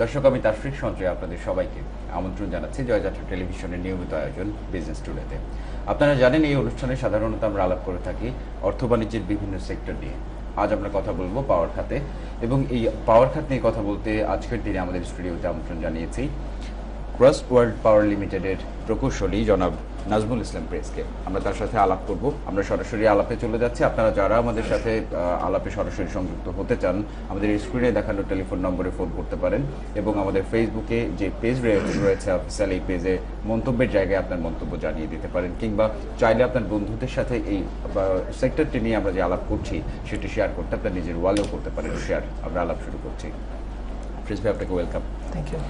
দর্শক, আমি তাফরিক সঞ্জয় আপনাদের সবাইকে আমন্ত্রণ জানাচ্ছি জয়যাত্রা টেলিভিশনের নিয়মিত আয়োজন বিজনেস টুডেতে। আপনারা জানেন এই অনুষ্ঠানে সাধারণত আমরা আলাপ করে থাকি অর্থ বাণিজ্যের বিভিন্ন সেক্টর নিয়ে। আজ আমরা কথা বলবো পাওয়ার খাতে, এবং এই পাওয়ার খাত নিয়ে কথা বলতে আজকের দিনে আমাদের স্টুডিওতে আমন্ত্রণ জানিয়েছি ক্রস ওয়ার্ল্ড পাওয়ার লিমিটেডের প্রকৌশলী জনাব নাজমুল ইসলাম প্রেসকে। আমরা তার সাথে আলাপ করব। আমরা সরাসরি আলাপে চলে যাচ্ছি। আপনারা যারা আমাদের সাথে আলাপে সরাসরি সংযুক্ত হতে চান, আমাদের স্ক্রিনে দেখানো টেলিফোন নম্বরে ফোন করতে পারেন, এবং আমাদের ফেসবুকে যে পেজ রয়েছে অফিসিয়াল, এই পেজে মন্তব্যের জায়গায় আপনার মন্তব্য জানিয়ে দিতে পারেন, কিংবা চাইলে আপনার বন্ধুদের সাথে এই সেক্টরটি নিয়ে আমরা যে আলাপ করছি সেটি শেয়ার করতে আপনার নিজের ওয়ালেও করতে পারেন শেয়ার। আমরা আলাপ শুরু করছি। প্রিন্স ভাই, আপনাকে ওয়েলকাম। Thank you.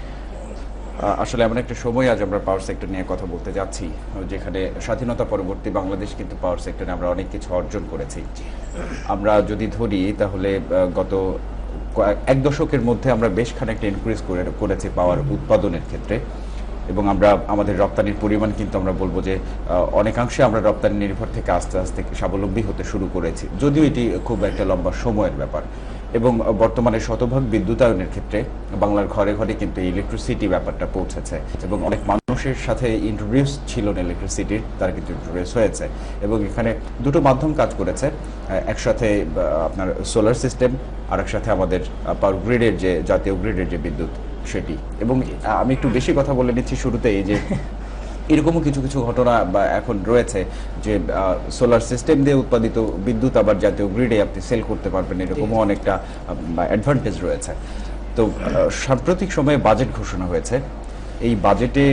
আসলে এমন একটা সময় আজ আমরা পাওয়ার সেক্টর নিয়ে কথা বলতে যাচ্ছি, যেখানে স্বাধীনতা পরবর্তী বাংলাদেশ কিন্তু পাওয়ার সেক্টরে আমরা অনেক কিছু অর্জন করেছি। আমরা যদি ধরি তাহলে গত এক দশকের মধ্যে আমরা বেশ খানিকটা ইনক্রিজ করেছি পাওয়ার উৎপাদনের ক্ষেত্রে, এবং আমরা আমাদের রপ্তানির পরিমাণ কিন্তু আমরা বলবো যে অনেকাংশে আমরা রপ্তানি নির্ভর থেকে আস্তে আস্তে স্বাবলম্বী হতে শুরু করেছি, যদিও এটি খুব একটা লম্বা সময়ের ব্যাপার। এবং বর্তমানে শতভাগ বিদ্যুতায়নের ক্ষেত্রে বাংলার ঘরে ঘরে কিন্তু ইলেকট্রিসিটি ব্যাপারটা পৌঁছেছে, এবং অনেক মানুষের সাথে ইন্ট্রোডিউস ছিল না ইলেকট্রিসিটির, তারা কিন্তু ইন্ট্রোডিউস হয়েছে। এবং এখানে দুটো মাধ্যম কাজ করেছে, একসাথে আপনার সোলার সিস্টেম, আর একসাথে আমাদের পাওয়ার গ্রিডের যে জাতীয় গ্রিডের যে বিদ্যুৎ সেটি। এবং আমি একটু বেশি কথা বলে নিচ্ছি শুরুতেই, যে এরকমও কিছু কিছু ঘটনা বা এখন রয়েছে যে সোলার সিস্টেম দিয়ে উৎপাদিত বিদ্যুৎ আবার জাতীয় গ্রিডে আপনি সেল করতে পারবেন, এরকমও অনেকটা অ্যাডভান্টেজ রয়েছে। তো সাম্প্রতিক সময়ে বাজেট ঘোষণা হয়েছে, এই বাজেটে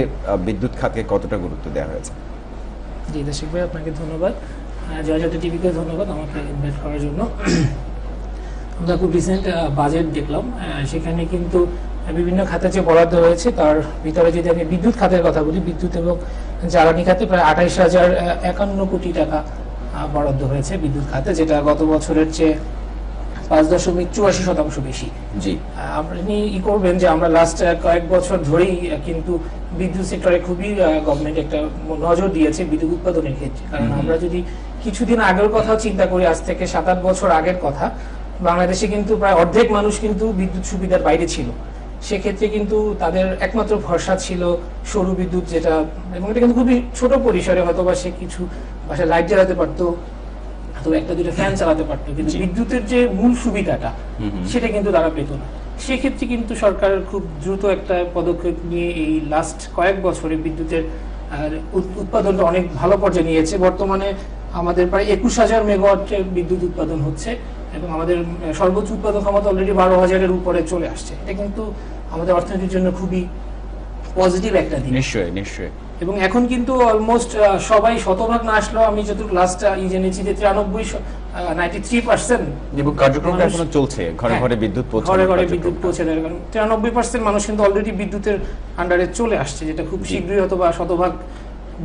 বিদ্যুৎ খাতকে কতটা গুরুত্ব দেওয়া হয়েছে? জি দর্শক ভাই, আপনাকে ধন্যবাদ। জয়যাত্রা টিভিকে ধন্যবাদ আমাকে ইনভাইট করার জন্য। আমরা খুব রিসেন্ট বাজেট দেখলাম, সেখানে কিন্তু বিভিন্ন খাতে যে বরাদ্দ রয়েছে তার ভিতরে যদি আমি বিদ্যুৎ খাতের কথা বলি, বিদ্যুৎ এবং জ্বালানি খাতে প্রায় 28,051 কোটি টাকা বরাদ্দ হয়েছে বিদ্যুৎ খাতে, যেটা গত বছরের চেয়ে 5.84% বেশি। জি, আপনি করবেন যে আমরা লাস্ট কয়েক বছর ধরেই কিন্তু বিদ্যুৎ সেক্টরে খুবই গভর্নমেন্ট একটা নজর দিয়েছে বিদ্যুৎ উৎপাদনের ক্ষেত্রে। কারণ আমরা যদি কিছুদিন আগের কথা চিন্তা করি, আজ থেকে 7-8 বছর আগের কথা, বাংলাদেশে কিন্তু প্রায় অর্ধেক মানুষ কিন্তু বিদ্যুৎ সুবিধার বাইরে ছিল। সেক্ষেত্রে কিন্তু তাদের একমাত্র ভরসা ছিল সৌর বিদ্যুৎ, যেটা এবং এটা কিন্তু খুবই ছোট পরিসরে, হয়তো বা সে কিছু বাসায় লাইট জ্বালাতে পারতো, অথবা একটা দুটো ফ্যান চালাতে পারতো, কিন্তু বিদ্যুতের যে মূল সুবিধাটা সেটা কিন্তু তারা পেত না। সেক্ষেত্রে কিন্তু সরকার খুব দ্রুত একটা পদক্ষেপ নিয়ে এই লাস্ট কয়েক বছরে বিদ্যুতের উৎপাদনটা অনেক ভালো পর্যায়ে নিয়েছে। বর্তমানে আমাদের প্রায় 21,000 মেগাওয়াটের বিদ্যুৎ উৎপাদন হচ্ছে, এবং আমাদের সর্বোচ্চ উৎপাদন ক্ষমতা অলরেডি 12,000-এর উপরে চলে আসছে। এটা কিন্তু আমাদের অর্থনীতির জন্য খুবই পজিটিভ একটা দিক। নিশ্চয়ই নিশ্চয়ই। এবং এখন কিন্তু অলমোস্ট সবাই শতভাগ না আসলেও আমি যতটুকু লাস্ট জেনেছি যে 93% এবং কার্যক্রমটা এখনো চলছে, ঘরে ঘরে বিদ্যুৎ পৌঁছে, ঘরে ঘরে বিদ্যুৎ পৌঁছে দেওয়ার কারণে 93% মানুষ কিন্তু অলরেডি বিদ্যুতের আন্ডারে চলে আসছে, যেটা খুব শীঘ্রই হয়তো বা শতভাগ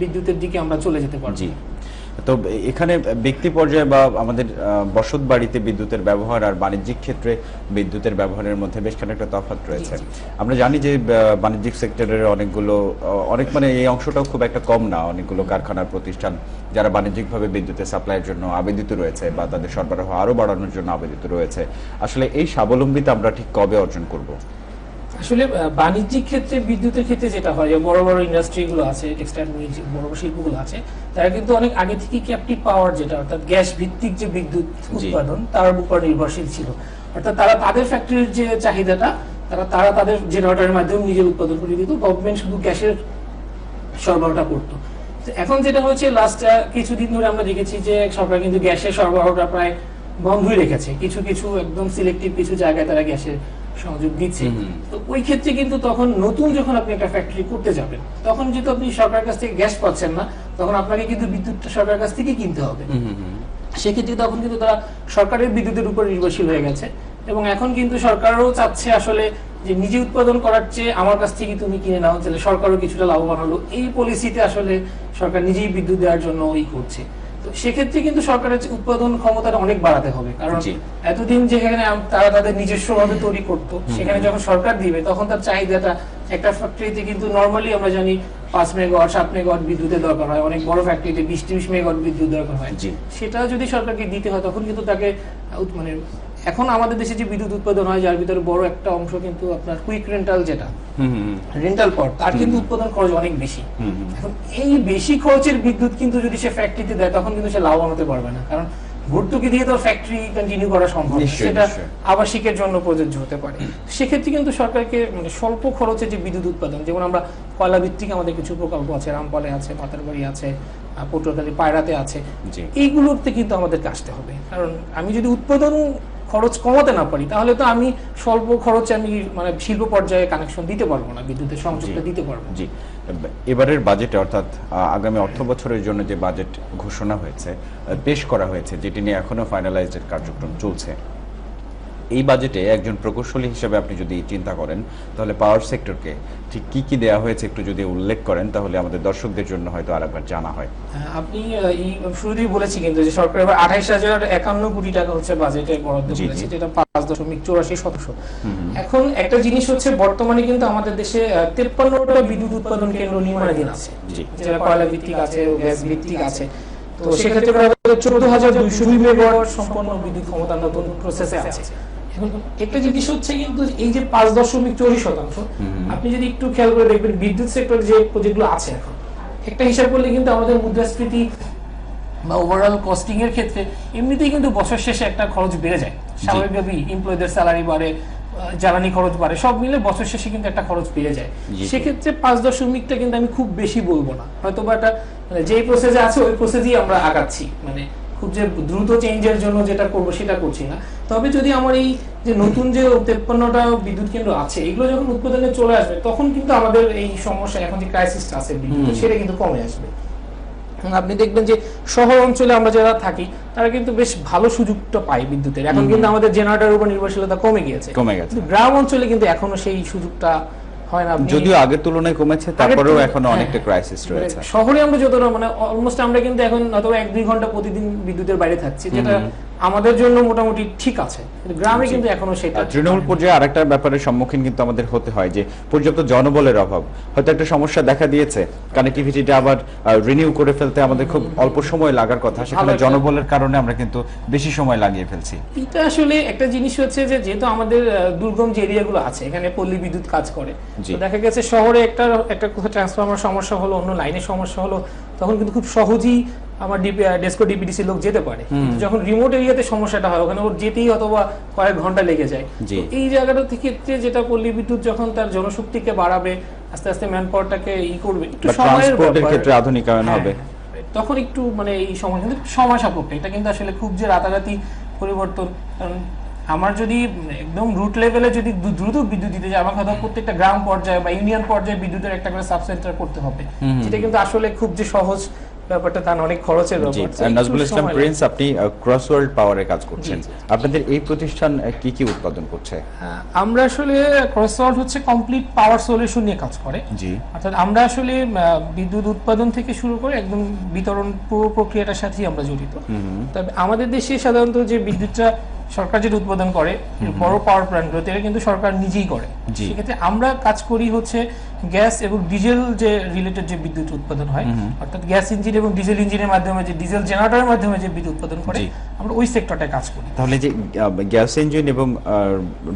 বিদ্যুতের দিকে আমরা চলে যেতে পারবো। জি। তো এখানে ব্যক্তি পর্যায়ে বা আমাদের বসত বাড়িতে বিদ্যুতের ব্যবহার আর বাণিজ্যিক ক্ষেত্রে বিদ্যুতের ব্যবহারের মধ্যে বেশ খানিকটা তফাৎ রয়েছে। আমরা জানি যে বাণিজ্যিক সেক্টরের অনেক মানে এই অংশটাও খুব একটা কম না, অনেকগুলো কারখানার প্রতিষ্ঠান যারা বাণিজ্যিকভাবে বিদ্যুতের সাপ্লাইয়ের জন্য আবেদিত রয়েছে বা তাদের সরবরাহ আরও বাড়ানোর জন্য আবেদিত রয়েছে। আসলে এই স্বাবলম্বিতা আমরা ঠিক কবে অর্জন করব? আসলে বাণিজ্যিক ক্ষেত্রে বিদ্যুতের ক্ষেত্রে যেটা হয়, বড় বড় ইন্ডাস্ট্রিগুলো আছে, টেক্সটাইল বড় বড় শিল্পগুলো আছে, তারা কিন্তু অনেক আগে থেকে ক্যাপটিভ পাওয়ার, যেটা অর্থাৎ গ্যাস ভিত্তিক যে বিদ্যুৎ উৎপাদন তার উপর নির্ভরশীল ছিল। অর্থাৎ তারা তাদের ফ্যাক্টরির যে চাহিদাটা তারা তাদের জেনারেটরের মাধ্যমে নিজে উৎপাদন করে দিত, গভর্নমেন্ট শুধু গ্যাসের সরবরাহটা করতো। এখন যেটা হচ্ছে লাস্ট কিছুদিন ধরে আমরা দেখেছি যে সরকার কিন্তু গ্যাসের সরবরাহটা প্রায় বন্ধই রেখেছে, কিছু কিছু একদম সিলেক্টিভ কিছু জায়গায় তারা গ্যাসের সংযোগ দিচ্ছে। তো ওই ক্ষেত্রে কিন্তু তখন নতুন যখন আপনি একটা ফ্যাক্টরি করতে যাবেন, তখন যেহেতু আপনি সরকারের কাছ থেকে গ্যাস পাচ্ছেন না, তখন আপনাকে কিন্তু বিদ্যুৎটা সরকারের কাছ থেকে কিনতে হবে। সেক্ষেত্রে তখন কিন্তু তারা সরকারের বিদ্যুতের উপর নির্ভরশীল হয়ে গেছে, এবং এখন কিন্তু সরকারও চাচ্ছে আসলে যে নিজে উৎপাদন করার চেয়ে আমার কাছ থেকে তুমি কিনে নাও, তাহলে সরকারও কিছুটা লাভবান হলো। এই পলিসিতে আসলে সরকার নিজেই বিদ্যুৎ দেওয়ার জন্য করছে। তো সেক্ষেত্রে কিন্তু সরকারের উৎপাদন ক্ষমতাটা অনেক বাড়াতে হবে, কারণ এতদিন যেখানে তারা তাদের নিজস্ব ভাবে তৈরি করতো, সেখানে যখন সরকার দিবে তখন তার চাহিদাটা একটা ফ্যাক্টরিতে কিন্তু নর্মালি আমরা জানি 5 মেগাওয়াট 7 মেগাওয়াট বিদ্যুতের দরকার হয়, অনেক বড় ফ্যাক্টরিতে 20-30 মেগাওয়াট বিদ্যুৎ দরকার হয়। সেটা যদি সরকারকে দিতে হয় তখন কিন্তু তাকে মানে এখন আমাদের দেশে যে বিদ্যুৎ উৎপাদন হয় যার ভিতরে বড় একটা অংশ কিন্তু আপনার কুইক রেন্টাল, যেটা রেন্টাল পট, তার কিন্তু উৎপাদন খরচ অনেক বেশি। এখন এই বেশি খরচের বিদ্যুৎ কিন্তু যদি সে ফ্যাক্টরিতে দেয় তখন কিন্তু সে লাভবান হতে পারবে না, কারণ ভর্তুকি দিয়ে তো ফ্যাক্টরি কন্টিনিউ করা সম্ভব না, সেটা আবাসিকের জন্য প্রযোজ্য হতে পারে। সেক্ষেত্রে কিন্তু সরকারকে মানে স্বল্প খরচে যে বিদ্যুৎ উৎপাদন, যেমন আমরা কয়লা ভিত্তিক আমাদের কিছু প্রকল্প আছে, রামপালে আছে, পাতারবাড়ি আছে, পটুয়াখালী পায়রাতে আছে, এইগুলোতে কিন্তু আমাদেরকে আসতে হবে। কারণ আমি যদি উৎপাদন খরচ কমাতে না পারি তাহলে তো আমি স্বল্প খরচে আমি মানে শিল্প পর্যায়ে কানেকশন দিতে পারবো না, বিদ্যুতের সংযোগটা দিতে পারবো। জি, এবারের বাজেটে অর্থাৎ আগামী অর্থ বছরের জন্য যে বাজেট ঘোষণা হয়েছে, পেশ করা হয়েছে, যেটি নিয়ে এখনো ফাইনালাইজড কার্যক্রম চলছে, এই বাজেটে একজন প্রকৌশলী হিসেবে আপনি যদি চিন্তা করেন তাহলে পাওয়ার সেক্টরকে ঠিক কি কি দেওয়া হয়েছে একটু যদি উল্লেখ করেন তাহলে আমাদের দর্শকদের জন্য হয়তো আরেকবার জানা হয়। আপনি এই শুরুতেই বলেছি কিন্তু যে সরকার এবার 28,051 কোটি টাকা হচ্ছে বাজেটে বরাদ্দ করেছে, যেটা 5.84%। এখন একটা জিনিস হচ্ছে বর্তমানে কিন্তু আমাদের দেশে 53টা বিদ্যুৎ উৎপাদন কেন্দ্র নির্মাণাধীন আছে, যেটা কয়লা ভিত্তিক আছে, গ্যাস ভিত্তিক আছে। তো সেক্ষেত্রে প্রায় 14,202 মেগাওয়াট সম্পন্ন বিদ্যুৎ ক্ষমতা নতুন প্রসেসে আছে। এখন একটা জিনিস হচ্ছে কিন্তু এই যে 5.24%, আপনি যদি একটু খেয়াল করে দেখবেন বিদ্যুৎ সেক্টর যে প্রজেক্টগুলো আছে এখন একটা হিসাব করলে কিন্তু আমাদের মুদ্রাস্ফীতি বা ওভারঅল কস্টিং এর ক্ষেত্রে এমনিতেই কিন্তু বছর শেষে একটা খরচ বেড়ে যায়, স্বাভাবিকভাবেই এমপ্লয়ীদের স্যালারি বাড়ে, জ্বালানি খরচ বাড়ে, সব মিলে বছর শেষে কিন্তু একটা খরচ বেড়ে যায়। সেক্ষেত্রে 5.টা কিন্তু আমি খুব বেশি বলবো না, হয়তো বা একটা মানে যেই প্রসেসে আছে ওই প্রসেসেই আমরা আগাচ্ছি, মানে খুব যে দ্রুত চেঞ্জের জন্য যেটা করবো সেটা করছি না। তবে যদি আমার এই যে নতুন যে 53টা বিদ্যুৎ কেন্দ্র আছে এগুলো যখন উৎপাদনে চলে আসবে তখন কিন্তু আমাদের এই সমস্যা, এখন যে ক্রাইসিসটা আছে বিদ্যুৎ, সেটা কিন্তু কমে আসবে। আপনি দেখবেন যে শহর অঞ্চলে আমরা যারা থাকি তারা কিন্তু বেশ ভালো সুযোগটা পায় বিদ্যুতের, এখন কিন্তু আমাদের জেনারেটরের উপর নির্ভরশীলতা কমে গেছে। গ্রাম অঞ্চলে কিন্তু এখনো সেই সুযোগটা হয় না, যদিও আগের তুলনায় কমেছে, তারপরেও এখনো অনেকটা ক্রাইসিস রয়েছে। শহরে আমরা যতটা মানে অলমোস্ট আমরা কিন্তু এখন অথবা 1-2 ঘন্টা প্রতিদিন বিদ্যুতের বাইরে থাকছি, যেটা আমাদের জন্য মোটামুটি ঠিক আছে, কিন্তু গ্রামে কিন্তু এখনো সেটা। তৃণমূল পর্যায়ে আরেকটা ব্যাপারের সম্মুখীন কিন্তু আমাদের হতে হয় যে পর্যাপ্ত জনবলের অভাব, হয়তো একটা সমস্যা দেখা দিয়েছে, কানেক্টিভিটিটা আবার রিনিউ করে ফেলতে আমাদের খুব অল্প সময় লাগার কথা, সেখানে জনবলের কারণে আমরা কিন্তু বেশি সময় লাগিয়ে ফেলছি। এটা আসলে একটা জিনিস হচ্ছে যে যেহেতু আমাদের দুর্গম যে এরিয়াগুলো আছে এখানে পল্লী বিদ্যুৎ কাজ করে, তো দেখা গেছে শহরে একটা কোথাও ট্রান্সফরমার সমস্যা হলো, অন্য লাইনের সমস্যা হলো, তখন কিন্তু খুব সহজেই আমার ডেস্কো ডিপিডিসি লোক যেতে পারে। যখন রিমোট এরিয়াতে সমস্যাটা হয় ওখানে ওর যেতেই অথবা কয়েক ঘন্টা লেগে যায়। এই জায়গাটা থেকে যেটা পল্লী বিদ্যুৎ যখন তার জনশক্তিকে বাড়াবে, আস্তে আস্তে ম্যান পাওয়ারটাকে করবে, একটু সময়ের ক্ষেত্রে আধুনিকায়ন হবে, তখন একটু মানে এই সময় কিন্তু সময় সাপেক্ষ, এটা কিন্তু আসলে খুব যে রাতারাতি পরিবর্তন। কারণ আমার যদি একদম রুট লেভেলে যদি দ্রুত বিদ্যুৎ দিতে যায়, আমাকে হয়তো প্রত্যেকটা গ্রাম পর্যায়ে বা ইউনিয়ন পর্যায়ে বিদ্যুতের একটা করে সাব সেন্টার করতে হবে, যেটা কিন্তু আসলে খুব যে সহজ ব্যাপারটা তা অনেক খরচের ব্যাপার। নাজমুল ইসলাম প্রিন্স, আপনি ক্রসওয়ার্ল্ড পাওয়ারে কাজ করছেন, আপনাদের এই প্রতিষ্ঠান কি কি উৎপাদন করছে? আমরা আসলে ক্রসওয়ার্ল্ড হচ্ছে কমপ্লিট পাওয়ার সলিউশন নিয়ে কাজ করে, অর্থাৎ আমরা আসলে বিদ্যুৎ উৎপাদন থেকে শুরু করে একদম বিতরণ পুরো প্রক্রিয়াটার সাথেই আমরা জড়িত। তবে আমাদের দেশে সাধারণত যে বিদ্যুৎটা সরকার যেটা উৎপাদন করে বড় পাওয়ার প্ল্যান্টগুলোতে এটা কিন্তু সরকার নিজেই করে, সেক্ষেত্রে আমরা কাজ করি হচ্ছে গ্যাস এবং ডিজেল যে রিলেটেড যে বিদ্যুৎ উৎপাদন হয়, অর্থাৎ গ্যাস ইঞ্জিন এবং ডিজেল ইঞ্জিনের মাধ্যমে যে ডিজেল জেনারেটরের মাধ্যমে যে বিদ্যুৎ উৎপাদন করে আমরা ওই সেক্টরটায় কাজ করি। তাহলে যে গ্যাস ইঞ্জিন এবং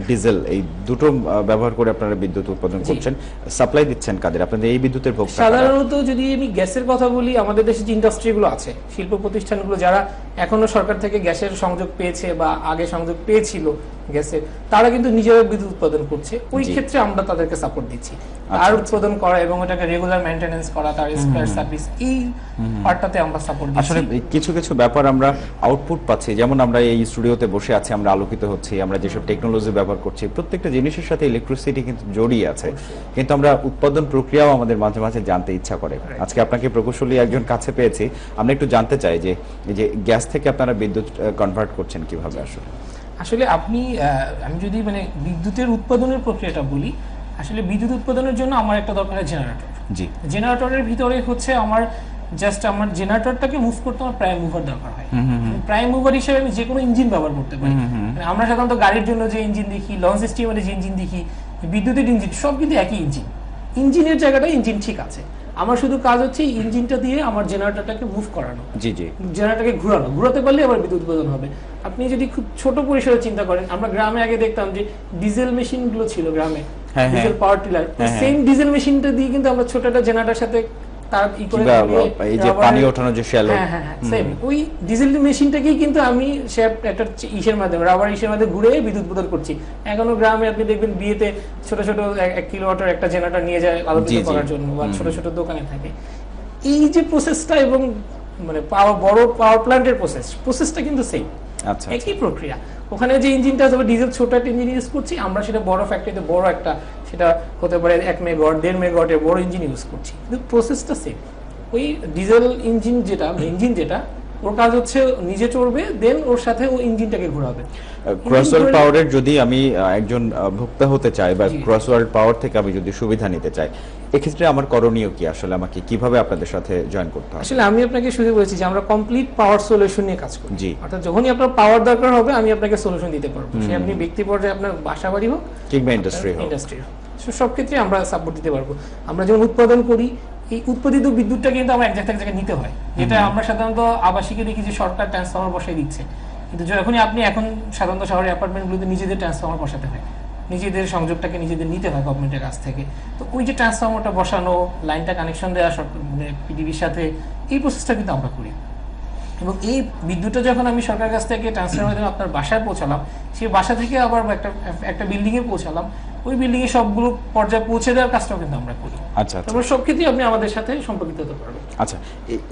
ডিজেল এই দুটো ব্যবহার করে আপনারা বিদ্যুৎ উৎপাদন করছেন, সাপ্লাই দিচ্ছেন কাদের? আপনাদের এই বিদ্যুতের ভোক্তা সাধারণত যদি আমি গ্যাসের কথা বলি, আমাদের দেশে যে ইন্ডাস্ট্রিগুলো আছে, শিল্প প্রতিষ্ঠানগুলো যারা এখনো সরকার থেকে গ্যাসের সংযোগ পেয়েছে বা আগে সংযোগ পেয়েছিল গ্যাসের, তারা কিন্তু নিজেরা বিদ্যুৎ উৎপাদন করছে, ওই ক্ষেত্রে আমরা তাদেরকে সাপোর্ট দিচ্ছি। আর উৎপাদন করা এবং এটাকে রেগুলার মেইনটেনেন্স করা, তার স্পেয়ার সার্ভিস, এই পার্টটাতে আমরা সাপোর্ট দিচ্ছি। আসলে কিছু কিছু ব্যাপার আমরা আউটপুট পাচ্ছি, যেমন আমরা এই স্টুডিওতে বসে আছি, আমরা আলোকিত হচ্ছি, আমরা যেসব টেকনোলজি ব্যবহার করছি, প্রত্যেকটা জিনিসের সাথে ইলেকট্রিসিটি কিন্তু জড়িয়ে আছে, কিন্তু আমরা উৎপাদন প্রক্রিয়াও আমাদের মাঝে মাঝে জানতে ইচ্ছা করে। আজকে আপনাকে প্রকৌশলী একজন কাছে পেয়েছি, আমরা একটু জানতে চাই যে গ্যাস থেকে আপনারা বিদ্যুৎ কনভার্ট করছেন কিভাবে? আসলে আমি যদি মানে বিদ্যুতের উৎপাদনের প্রক্রিয়াটা বলি, আসলে বিদ্যুৎ উৎপাদনের জন্য আমার একটা দরকার হয় জেনারেটর। জেনারেটরের ভিতরে হচ্ছে আমার জেনারেটরটাকে মুভ করতে আমার প্রাইম মুভার দরকার হয়। প্রাইম মুভার হিসেবে আমি যে কোনো ইঞ্জিন ব্যবহার করতে পারি। আমরা সাধারণত গাড়ির জন্য যে ইঞ্জিন দেখি, লঞ্চ স্টিমারে যে ইঞ্জিন দেখি, বিদ্যুতের ইঞ্জিন, সব কিন্তু একই ইঞ্জিন। ইঞ্জিনের জায়গাটা ইঞ্জিন ঠিক আছে, আমার শুধু কাজ হচ্ছে ইঞ্জিনটা দিয়ে আমার জেনারেটরটাকে মুভ করানো, জি জি, জেনারেটরকে ঘোরাতে পারলে আবার বিদ্যুৎ উৎপাদন হবে। আপনি যদি খুব ছোট পরিসরে চিন্তা করেন, আমরা গ্রামে আগে দেখতাম যে ডিজেল মেশিন গুলো ছিল গ্রামে, diesel power tiller, same diesel মেশিনটা দিয়ে কিন্তু আমরা ছোট একটা জেনারেটর সাথে তার ই করে এই যে পানি ওঠানো যে শ্যালো, সেম ওই ডিজেল মেশিনটাকেই কিন্তু আমি একটা ইসের মাধ্যমে রাবার ইসের মাধ্যমে ঘুরে বিদ্যুৎ উৎপাদন করছি। এখনো গ্রামে আপনি দেখবেন বিয়েতে ছোট ছোট 1 কিলোওয়াটের একটা জেনারেটর নিয়ে যায় আলোকিত করার জন্য, বা ছোট ছোট দোকানে থাকে। এই যে প্রসেসটা এবং মানে বড় পাওয়ার প্ল্যান্টের প্রসেসটা কিন্তু সেম, একই প্রক্রিয়া। ওখানে যে ইঞ্জিনটা আছে ডিজেল ছোট একটা ইঞ্জিন ইউজ করছি, আমরা সেটা বড় ফ্যাক্টরিতে বড় একটা, সেটা হতে পারে 1 মেগাওয়াট 1.5 মেগাওয়াটের বড় ইঞ্জিন ইউজ করছি, কিন্তু প্রসেসটা সেম। ওই ডিজেল ইঞ্জিন যেটা ওর কাজ হচ্ছে নিজে চড়বে, দেন ওর সাথে ও ইঞ্জিনটাকে ঘোরাবে। ক্রসওয়ার্ল্ড পাওয়ারের যদি আমি একজন ভোক্তা হতে চাই বা ক্রসওয়ার্ল্ড পাওয়ার থেকে আমি যদি সুবিধা নিতে চাই, এক্ষেত্রে আমার করণীয় কি? আসলে আমাকে কিভাবে আপনাদের সাথে জয়েন করতে হবে? আসলে আমি আপনাকে শুরু বলেছি যে আমরা কমপ্লিট পাওয়ার সলিউশন নিয়ে কাজ করি। অর্থাৎ যখনই আপনার পাওয়ার দরকার হবে আমি আপনাকে সলিউশন দিতে পারবো, সে আপনি ব্যক্তি পর্যায়ে আপনার বাসা বাড়ি হোক কিংবা ইন্ডাস্ট্রি সব ক্ষেত্রে আমরা সাপোর্ট দিতে পারবো। আমরা যেমন উৎপাদন করি, এই উৎপাদিত বিদ্যুৎটা কিন্তু আমরা এক জায়গায় নিতে হয়, যেটা আমরা সাধারণত আবাসিকে দেখি যে সরকার ট্রান্সফরমার বসাই দিচ্ছে, কিন্তু যখনই আপনি এখন সাধারণত শহরের অ্যাপার্টমেন্টগুলোতে নিজেদের ট্রান্সফরমার বসাতে হয়, নিজেদের সংযোগটাকে নিজেদের নিতে হয় গভর্নমেন্টের কাছ থেকে। তো ওই যে ট্রান্সফরমারটা বসানো, লাইনটা কানেকশন দেওয়া মানে পিডিবির সাথে, এই প্রসেসটা কিন্তু আমরা করি। এবং এই বিদ্যুৎটা যখন আমি সরকারের কাছ থেকে ট্রান্সফার মাধ্যমে আপনার বাসায় পৌঁছালাম, সেই বাসা থেকে আবার একটা বিল্ডিং এ পৌঁছালাম, ওই বিল্ডিং এ সবগুলো পর্যায়ে পৌঁছে দেওয়ার কাজটাও কিন্তু আমরা করি। আচ্ছা, তারপর সব ক্ষেত্রেই আপনি আমাদের সাথে সম্পর্কিত হতে পারবেন। আচ্ছা,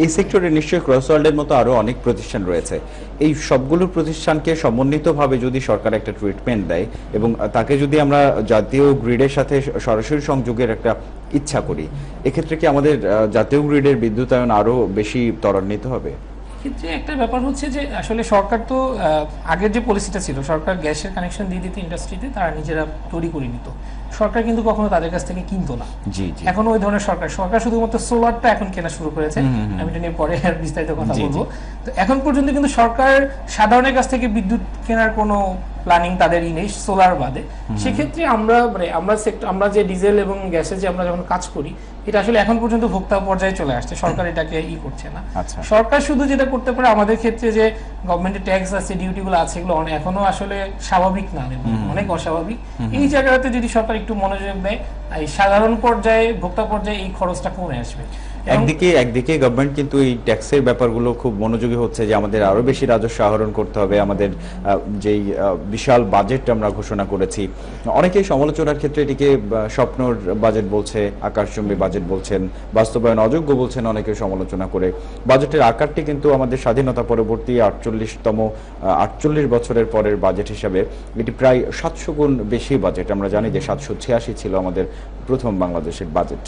এই সেক্টরে নিশ্চয়ই ক্রসওয়ার্ল্ডের মতো আরো অনেক প্রতিষ্ঠান রয়েছে। এই সবগুলো প্রতিষ্ঠানকে সমন্বিতভাবে যদি সরকার একটা ট্রিটমেন্ট দেয় এবং তাকে যদি আমরা জাতীয় গ্রিডের সাথে সরাসরি সংযোগের একটা ইচ্ছা করি, এক্ষেত্রে কি আমাদের জাতীয় গ্রিডের বিদ্যুতায়ন আরো বেশি ত্বরান্বিত হবে? ক্ষেত্রে একটা ব্যাপার হচ্ছে যে আসলে সরকার তো আগের যে পলিসিটা ছিল, সরকার গ্যাসের কানেকশন দিয়ে দিতে ইন্ডাস্ট্রিতে, তারা নিজেরা তৈরি করে নিত, সরকার কিন্তু কখনো তাদের কাছ থেকে কিনতো না। এখন ওই ধরনের সরকার শুধুমাত্র সোলারটা এখন কেনা শুরু করেছে, আমি এটা নিয়ে পরে আর বিস্তারিত কথা বলবো। তো এখন পর্যন্ত কিন্তু সরকার সাধারণের কাছ থেকে বিদ্যুৎ কেনার কোনো প্ল্যানিং তাদেরই নেই সোলার বাদে। সেক্ষেত্রে আমরা যে ডিজেল এবং গ্যাসে যে আমরা যখন কাজ করি, এটা আসলে এখন পর্যন্ত ভোক্তা পর্যায়ে চলে আসছে, সরকার এটাকে করছে না। সরকার শুধু যেটা করতে পারে আমাদের ক্ষেত্রে যে গভর্নমেন্টের ট্যাক্স আছে, ডিউটিগুলো আছে, এগুলো এখনো আসলে স্বাভাবিক না, অনেক অস্বাভাবিক। এই জায়গাতে যদি সরকার একটু মনোযোগ দেয়, এই সাধারণ পর্যায়ে ভোক্তা পর্যায়ে এই খরচটা কমে আসবে। একদিকে গভর্নমেন্ট কিন্তু এই ট্যাক্সের ব্যাপারগুলো খুব মনোযোগী হচ্ছে যে আমাদের আরো বেশি রাজস্ব আহরণ করতে হবে, আমাদের যেই বিশাল বাজেট আমরা ঘোষণা করেছি, অনেকেই সমালোচনার ক্ষেত্রে এটিকে স্বপ্নর বাজেট বলছে, আকাশচুম্বী বাজেট বলছেন, বাস্তবায়ন অযোগ্য বলছেন অনেকে সমালোচনা করে। বাজেটের আকারটি কিন্তু আমাদের স্বাধীনতা পরবর্তী 48 বছরের পরের বাজেট হিসাবে এটি প্রায় 700 গুণ বেশি বাজেট। আমরা জানি যে 786 ছিল আমাদের প্রথম বাংলাদেশের বাজেট।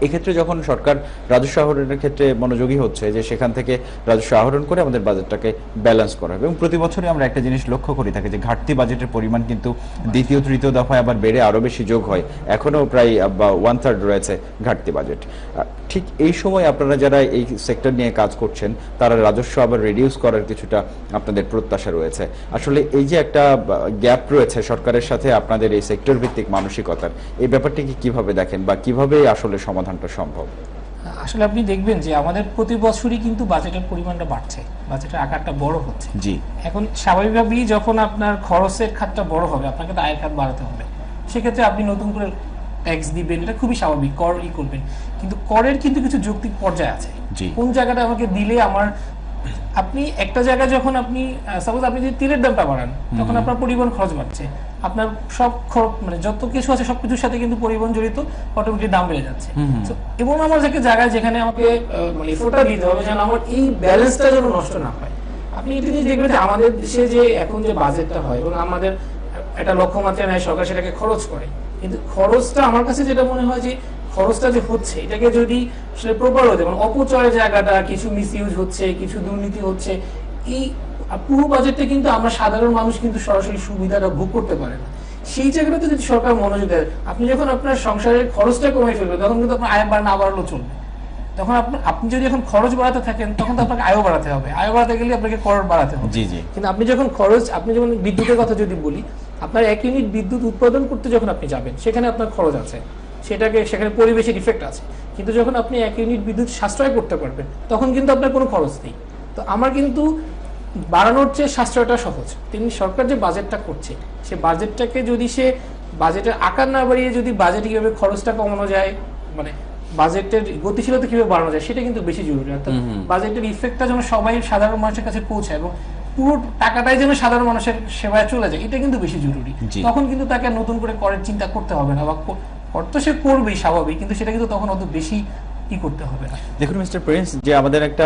এক্ষেত্রে যখন সরকার রাজস্ব আহরণের ক্ষেত্রে মনোযোগী হচ্ছে যে সেখান থেকে রাজস্ব আহরণ করে আমাদের বাজেটটাকে ব্যালেন্স করা হবে, এবং প্রতি বছরই আমরা একটা জিনিস লক্ষ্য করে থাকি যে ঘাটতি বাজেটের পরিমাণ কিন্তু দ্বিতীয় তৃতীয় দফায় আবার বেড়ে আরো বেশি যোগ হয়, এখনো প্রায় 1/3 রয়েছে ঘাটতি বাজেট। ঠিক এই সময় আপনারা যারা এই সেক্টর নিয়ে কাজ করছেন, তারা রাজস্ব আবার রিডিউস করার কিছুটা আপনাদের প্রত্যাশা রয়েছে। আসলে এই যে একটা গ্যাপ রয়েছে সরকারের সাথে আপনাদের এই সেক্টর ভিত্তিক মানসিকতার, এই ব্যাপারটিকে কিভাবে দেখেন বা কিভাবে আসলে সমাধানটা সম্ভব? আসলে আপনি দেখবেন যে আমাদের প্রতি বছরই কিন্তু বাজেটের পরিমাণটা বাড়ছে, বাজেটের আকারটা বড় হচ্ছে। এখন স্বাভাবিকভাবেই যখন আপনার খরচের খাতটা বড় হবে, আপনাকে তো আয়ের খাত বাড়াতে হবে, সেক্ষেত্রে আপনি নতুন করে ট্যাক্স দিবেন, এটা খুবই স্বাভাবিক, কর করবেন। কিন্তু করের কিন্তু কিছু যৌক্তিক পর্যায়ে আছে, কোন জায়গাটা আমাকে দিলে আমার, আপনি একটা জায়গায় যখন আপনি সাপোজ আপনি যদি তেলের দামটা বাড়ান, তখন আপনার পরিবহন খরচ বাড়ছে, আপনার সব খরচ মানে যত কিছু আছে সবকিছুর সাথে কিন্তু পরিবহন জড়িত, অটোমেটিক দাম বেড়ে যাচ্ছে। এবং আমার জায়গায় যেখানে আমাকে মানে এফোর্টটা দিতে হবে যেন আমার এই ব্যালেন্সটা যেন নষ্ট না হয়। আপনি এটা যদি দেখবেন যে আমাদের দেশে যে এখন যে বাজেটটা হয় এবং আমাদের একটা লক্ষ্যমাত্রা নেয় সরকার, সেটাকে খরচ করে, কিন্তু খরচটা আমার কাছে যেটা মনে হয় যে খরচটা যে হচ্ছে, এটাকে যদি আসলে প্রপার হতে, মানে অপচয়ের জায়গাটা, কিছু মিসইউজ হচ্ছে, কিছু দুর্নীতি হচ্ছে, এই পুরো বাজেটটা কিন্তু আমরা সাধারণ মানুষ কিন্তু সরাসরি সুবিধাটা ভোগ করতে পারে না। সেই জায়গাটাতে যদি সরকার মনোযোগ দেয়, আপনি যখন আপনার সংসারের খরচটা কমে ফেলবে, তখন কিন্তু আপনার আয় না বাড়লেও চলবে। তখন আপনি যদি এখন খরচ বাড়াতে থাকেন, তখন তো আপনাকে আয়ও বাড়াতে হবে, আয় বাড়াতে গেলে আপনাকে কর বাড়াতে হবে। কিন্তু আপনি যখন আপনি যখন বিদ্যুতের কথা যদি বলি, আপনার 1 ইউনিট বিদ্যুৎ উৎপাদন করতে যখন আপনি যাবেন, সেখানে আপনার খরচ আছে, সেখানে পরিবেশের ইফেক্ট আছে, কিন্তু যখন আপনি 1 ইউনিট বিদ্যুৎ সাশ্রয় করতে পারবেন তখন কিন্তু আপনার কোনো খরচ নেই। তো আমার কিন্তু বাড়ানোর চেয়ে সাশ্রয়টা সহজ। তেমনি সরকার যে বাজেটটা করছে সে বাজেটটাকে যদি সে বাজেটের আকার না বাড়িয়ে যদি বাজেটে কিভাবে খরচটা কমানো যায়, মানে বাজেটের গতিশীলতা কিভাবে বাড়ানো যায় সেটা কিন্তু বেশি জরুরি। অর্থাৎ বাজেটের ইফেক্টটা যেন সবাই সাধারণ মানুষের কাছে পৌঁছায় এবং পুরো টাকাটাই যেন সাধারণ মানুষের সেবায় চলে যায়, এটা কিন্তু বেশি জরুরি। তখন কিন্তু তাকে নতুন করে করের চিন্তা করতে হবে না, বা কর তো সে করবেই স্বাভাবিক, কিন্তু সেটা কিন্তু তখন অত বেশি করতে হবে না। দেখুন মিস্টার প্রিন্স, যে আমাদের একটা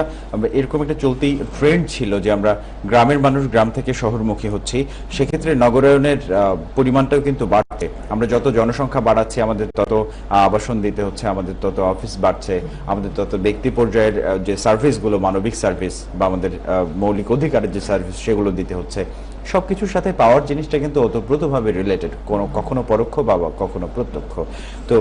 এরকম একটা চলতি ট্রেন্ড ছিল যে আমরা গ্রামের মানুষ গ্রাম থেকে শহরমুখী হচ্ছি, সেক্ষেত্রে নগরায়নের পরিমাণটাও কিন্তু বাড়ছে। আমরা যত জনসংখ্যা বাড়াচ্ছি আমাদের তত আবাসন দিতে হচ্ছে, আমাদের তত অফিস বাড়ছে, আমাদের তত ব্যক্তি পর্যায়ের যে সার্ভিসগুলো, মানবিক সার্ভিস বা আমাদের মৌলিক অধিকারের যে সার্ভিস, সেগুলো দিতে হচ্ছে। সবকিছুর সাথে পাওয়ার জিনিসটা কিন্তু ওতপ্রোতভাবে রিলেটেড, কখনো পরোক্ষ বা কখনো প্রত্যক্ষ। তো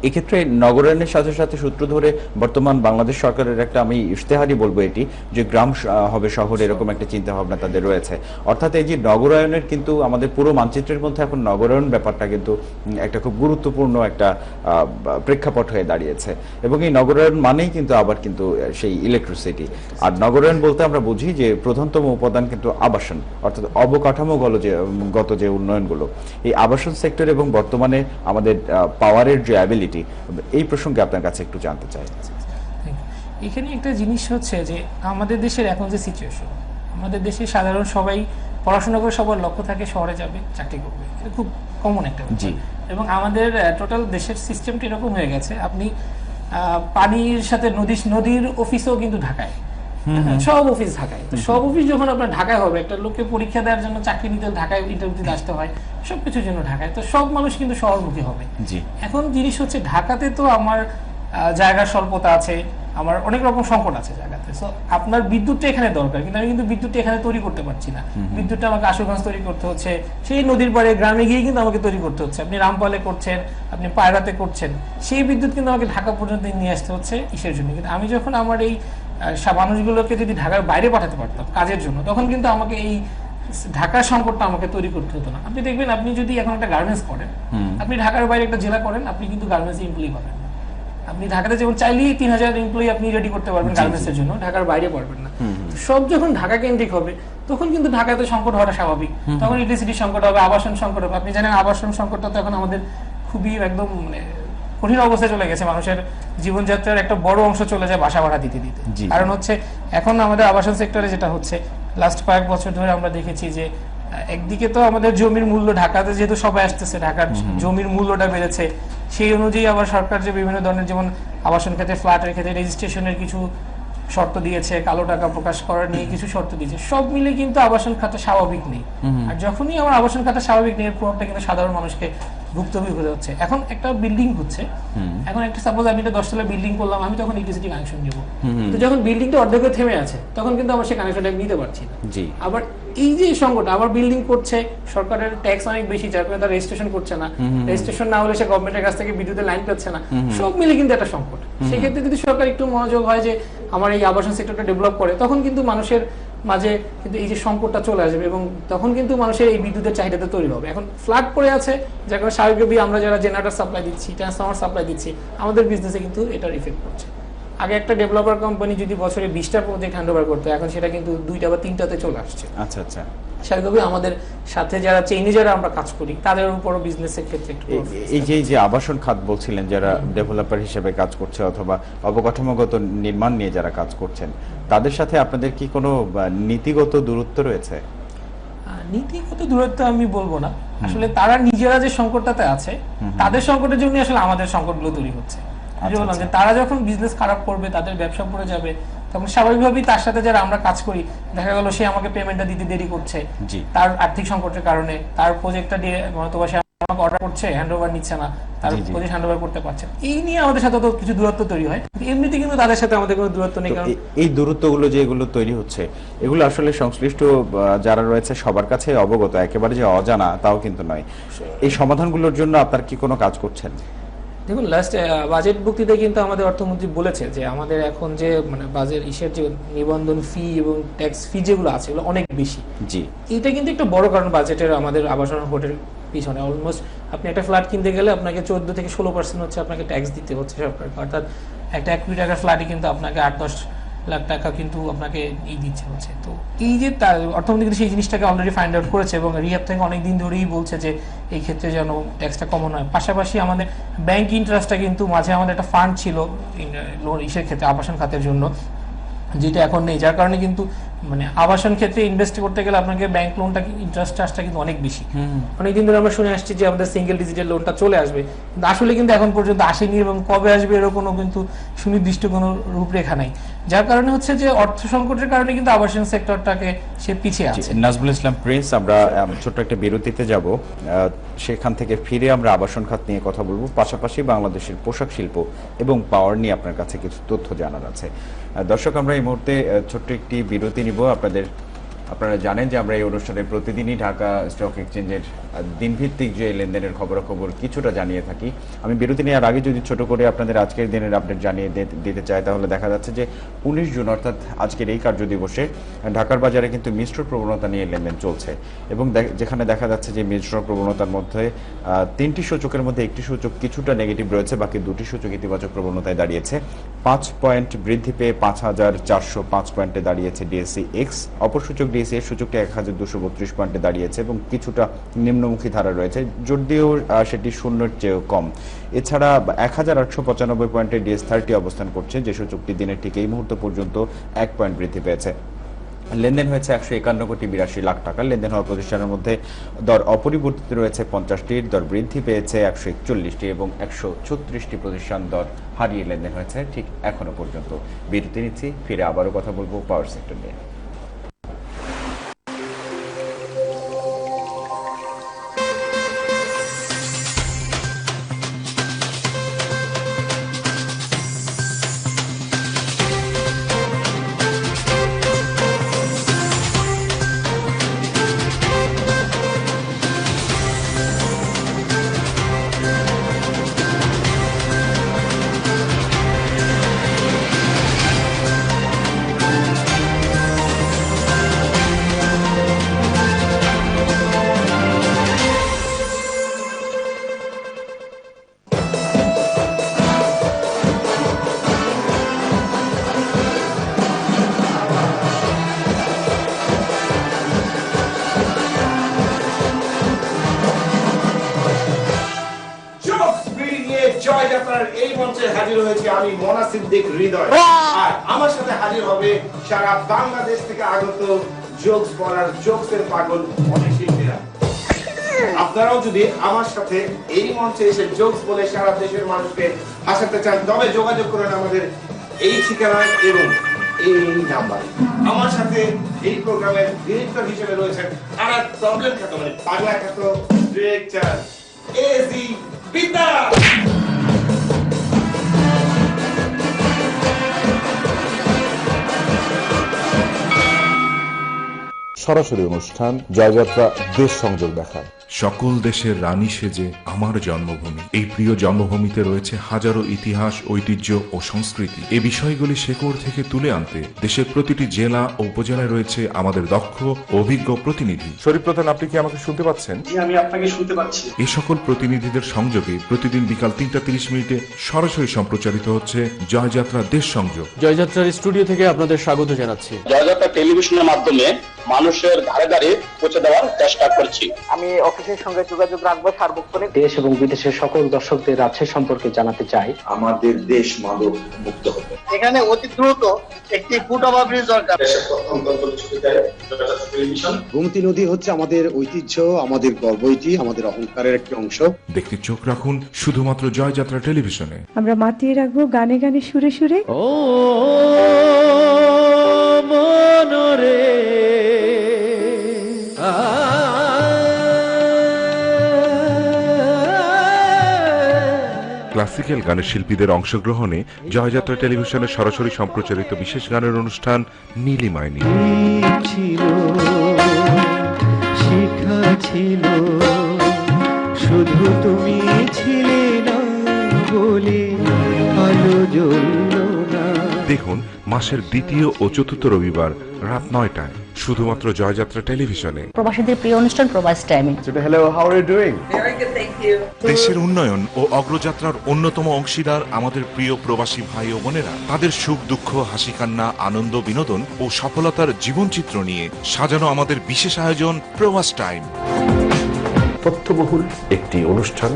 এক্ষেত্রে নগরায়নের সাথে সাথে সূত্র ধরে বর্তমান বাংলাদেশ সরকারের একটা, আমি ইশতেহারই বলবো এটি, যে গ্রাম হবে শহর, এরকম একটা চিন্তা ভাবনা তাদের রয়েছে। অর্থাৎ এই যে নগরায়নের কিন্তু আমাদের পুরো মানচিত্রের মধ্যে এখন নগরায়ন ব্যাপারটা কিন্তু একটা খুব গুরুত্বপূর্ণ একটা প্রেক্ষাপট হয়ে দাঁড়িয়েছে। এবং এই নগরায়ন মানেই কিন্তু আবার কিন্তু সেই ইলেকট্রিসিটি। আর নগরায়ন বলতে আমরা বুঝি যে প্রধানতম উপাদান কিন্তু আবাসন, অর্থাৎ অবকাঠামোগত যে উন্নয়নগুলো, এই আবাসন সেক্টর এবং বর্তমানে আমাদের পাওয়ারের যে অ্যাবিলিটি, এই প্রসঙ্গে আপনার কাছে একটু জানতে চাই। এখানে একটা জিনিস হচ্ছে যে আমাদের দেশের এখন যে সিচুয়েশন, আমাদের দেশে সাধারণ সবাই পড়াশোনা করে সবার লক্ষ্য থাকে শহরে যাবে, চাকরি করবে, এটা খুব কমন একটা ব্যাপার। এবং আমাদের টোটাল দেশের সিস্টেমটা এরকম হয়ে গেছে, আপনি পানির সাথে নদীর অফিসও কিন্তু ঢাকায়, সব অফিস ঢাকায়। তো সব অফিস যখন আপনার ঢাকায় হবে, একটা লোককে পরীক্ষা দেওয়ার জন্য, চাকরি নিতে ঢাকায় ইন্টারভিউতে আসতে হয়, সবকিছুর জন্য ঢাকায়, তো সব মানুষ কিন্তু শহরমুখী হবে। এখন জিনিস হচ্ছে ঢাকাতে তো আমার জায়গার স্বল্পতা আছে, আমার অনেক রকম সংকট আছে জায়গাতে। সো আপনার বিদ্যুৎটা এখানে দরকার, কিন্তু আমি কিন্তু বিদ্যুৎটা এখানে তৈরি করতে পারছি না। বিদ্যুৎটা আমাকে আশুগঞ্জ তৈরি করতে হচ্ছে, সেই নদীর পাড়ে গ্রামে গিয়ে কিন্তু আমাকে তৈরি করতে হচ্ছে। আপনি রামপালে করছেন, আপনি পায়রাতে করছেন, সেই বিদ্যুৎ কিন্তু আমাকে ঢাকা পর্যন্ত নিয়ে আসতে হচ্ছে ইসের জন্য। কিন্তু আমি যখন আমার এই মানুষগুলোকে যদি ঢাকার বাইরে পাঠাতে পারতাম কাজের জন্য, তখন কিন্তু আমাকে এই ঢাকার সংকটটা আমাকে তৈরি করতে হতো না। আপনি দেখবেন, আপনি যদি এখন একটা গার্মেন্টস করেন, আপনি ঢাকার বাইরে একটা জেলা করেন, আপনি কিন্তু গার্মেন্টস এমপ্লয়ি পাবেন না। আপনি ঢাকাতে যেমন চাইলেই 3000 এমপ্লয়ি আপনি রেডি করতে পারবেন গার্মেন্টসের জন্য, ঢাকার বাইরে পারবেন না। সব যখন ঢাকা কেন্দ্রিক হবে, তখন কিন্তু ঢাকাতে সংকট হওয়াটা স্বাভাবিক। তখন ইলেকট্রিসিটি সংকট হবে, আবাসন সংকট হবে। আপনি জানেন আবাসন সংকটটা তো এখন আমাদের খুবই একদম মানে কঠিন অবস্থায় চলে গেছে। মানুষের জীবনযাত্রার একটা বড় অংশ চলে যায় বাসা ভাড়া দিতে দিতে। কারণ হচ্ছে এখন আমাদের আবাসন সেক্টরে যেটা হচ্ছে, লাস্ট কয়েক বছর ধরে আমরা দেখেছি যে একদিকে তো আমাদের জমির মূল্য, ঢাকাতে যেহেতু সবাই আসতেছে, ঢাকার জমির মূল্যটা বেড়েছে, সেই অনুযায়ী আবার সরকার যে বিভিন্ন ধরনের, যেমন আবাসন ক্ষেত্রে ফ্ল্যাটের ক্ষেত্রে রেজিস্ট্রেশনের কিছু শর্ত দিয়েছে, কালো টাকা প্রকাশ করার নিয়ে কিছু শর্ত দিয়েছে, সব মিলে কিন্তু আবাসন খাতে স্বাভাবিক নেই। আর যখনই আমার আবাসন খাতে স্বাভাবিক নেই, এর প্রভাবটা কিন্তু সাধারণ মানুষকে ভুক্তভোগী হতে হচ্ছে। এখন একটা বিল্ডিং হচ্ছে, এখন একটা সাপোজ আমি একটা 10 তলা বিল্ডিং করলাম, আমি তখন ইলেকট্রিসিটি কানেকশন দেবো, তো যখন বিল্ডিংটা অর্ধেকে থেমে আছে, তখন কিন্তু আমার সেই কানেকশনটা নিতে পারছি না। আবার এই যে সংকট, আবার বিল্ডিং করছে, সরকারের ট্যাক্স অনেক বেশি, যার কারণে তার রেজিস্ট্রেশন করছে না, রেজিস্ট্রেশন না হলে সে গভর্নমেন্টের কাছ থেকে বিদ্যুতের লাইন পাচ্ছে না, সব মিলে কিন্তু একটা সংকট। সেক্ষেত্রে যদি সরকার একটু মনোযোগ হয় যে আমার এই আবাসন সেক্টরটা ডেভেলপ করে, তখন কিন্তু মানুষের মাঝে কিন্তু এই যে সংকটটা চলে আসবে, এবং তখন কিন্তু মানুষের এই বিদ্যুতের চাহিদাটা তৈরি হবে। এখন ফ্ল্যাট পড়ে আছে, যার কারণে স্বাভাবিকভাবেই আমরা যারা জেনারেটর সাপ্লাই দিচ্ছি, ট্রান্সফরমার সাপ্লাই দিচ্ছি, আমাদের বিজনেসে কিন্তু এটার ইফেক্ট পড়ছে। আগে একটা ডেভেলপার কোম্পানি যদি বছরে 20টা প্রজেক্ট হ্যান্ডওভার করতো, এখন সেটা কিন্তু 2টা বা 3টাতে চলে আসছে। আচ্ছা আচ্ছা। স্বাভাবিকভাবে আমাদের সাথে যারা চেইনে যারা আমরা কাজ করি, তাদের উপরও বিজনেসের ক্ষেত্রে একটু এই যে আবাসন খাত বলছিলেন, যারা ডেভেলপার হিসেবে কাজ করছে অথবা অবকাঠামোগত নির্মাণ নিয়ে যারা কাজ করছেন, তাদের সাথে আপনাদের কি কোনো নীতিগত দূরত্ব রয়েছে? নীতিগত দূরত্ব আমি বলবো না, আসলে তারা নিজেরা যে সংকটটাতে আছে, তাদের সংকটের জন্য আসলে আমাদের সংকটগুলো তৈরি হচ্ছে। আমি বললাম যে তারা যখন বিজনেস খারাপ করবে, তাদের ব্যবসা পড়ে যাবে, তখন স্বাভাবিকভাবেই তার সাথে যারা আমরা কাজ করি, দেখা গেল সে আমাকে পেমেন্টটা দিতে দেরি করছে, তার আর্থিক সংকটের কারণে, তার প্রজেক্টটা দিয়ে অথবা সে আমাকে অর্ডার করছে, হ্যান্ডওভার নিচ্ছে না, তার প্রজেক্ট হ্যান্ডওভার করতে পারছে, এই নিয়ে আমাদের সাথে তো কিছু দূরত্ব তৈরি হয়। এমনিতে কিন্তু তাদের সাথে আমাদের কোনো দূরত্ব নেই। কারণ এই দূরত্বগুলো যেগুলো তৈরি হচ্ছে, এগুলো আসলে সংশ্লিষ্ট যারা রয়েছে সবার কাছে অবগত, একেবারে যে অজানা তাও কিন্তু নয়। এই সমাধানগুলোর জন্য আপনারা কি কোনো কাজ করছেন? দেখুন, লাস্ট বাজেট বক্তৃতায় কিন্তু আমাদের অর্থমন্ত্রী বলেছে যে আমাদের এখন যে মানে বাজেট ইসের যে নিবন্ধন ফি এবং ট্যাক্স ফি যেগুলো আছে, এগুলো অনেক বেশি। এটা কিন্তু একটা বড় কারণ বাজেটের আমাদের আবাসন হোটেল পিছনে। অলমোস্ট আপনি একটা ফ্ল্যাট কিনতে গেলে আপনাকে 14 থেকে 16% হচ্ছে আপনাকে ট্যাক্স দিতে হচ্ছে সরকারকে, অর্থাৎ একটা 1 কোটি টাকার ফ্ল্যাটই কিন্তু আপনাকে 8-10 লাখ টাকা কিন্তু আপনাকে দিচ্ছে হচ্ছে। তো এই যে অর্থমন্ত্রী কিন্তু সেই জিনিসটাকে অলরেডি ফাইন্ড আউট করেছে এবং রিহাব থেকে অনেক দিন ধরেই বলছে যে এই ক্ষেত্রে যেন ট্যাক্সটা কমানো হয়। পাশাপাশি আমাদের ব্যাংক ইন্টারেস্টটা কিন্তু মাঝে আমাদের একটা ফান্ড ছিল ইসের ক্ষেত্রে আবাসন খাতের জন্য, যেটা এখন নেই, যার কারণে কিন্তু মানে আবাসন ক্ষেত্রে ইনভেস্ট করতে গেলে আপনাকে ব্যাংক লোনটা ইন্টারেস্ট চার্জটা কিন্তু অনেক বেশি। অনেকদিন ধরে আমরা শুনে আসছি যে আমাদের সিঙ্গেল ডিজিটের লোনটা চলে আসবে, কিন্তু আসলে কিন্তু এখন পর্যন্ত আসেনি এবং কবে আসবে এর কোনো কিন্তু সুনির্দিষ্ট কোনো রূপরেখা নাই, যার কারণে হচ্ছে যে অর্থ সংকটের কারণে কিন্তু আবাসন সেক্টরটাকে সে পিছিয়ে আছে। নাজমুল ইসলাম প্রিন্স, আমরা ছোট্ট একটা বিরতিতে যাব, সেখান থেকে ফিরে আমরা আবাসন খাত নিয়ে কথা বলবো, পাশাপাশি বাংলাদেশের পোশাক শিল্প এবং পাওয়ার নিয়ে আপনার কাছে কিছু তথ্য জানার আছে। দর্শক, আমরা এই মুহূর্তে ছোট্ট একটি বিরতি নিব। আপনারা জানেন যে আমরা এই অনুষ্ঠানে প্রতিদিনই ঢাকা স্টক এক্সচেঞ্জের দিনভিত্তিক যে লেনদেনের খবরাখবর কিছুটা জানিয়ে থাকি। আমি বিরতি নেওয়ার আগে যদি ছোট করে আপনাদের আজকের দিনের আপডেট জানিয়ে দিতে চাই, তাহলে দেখা যাচ্ছে যে 19 জুন অর্থাৎ আজকের এই কার্যদিবসে ঢাকার বাজারে কিন্তু মিশ্র প্রবণতা নিয়ে লেনদেন চলছে এবং যেখানে দেখা যাচ্ছে যে মিশ্র প্রবণতার মধ্যে 3টি সূচকের মধ্যে একটি সূচক কিছুটা নেগেটিভ রয়েছে, বাকি 2টি সূচক ইতিবাচক প্রবণতায় দাঁড়িয়েছে। 5 পয়েন্ট বৃদ্ধি পেয়ে 5405 পয়েন্টে দাঁড়িয়েছে ডিএসসি এক্স। অপর সূচক ডিএসসি এর সূচকটি 1232 পয়েন্টে দাঁড়িয়েছে এবং কিছুটা নিম্নমুখী ধারা রয়েছে, যদিও সেটি শূন্যের চেয়েও কম। এছাড়া 1895 পয়েন্টে ডিএস30 অবস্থান করছে, যে সূচকটি দিনের ঠিক এই মুহূর্ত পর্যন্ত 1 পয়েন্ট বৃদ্ধি পেয়েছে। লেনদেন হয়েছে 151.82 লাখ টাকা। লেনদেন হওয়া প্রতিষ্ঠানের মধ্যে দর অপরিবর্তিত রয়েছে 50টির, দর বৃদ্ধি পেয়েছে 141টি এবং 136টি প্রতিষ্ঠান দর হারিয়ে লেনদেন হয়েছে ঠিক এখনো পর্যন্ত। বিরতি নিচ্ছি, ফিরে আবারও কথা বলবো পাওয়ার সেক্টর নিয়ে। জয়যাত্রার এই মঞ্চে হাজির হয়েছে আমি মোনা সিদ্দিক হৃদয়, আর আমার সাথে হাজির হবে সারা বাংলাদেশ থেকে আগত জোকস বলার, জোকসের পাগল অনেক শিল্পীরা। আপনারাও যদি আমার সাথে এই মঞ্চে এসে জোকস বলে সারা দেশের মানুষকে হাসাতে চান, তবে যোগাযোগ করেন আমাদের এই ঠিকানায় এবং এই নাম্বারে। আমার সাথে এই প্রোগ্রামের ডিরেক্টর হিসেবে রয়েছেন আর এক প্রবলেম খ্যাত, মানে পাগলা খ্যাত ডিরেক্টর এজি পিতা। সরাসরি অনুষ্ঠান জয়যাত্রা দেশ সংযোগ দেখায়। সকল দেশের রানী সেজে আমার জন্মভূমি। এই প্রিয় জন্মভূমিতে রয়েছে হাজারো ইতিহাস, ঐতিহ্য ও সংস্কৃতি। এই বিষয়গুলি শেকড় থেকে তুলে আনতে দেশের প্রতিটি জেলা ও উপজেলায় রয়েছে আমাদের দক্ষ ও অভিজ্ঞ প্রতিনিধি। শরীফ প্রধান, আপনি কি আমাকে শুনতে পাচ্ছেন? আমি আপনাকে শুনতে পাচ্ছি। এই সকল প্রতিনিধিদের সংযোগে প্রতিদিন বিকাল 3টা 30 মিনিটে সরাসরি সম্প্রচারিত হচ্ছে জয়যাত্রা দেশ সংযোগ। জয়যাত্রার স্টুডিও থেকে আপনাদের স্বাগত জানাচ্ছি। জয়যাত্রা টেলিভিশনের মাধ্যমে মানুষের ধারে ধারে পৌঁছে দেওয়ার চেষ্টা করছি। আমি অফিসের সঙ্গে যোগাযোগ রাখবো সার্বক্ষণিক। দেশ এবং বিদেশের সকল দর্শকদের রাজ্যের সম্পর্কে জানাতে চাই। আমাদের দেশ মাদক মুক্ত হবে। এখানে অতি দ্রুত একটি ফুট ওভার ব্রিজ দরকার। গোমতী নদী হচ্ছে আমাদের ঐতিহ্য, আমাদের গর্ব, আমাদের অহংকারের একটি অংশ। দেখতে চোখ রাখুন শুধুমাত্র জয়যাত্রা টেলিভিশনে। আমরা মাতিয়ে রাখবো গানে গানে সুরে সুরে। ও মনরে ক্লাসিক্যাল গানের শিল্পীদের অংশগ্রহণে জয়যাত্রা টেলিভিশনের সরাসরি সম্প্রচারিত বিশেষ গানের অনুষ্ঠান নীলিমায় নীল ছিল, শিখা ছিল, শুধু তুমি ছিলে না বলে আলো জ্বলল না। দেখুন মাসের দ্বিতীয় ও চতুর্থ রবিবার রাত 9টায় শুধুমাত্র জয়যাত্রা টেলিভিশনে। প্রবাসীদের প্রিয় অনুষ্ঠান প্রবাস timing. Hello, how are you doing? Very good, thank you. দেশের উন্নয়ন ও অগ্রযাত্রার অন্যতম অংশীদার আমাদের প্রিয় প্রবাসী ভাই ও বোনেরা তাদের সুখ দুঃখ হাসি কান্না আনন্দ বিনোদন ও সফলতার জীবনচিত্র নিয়ে সাজানো আমাদের বিশেষ আয়োজন প্রবাস টাইম। তথ্যবহুল একটি অনুষ্ঠান।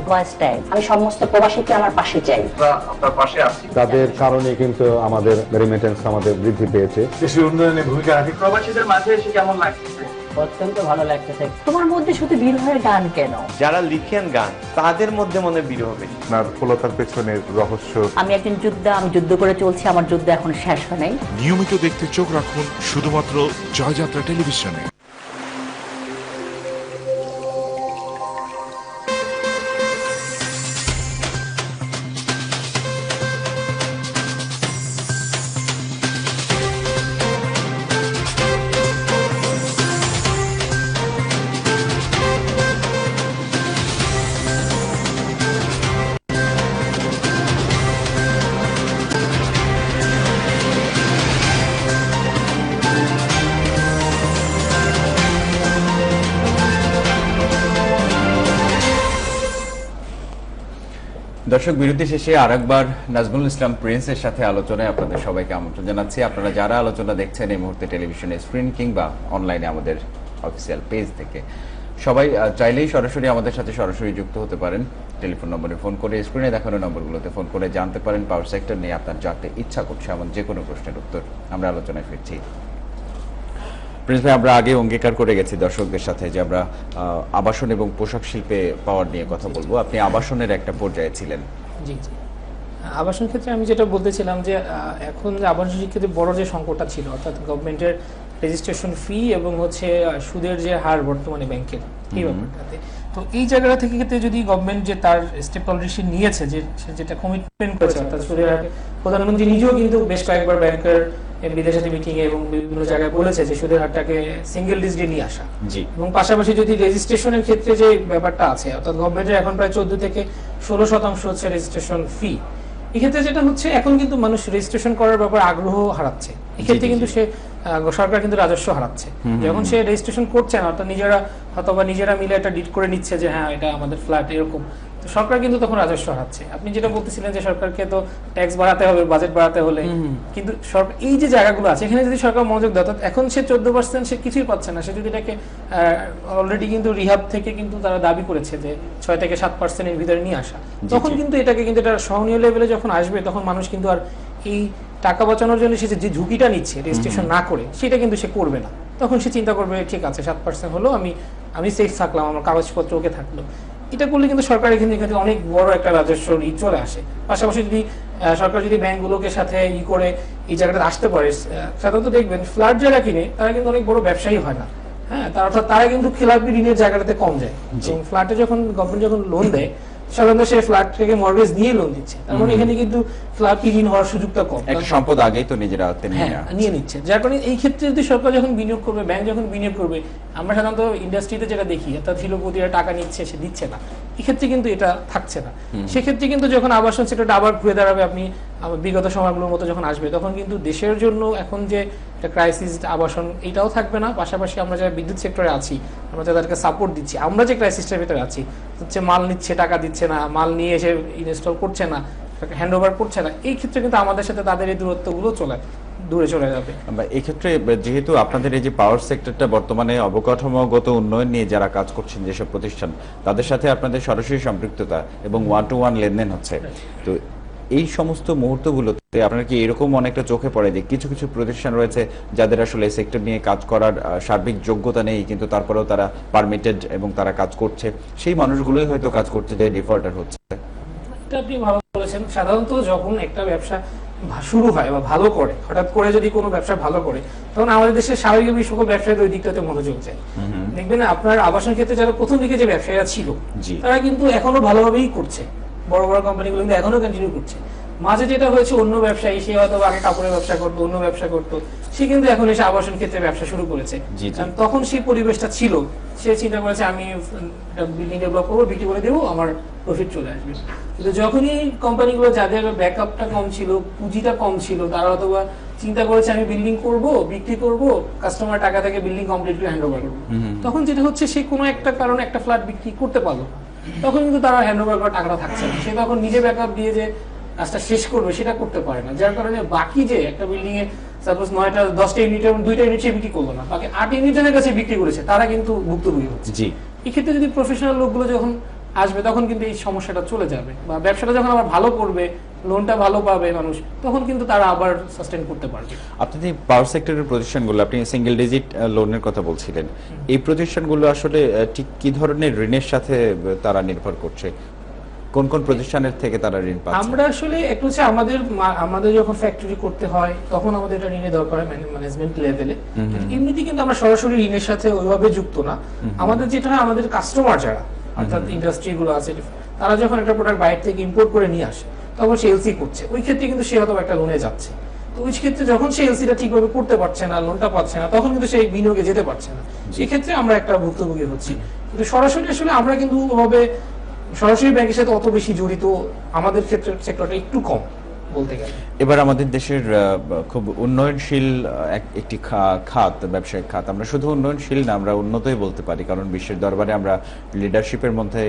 আমি সমস্ত প্রবাসীকে আমার পাশে চাই। আপনার পাশে আছি। তাদের কারণে কিন্তু আমাদের রেমিটেন্স আমাদের বৃদ্ধি পেয়েছে। দেশের উন্নয়নে ভূমিকা রাখে। প্রবাসীদের মাঝে এসে কেমন লাগছে? অত্যন্ত ভালো লাগতেছে। তোমার মধ্যে শুধু বীর হয়ে গান কেন? যারা লিখেন গান তাদের মধ্যে মনে বীর হবে। আপনার সফলতার পেছনের রহস্য। আমি একজন যোদ্ধা, আমি যুদ্ধ করে চলছি, আমার যুদ্ধ এখন শেষ হয় নাই। নিয়মিত দেখতে চোখ রাখুন শুধুমাত্র জয়যাত্রা টেলিভিশনে। দর্শক বিরতি শেষে আরেকবার নাজমুল ইসলাম প্রিন্সের সাথে আলোচনায় আপনাদের সবাইকে আমন্ত্রণ জানাচ্ছি। আপনারা যারা আলোচনা দেখছেন এই মুহূর্তে টেলিভিশনের স্ক্রিন কিংবা অনলাইনে আমাদের অফিসিয়াল পেজ থেকে, সবাই চাইলেই সরাসরি আমাদের সাথে সরাসরি যুক্ত হতে পারেন। টেলিফোন নম্বরে ফোন করে, স্ক্রিনে দেখানো নম্বরগুলোতে ফোন করে জানতে পারেন পাওয়ার সেক্টর নিয়ে আপনার জানতে ইচ্ছা করছে এমন যে কোনো প্রশ্নের উত্তর। আমরা আলোচনায় ফিরছি। প্রিন্স ভাই, আমরা আগে অঙ্গীকার করে গেছি দর্শকদের সাথে যে আমরা আবাসন এবং পোশাক শিল্পে পাওয়ার নিয়ে কথা বলবো। আপনি আবাসনের একটা পর্যায়ে ছিলেন। জি জি, আবাসন ক্ষেত্রে আমি যেটা বলতেছিলাম যে এখন যে আবাসন ক্ষেত্রে বড় যে সংকটটা ছিল, অর্থাৎ গভর্নমেন্টের রেজিস্ট্রেশন ফি এবং হচ্ছে সুদের যে হার বর্তমানে ব্যাংকের, এই ব্যাপারটাতে তো এই জায়গাটা থেকে ক্ষেত্রে যদি গভর্নমেন্ট যে তার স্টেপ অলরেডি নিয়েছে, যে যেটা কমিটমেন্ট করেছে, অর্থাৎ সুদের হার, প্রধানমন্ত্রী নিজেও কিন্তু বেশ কয়েকবার ব্যাংকের এমডিদের সাথে মিটিং এ এবং বিভিন্ন জায়গায় বলেছে যে সুদের হারটাকে সিঙ্গেল ডিজিটে নিয়ে আসা। এবং পাশাপাশি যদি রেজিস্ট্রেশনের ক্ষেত্রে যে ব্যাপারটা আছে, অর্থাৎ গভর্নমেন্টের এখন প্রায় 14 থেকে 16% হচ্ছে রেজিস্ট্রেশন ফি। এক্ষেত্রে যেটা হচ্ছে, এখন কিন্তু মানুষ রেজিস্ট্রেশন করার ব্যাপারে আগ্রহ হারাচ্ছে। এক্ষেত্রে কিন্তু সে সরকার কিন্তু রাজস্ব হারাচ্ছে। যখন সে রেজিস্ট্রেশন করছে না, অর্থাৎ নিজেরা মিলে একটা ডিড করে নিচ্ছে যে হ্যাঁ এটা আমাদের ফ্ল্যাট, এরকম, সরকার কিন্তু তখন রাজস্ব হারাচ্ছে। আপনি যেটা বলতেছিলেন যে সরকারকে তো ট্যাক্স বাড়াতে হবে, বাজেট বাড়াতে হলে, কিন্তু সরকার এই যে জায়গাগুলো আছে এখানে যদি সরকার মনোযোগ দেয়, এখন সে 14% সে কিছুই পাচ্ছে না। সে যদি এটাকে অলরেডি কিন্তু রিহাব থেকে কিন্তু তারা দাবি করেছে যে 6 থেকে 7% এর ভিতরে নিয়ে আসা, তখন কিন্তু এটাকে কিন্তু এটা সহনীয় লেভেলে যখন আসবে, তখন মানুষ কিন্তু আর এই টাকা বাঁচানোর জন্য সে যে ঝুঁকিটা নিচ্ছে রেজিস্ট্রেশন না করে, সেটা কিন্তু সে করবে না। তখন সে চিন্তা করবে ঠিক আছে 7% হলো, আমি সেফ থাকলাম, আমার কাগজপত্র ওকে থাকলো। এটা করলে কিন্তু সরকার এখানে অনেক বড় একটা রাজস্ব চলে আসে। পাশাপাশি যদি সরকার যদি ব্যাংকগুলোকে সাথে করে এই জায়গাটা আসতে পারে, সাধারণত দেখবেন ফ্ল্যাট যারা কিনে তারা কিন্তু অনেক বড় ব্যবসায়ী হয় না, হ্যাঁ, তারা কিন্তু খেলাপি ঋণের জায়গাটাতে কম যায়। এবং ফ্ল্যাটে যখন গভর্নমেন্ট যখন লোন দেয়, সাধারণত সে ফ্ল্যাট থেকে মর্গেজ নিয়ে লোন দিচ্ছে, তার মানে এখানে কিন্তু ফ্ল্যাট ঋণ হওয়ার সুযোগটা কম, একটা সম্পদ আগেই তো নিজেরা নিয়ে নিচ্ছে। যার কারণে এই ক্ষেত্রে যদি সরকার যখন বিনিয়োগ করবে, ব্যাংক যখন বিনিয়োগ করবে, আমরা সাধারণত ইন্ডাস্ট্রিতে যেটা দেখি, অর্থাৎ শিল্পপতিরা টাকা নিচ্ছে, সে দিচ্ছে না, এক্ষেত্রে কিন্তু এটা থাকছে না। সেক্ষেত্রে কিন্তু যখন আবাসন সেক্টরটা আবার ঘুরে দাঁড়াবে, আপনি বিগত সময়গুলোর মতো যখন আসবে, তখন কিন্তু দেশের জন্য এখন যে একটা ক্রাইসিস, আবাসন এটাও থাকবে না। পাশাপাশি আমরা যারা বিদ্যুৎ সেক্টরে আছি, আমরা যাদেরকে সাপোর্ট দিচ্ছি, আমরা যে ক্রাইসিসটার ভিতরে আছি, হচ্ছে মাল নিচ্ছে, টাকা দিচ্ছে না, মাল নিয়ে এসে ইনস্টল করছে না, হ্যান্ড ওভার করছে না, এই ক্ষেত্রে কিন্তু আমাদের সাথে তাদের এই দূরত্বগুলো দূরে চলে যাবে। এই ক্ষেত্রে যেহেতু আপনাদের এই যে পাওয়ার সেক্টরটা বর্তমানে অবকাঠামোগত উন্নয়ন নিয়ে যারা কাজ করছেন যেসব প্রতিষ্ঠান, তাদের সাথে আপনাদের সরাসরি সম্পৃক্ততা এবং 1-to-1 লেনদেন হচ্ছে, তো এই সমস্ত মুহূর্তগুলোতে আপনার কি এরকম অনেকটা চোখে পড়ে যে কিছু কিছু প্রতিষ্ঠান রয়েছে যাদের আসলে এই সেক্টর নিয়ে কাজ করার সার্বিক যোগ্যতা নেই, কিন্তু তারপরেও তারা পারমিটেড এবং তারা কাজ করছে, সেই মানুষগুলোই হয়তো কাজ করছে যে ডিফল্টার হচ্ছে? এটা আপনি ভালো বলেছেন। সাধারণত যখন একটা ব্যবসা শুরু হয় বা ভালো করে, হঠাৎ করে যদি কোনো ব্যবসা ভালো করে, তখন আমাদের দেশের স্বাভাবিকভাবেই সকল ব্যবসায়ীদের ওই দিকটাতে মনোযোগ যায়। দেখবেন আপনার আবাসন ক্ষেত্রে যারা প্রথম দিকে যে ব্যবসায়ীরা ছিল, তারা কিন্তু এখনো ভালোভাবেই করছে, বড় বড় কোম্পানিগুলো কিন্তু এখনো কন্টিনিউ করছে। মাঝে যেটা হয়েছে, অন্য ব্যবসায়ী, সে হয়তো আগে কাপড়ের ব্যবসা করতো, অন্য ব্যবসা করতো, সে কিন্তু এখন এসে আবাসন ক্ষেত্রে ব্যবসা শুরু করেছে। তখন সেই পরিবেশটা ছিল, সে চিন্তা করেছে আমি বিল্ডিং ডেভেলপ করবো, বিক্রি করে দেবো, আমার প্রফিট চলে আসবে। কিন্তু যখনই কোম্পানিগুলো যাদের ব্যাকআপটা কম ছিল, পুঁজিটা কম ছিল, তারা অথবা চিন্তা করেছে আমি বিল্ডিং করব, বিক্রি করব, কাস্টমার টাকা থেকে বিল্ডিং কমপ্লিটলি হ্যান্ড ওভার করবো, তখন যেটা হচ্ছে সে কোনো একটা কারণে একটা ফ্ল্যাট বিক্রি করতে পারলো, তখন কিন্তু তারা হ্যান্ড ওভার করার টাকাটা থাকছে না, সে তখন নিজে ব্যাকআপ দিয়ে যে কাজটা শেষ করবে সেটা করতে পারে না, যার কারণে বাকি যে একটা বিল্ডিং এ সাপোজ 9টা 10টা ইউনিট এবং 2টা ইউনিট সে বিক্রি করলো না, বাকি 8 ইউনিটের কাছে বিক্রি করেছে, তারা কিন্তু ভুক্তভোগী হচ্ছে। জি, এক্ষেত্রে যদি প্রফেশনাল লোকগুলো যখন আসবে তখন কিন্তু এই সমস্যাটা চলে যাবে, বা ব্যবসাটা যখন আবার ভালো করবে, লোনটা ভালো পাবে মানুষ, তখন কিন্তু তারা আবার সাস্টেইন করতে পারবে। আপনি যে পাওয়ার সেক্টরের প্রতিষ্ঠানগুলো, আপনি সিঙ্গেল ডিজিট লোনের কথা বলছিলেন, এই প্রতিষ্ঠানগুলো আসলে ঠিক কি ধরনের ঋণের সাথে তারা নির্ভর করছে? কোন কোন প্রতিষ্ঠানের থেকে তারা ঋণ পাচ্ছে? আমরা আসলে একটু হচ্ছে আমাদের যখন ফ্যাক্টরি করতে হয় তখন আমাদের এটা ঋণের দরকার হয় ম্যানেজমেন্ট লেভেলে। এমনিতে কিন্তু আমরা সরাসরি ঋণের সাথে ওইভাবে যুক্ত না। আমাদের যেটা হয়, আমাদের কাস্টমার যারা অর্থাৎ ইন্ডাস্ট্রি গুলো আছে, তারা যখন একটা প্রোডাক্ট বাইরে থেকে ইম্পোর্ট করে নিয়ে আসে তখন সে এলসি করছে, ওই ক্ষেত্রে কিন্তু সে হয়তো একটা লোনে যাচ্ছে। তো ওই ক্ষেত্রে যখন সে এলসিটা ঠিকভাবে করতে পারছে না, লোনটা পাচ্ছে না, তখন কিন্তু সেই বিনিয়োগে যেতে পারছে না, সেই ক্ষেত্রে আমরা একটা ভুক্তভোগী হচ্ছি। কিন্তু সরাসরি আসলে আমরা কিন্তু ওভাবে সরাসরি ব্যাংকের সাথে অত বেশি জড়িত আমাদের ক্ষেত্রে সেক্টরটা একটু কম বলতে গেলে। এবার আমাদের দেশের খুব উন্নয়নশীল একটি খাত, ব্যবসায়িক খাত, আমরা শুধু উন্নয়নশীল না, আমরা উন্নতই বলতে পারি, কারণ বিশ্বের দরবারে আমরা লিডারশিপের মধ্যে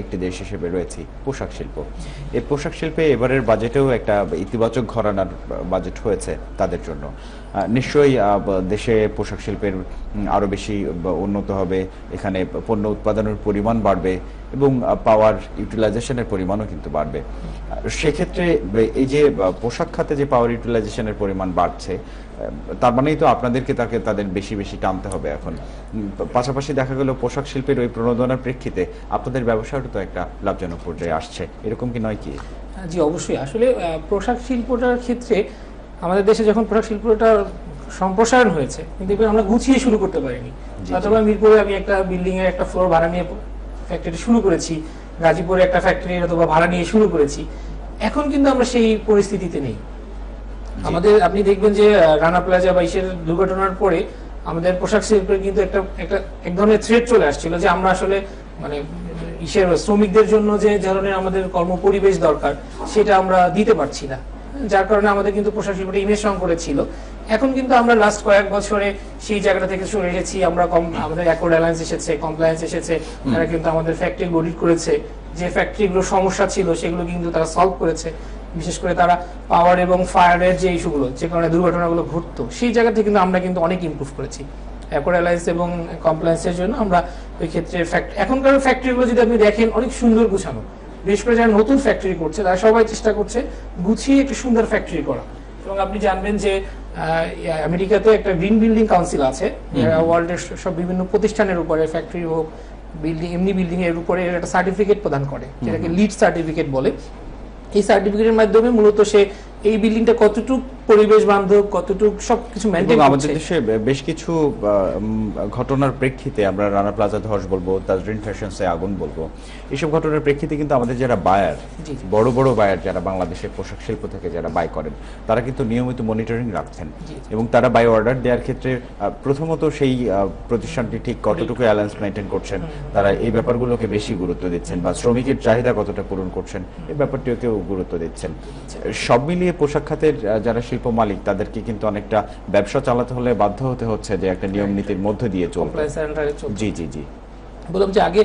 একটি দেশ হিসেবে রয়েছি, পোশাক শিল্প। এই পোশাক শিল্পে এবারের বাজেটেও একটা ইতিবাচক ঘরানার বাজেট হয়েছে তাদের জন্য। নিশ্চয়ই দেশে পোশাক শিল্পের আরো বেশি উন্নত হবে, এখানে পণ্য উৎপাদনের পরিমাণ বাড়বে এবং পাওয়ার ইউটিলাইজেশনের পরিমাণও কিন্তু বাড়বে। সেক্ষেত্রে এই যে পোশাক খাতে যে পাওয়ার ইউটিলাইজেশনের পরিমাণ বাড়ছে, তার মানেই তো আপনাদেরকে তাদের বেশি বেশি টানতে হবে এখন। পাশাপাশি দেখা গেল পোশাক শিল্পের ওই প্রণোদনার প্রেক্ষিতে আপনাদের ব্যবসাটা তো একটা লাভজনক পর্যায়ে আসছে, এরকম কি নয় কি? জি অবশ্যই। আসলে পোশাক শিল্পটার ক্ষেত্রে আমাদের দেশে যখন পোশাক শিল্পটার সম্প্রসারণ হয়েছে, কিন্তু এবার আমরা গুছিয়ে শুরু করতে পারিনি। অথবা মিরপুরে আমি একটা বিল্ডিং এর একটা ফ্লোর ভাড়া নিয়ে ফ্যাক্টরি শুরু করেছি, গাজীপুরে একটা ফ্যাক্টরি অথবা ভাড়া নিয়ে শুরু করেছি, এখন কিন্তু আমরা সেই পরিস্থিতিতে নেই। আমাদের আপনি দেখবেন যে রানা প্লাজা বা ইসের দুর্ঘটনার পরে আমাদের পোশাক শিল্পের কিন্তু এক ধরনের থ্রেট চলে আসছিল যে আমরা আসলে মানে ইসের শ্রমিকদের জন্য যে ধরনের আমাদের কর্মপরিবেশ দরকার সেটা আমরা দিতে পারছি না, যার কারণে আমাদের কিন্তু পোশাক শিল্পটা ইমেজ সংকটে ছিল। এখন কিন্তু আমরা লাস্ট কয়েক বছরে সেই জায়গাটা থেকে সরে এসেছি। আমরা আমাদের অ্যাকর্ড অ্যালায়েন্স এসেছে, কমপ্লায়েন্স এসেছে, তারা কিন্তু আমাদের ফ্যাক্টরি অডিট করেছে, যে ফ্যাক্টরিগুলো সমস্যা ছিল সেগুলো কিন্তু তারা সলভ করেছে। বিশেষ করে তারা পাওয়ার এবং ফায়ারের যে ইস্যুগুলো, যে কারণে দুর্ঘটনাগুলো ঘটতো, সেই জায়গা থেকে কিন্তু আমরা কিন্তু অনেক ইমপ্রুভ করেছি অ্যাকর্ড অ্যালায়েন্স এবং কমপ্লায়েন্সের জন্য। আমরা ওই ক্ষেত্রে এখনকার ফ্যাক্টরিগুলো যদি আপনি দেখেন অনেক সুন্দর গুছানো, বিশেষ করে যারা নতুন ফ্যাক্টরি করছে তারা সবাই চেষ্টা করছে গুছিয়ে একটি সুন্দর ফ্যাক্টরি করা। এবং আপনি জানবেন যে আমেরিকাতে একটা গ্রিন বিল্ডিং কাউন্সিল আছে, যারা ওয়ার্ল্ডের সব বিভিন্ন প্রতিষ্ঠানের উপরে, ফ্যাক্টরি হোক, বিল্ডিং, এমনি বিল্ডিং এর উপরে একটা সার্টিফিকেট প্রদান করে, যেটাকে লিড সার্টিফিকেট বলে। এই সার্টিফিকেটের মাধ্যমে মূলত সে এই বিল্ডিংটা কতটুকু পরিবেশ বান্ধব, কতটুকু সবকিছু মেইনটেইন করছে। আমাদের দেশে বেশ কিছু ঘটনার প্রেক্ষিতে, আমরা রানা প্লাজা ধস বলবো, তাজরিন ফ্যাশনসে আগুন বলবো, এইসব ঘটনার প্রেক্ষিতে কিন্তু আমাদের যারা বায়ার, বড় বড় বায়ার যারা বাংলাদেশের পোশাক শিল্প থেকে যারা বাই করেন, তারা কিন্তু নিয়মিত মনিটরিং রাখছেন এবং তারা বাই অর্ডার দেওয়ার ক্ষেত্রে প্রথমত সেই প্রতিষ্ঠানটি ঠিক কতটুকু অ্যালায়েন্স মেনটেন করছেন, তারা এই ব্যাপারগুলোকে বেশি গুরুত্ব দিচ্ছেন, বা শ্রমিকের চাহিদা কতটা পূরণ করছেন এই ব্যাপারটিকেও গুরুত্ব দিচ্ছেন। সব মিলিয়ে পোশাক খাতের যারা শিল্প মালিক, তাদেরকে কিন্তু অনেকটা ব্যবসা চালাতে হলে বাধ্য হতে হচ্ছে যে একটা নিয়ম নীতির মধ্যে দিয়ে চলতে। জি জি জি, বললাম যে আগে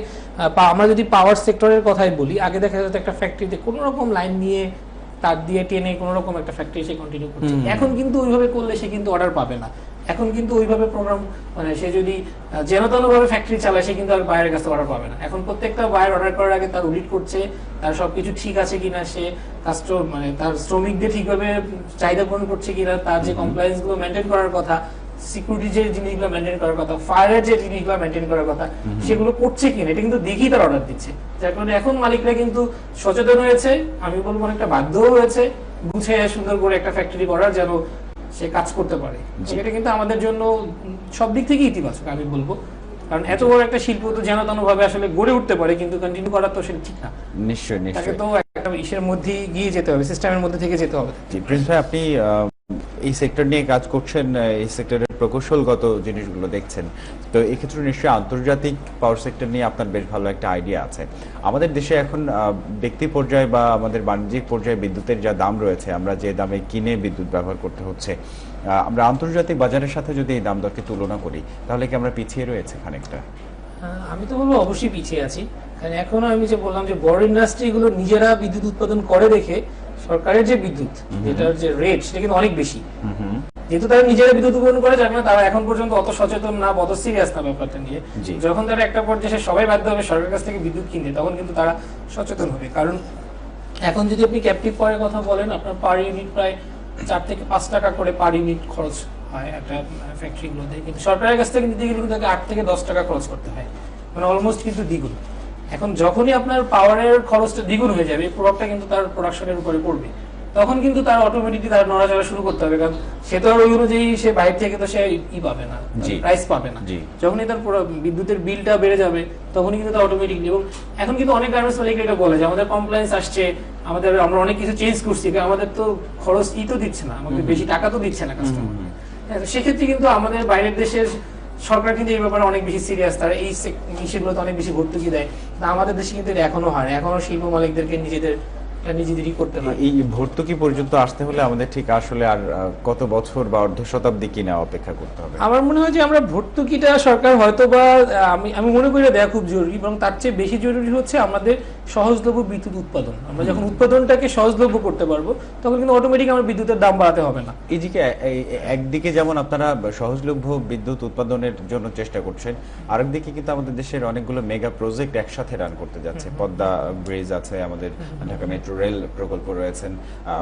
আমরা যদি পাওয়ার সেক্টরের কথাই বলি, আগে দেখা যেত একটা ফ্যাক্টরিতে কোনো রকম লাইন নিয়ে তার দিয়ে টেনে কোনো রকম একটা ফ্যাক্টরি সে কন্টিনিউ করছে। এখন কিন্তু ওইভাবে করলে সে কিন্তু অর্ডার পাবে না। এখন কিন্তু ওইভাবে প্রোগ্রাম, মানে সে যদি যেনতেনভাবে ফ্যাক্টরি চালায়, সে কিন্তু আর বাইরের কাছে অর্ডার পাবে না। এখন প্রত্যেকটা বাইরে অর্ডার করার আগে তার অডিট করছে, তার সবকিছু ঠিক আছে কিনা, সে মানে তার শ্রমিকদের ঠিকভাবে চাহিদা পূরণ করছে কিনা, তার যে কমপ্লায়েন্স গুলো মেনটেন করার কথা, সিকিউরিটি যে জিনিসগুলো মেনটেন করার কথা, ফায়ারের যে জিনিসগুলো মেনটেন করার কথা, সেগুলো করছে কিনা, এটা কিন্তু দেখেই তার অর্ডার দিচ্ছে। যার কারণে এখন মালিকরা কিন্তু সচেতন হয়েছে, আমি বলবো অনেকটা বাধ্যও হয়েছে গুছিয়ে সুন্দর করে একটা ফ্যাক্টরি করার, যেন সে কাজ করতে পারে। এটা কিন্তু আমাদের জন্য সব দিক থেকে ইতিবাচক আমি বলবো, কারণ এত বড় একটা শিল্প তো যেন তেন ভাবে আসলে গড়ে উঠতে পারে, কিন্তু কন্টিনিউ করা তো সেটা ঠিক না। নিশ্চয়ই নিশ্চয়ই, তাকে তো একটা ইসের মধ্যে গিয়ে যেতে হবে, সিস্টেমের মধ্যে থেকে যেতে হবে। জি প্রিন্স ভাই, আপনি এই সেক্টর নিয়ে কাজ করছেন, এই সেক্টরের প্রকৌশলগত জিনিসগুলো দেখছেন, তো এই ক্ষেত্রে নিশ্চয়ই আন্তর্জাতিক পাওয়ার সেক্টর নিয়ে আপনার বেশ ভালো একটা আইডিয়া আছে। আমাদের দেশে এখন ব্যক্তি পর্যায়ে বা আমাদের বাণিজ্যিক পর্যায়ে বিদ্যুতের যা দাম রয়েছে, আমরা যে দামে কিনে বিদ্যুৎ ব্যবহার করতে হচ্ছে, আমরা আন্তর্জাতিক বাজারের সাথে যদি এই দাম দরকে তুলনা করি, তাহলে কি আমরা পিছিয়ে রয়েছে খানিকটা? আমি তো বলবো অবশ্যই পিছিয়ে আছি, এখনো আমি যে বললাম যে বড় ইন্ডাস্ট্রি গুলো নিজেরা বিদ্যুৎ উৎপাদন করে দেখে সরকারের যে বিদ্যুৎ যেটার যে রেট সেটা কিন্তু অনেক বেশি, যেহেতু তারা নিজেরা বিদ্যুৎ উৎপাদন করে যাবে না, তারা এখন পর্যন্ত অত সচেতন না, অত সিরিয়াস না ব্যাপারটা নিয়ে। যখন তারা একটা পর্যায়ে সবাই বাধ্য হবে সরকারের কাছ থেকে বিদ্যুৎ কিনতে, তখন কিন্তু তারা সচেতন হবে। কারণ এখন যদি আপনি ক্যাপটিভ পাওয়ারের কথা বলেন, আপনার পার ইউনিট প্রায় 4 থেকে 5 টাকা করে পার ইউনিট খরচ হয় একটা ফ্যাক্টরিগুলোতে, কিন্তু সরকারের কাছ থেকে নিতে গেলে কিন্তু তাকে 8 থেকে 10 টাকা খরচ করতে হয়, মানে অলমোস্ট কিন্তু দ্বিগুণ। এখন যখনই আপনার পাওয়ারের খরচটা দ্বিগুণ হয়ে যাবে, প্রভাবটা কিন্তু তার প্রোডাকশনের উপরে পড়বে, তখন কিন্তু তার অটোমেটিকলি তার নড়াচড়া শুরু করতে হবে, কারণ সে তো আর ওই অনুযায়ী সে বাইরে থেকে তো সে পাবে না, প্রাইস পাবে না। যখনই তার বিদ্যুতের বিলটা বেড়ে যাবে তখনই কিন্তু তার অটোমেটিকলি, এবং এখন কিন্তু অনেক গার্মেন্টস মালিক এটা বলে যে আমাদের কমপ্লায়েন্স আসছে, আমরা অনেক কিছু চেঞ্জ করছি, আমাদের তো খরচ তো দিচ্ছে না, আমাদের বেশি টাকা তো দিচ্ছে না কাস্টমার। সেক্ষেত্রে কিন্তু আমাদের বাইরের দেশের সরকার কিন্তু এই ব্যাপারে অনেক বেশি সিরিয়াস, তারা এই বিষয়গুলোতে অনেক বেশি ভর্তুকি দেয়। আমাদের দেশে কিন্তু এখনো হয়, এখনো শিল্প মালিকদেরকে নিজেদেরই করতে হয়। এই ভর্তুকি পর্যন্ত আসতে হলে আমাদের ঠিক আসলে আর কত বছর বা অর্ধ শতাব্দী কিনা অপেক্ষা করতে হবে? আমার মনে হয় যে আমরা ভর্তুকিটা সরকার হয়তো বা আমি মনে করি দেওয়া খুব জরুরি, এবং তার চেয়ে বেশি জরুরি হচ্ছে আমাদের সহজলভ্য বিদ্যুৎ উৎপাদন। আমরা যখন উৎপাদনটাকে সহজলভ্য করতে পারবো, তখন কিন্তু অটোমেটিক আমার বিদ্যুতের দাম বাড়াতে হবে না। এইদিকে একদিকে যেমন আপনারা সহজলভ্য বিদ্যুৎ উৎপাদনের জন্য চেষ্টা করছেন, আরেকদিকে কিন্তু আমাদের দেশের অনেকগুলো মেগা প্রজেক্ট একসাথে রান করতে যাচ্ছে। পদ্মা ব্রিজ আছে, আমাদের ঢাকা মেট্রো রেল প্রকল্প রয়েছেন,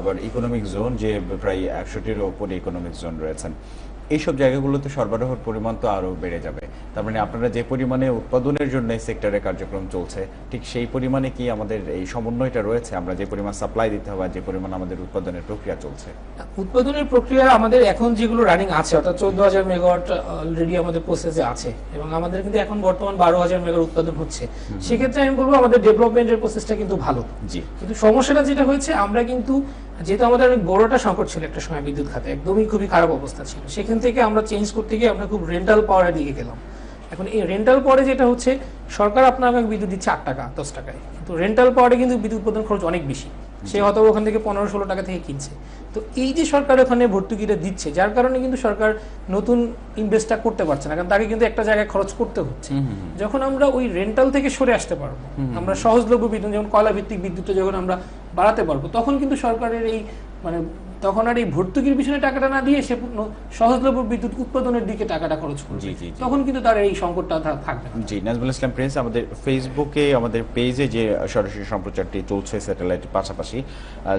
আবার ইকোনমিক জোন যে প্রায় 100টির উপরে ইকোনমিক জোন রয়েছেন। এইসব জায়গাগুলোতে সরবরাহের পরিমাণ তো আরো বেড়ে যাবে। তার মানে আপনারা যে পরিমাণে উৎপাদনের জন্য এই সেক্টরে কার্যক্রম চলছে, ঠিক সেই পরিমাণে কি আমাদের এই সমন্বয়টা রয়েছে? আমরা যে পরিমাণ সাপ্লাই দিতে হবে, যে পরিমাণ আমাদের উৎপাদনের প্রক্রিয়া চলছে, উৎপাদনের প্রক্রিয়া আমাদের এখন যেগুলো রানিং আছে, অর্থাৎ 14,000 মেগাওয়াট অলরেডি আমাদের প্রসেসে আছে, এবং আমাদের কিন্তু এখন বর্তমান 12,000 মেগাওয়াট উৎপাদন হচ্ছে। সেক্ষেত্রে আমি বলবো আমাদের ডেভেলপমেন্টের প্রসেসটা কিন্তু ভালো। কিন্তু সমস্যাটা যেটা হয়েছে, আমরা কিন্তু যেহেতু আমাদের অনেক বড়টা সংকট ছিল একটা সময়, বিদ্যুৎ খাতে একদমই খুবই খারাপ অবস্থা ছিল, সেখান থেকে আমরা চেঞ্জ করতে গিয়ে আমরা খুব রেন্টাল পাওয়ারের দিকে গেলাম। এখন এই রেন্টাল পাওয়ারে যেটা হচ্ছে, সরকার আপনাকে বিদ্যুৎ দিচ্ছে 8 টাকা 10 টাকায়, কিন্তু রেন্টাল পাওয়ারে কিন্তু বিদ্যুৎ উৎপাদন খরচ অনেক বেশি, সে হয়তো ওখান থেকে 15-16 টাকা থেকে কিনছে। তো এই যে সরকার ওখানে ভর্তুকিটা দিচ্ছে, যার কারণে কিন্তু সরকার নতুন ইনভেস্টটা করতে পারছে না, কারণ তাকে কিন্তু একটা জায়গায় খরচ করতে হচ্ছে। যখন আমরা ওই রেন্টাল থেকে সরে আসতে পারবো, আমরা সহজলভ্য বিদ্যুৎ যেমন কয়লা ভিত্তিক বিদ্যুৎটা যখন আমরা বাড়াতে পারবো, তখন কিন্তু সরকারের এই তখন আর এই ভর্তুকির পিছনে টাকাটা না দিয়ে সে সহজলভ্য বিদ্যুৎ উৎপাদনের দিকে টাকাটা খরচ করবে, তখন কিন্তু তার এই সংকটটা থাকবে না। জি, নাজমুল ইসলাম প্রিন্স, আমাদের ফেসবুকে আমাদের পেজে যে সরাসরি সম্প্রচারটি চলছে স্যাটেলাইটের পাশাপাশি,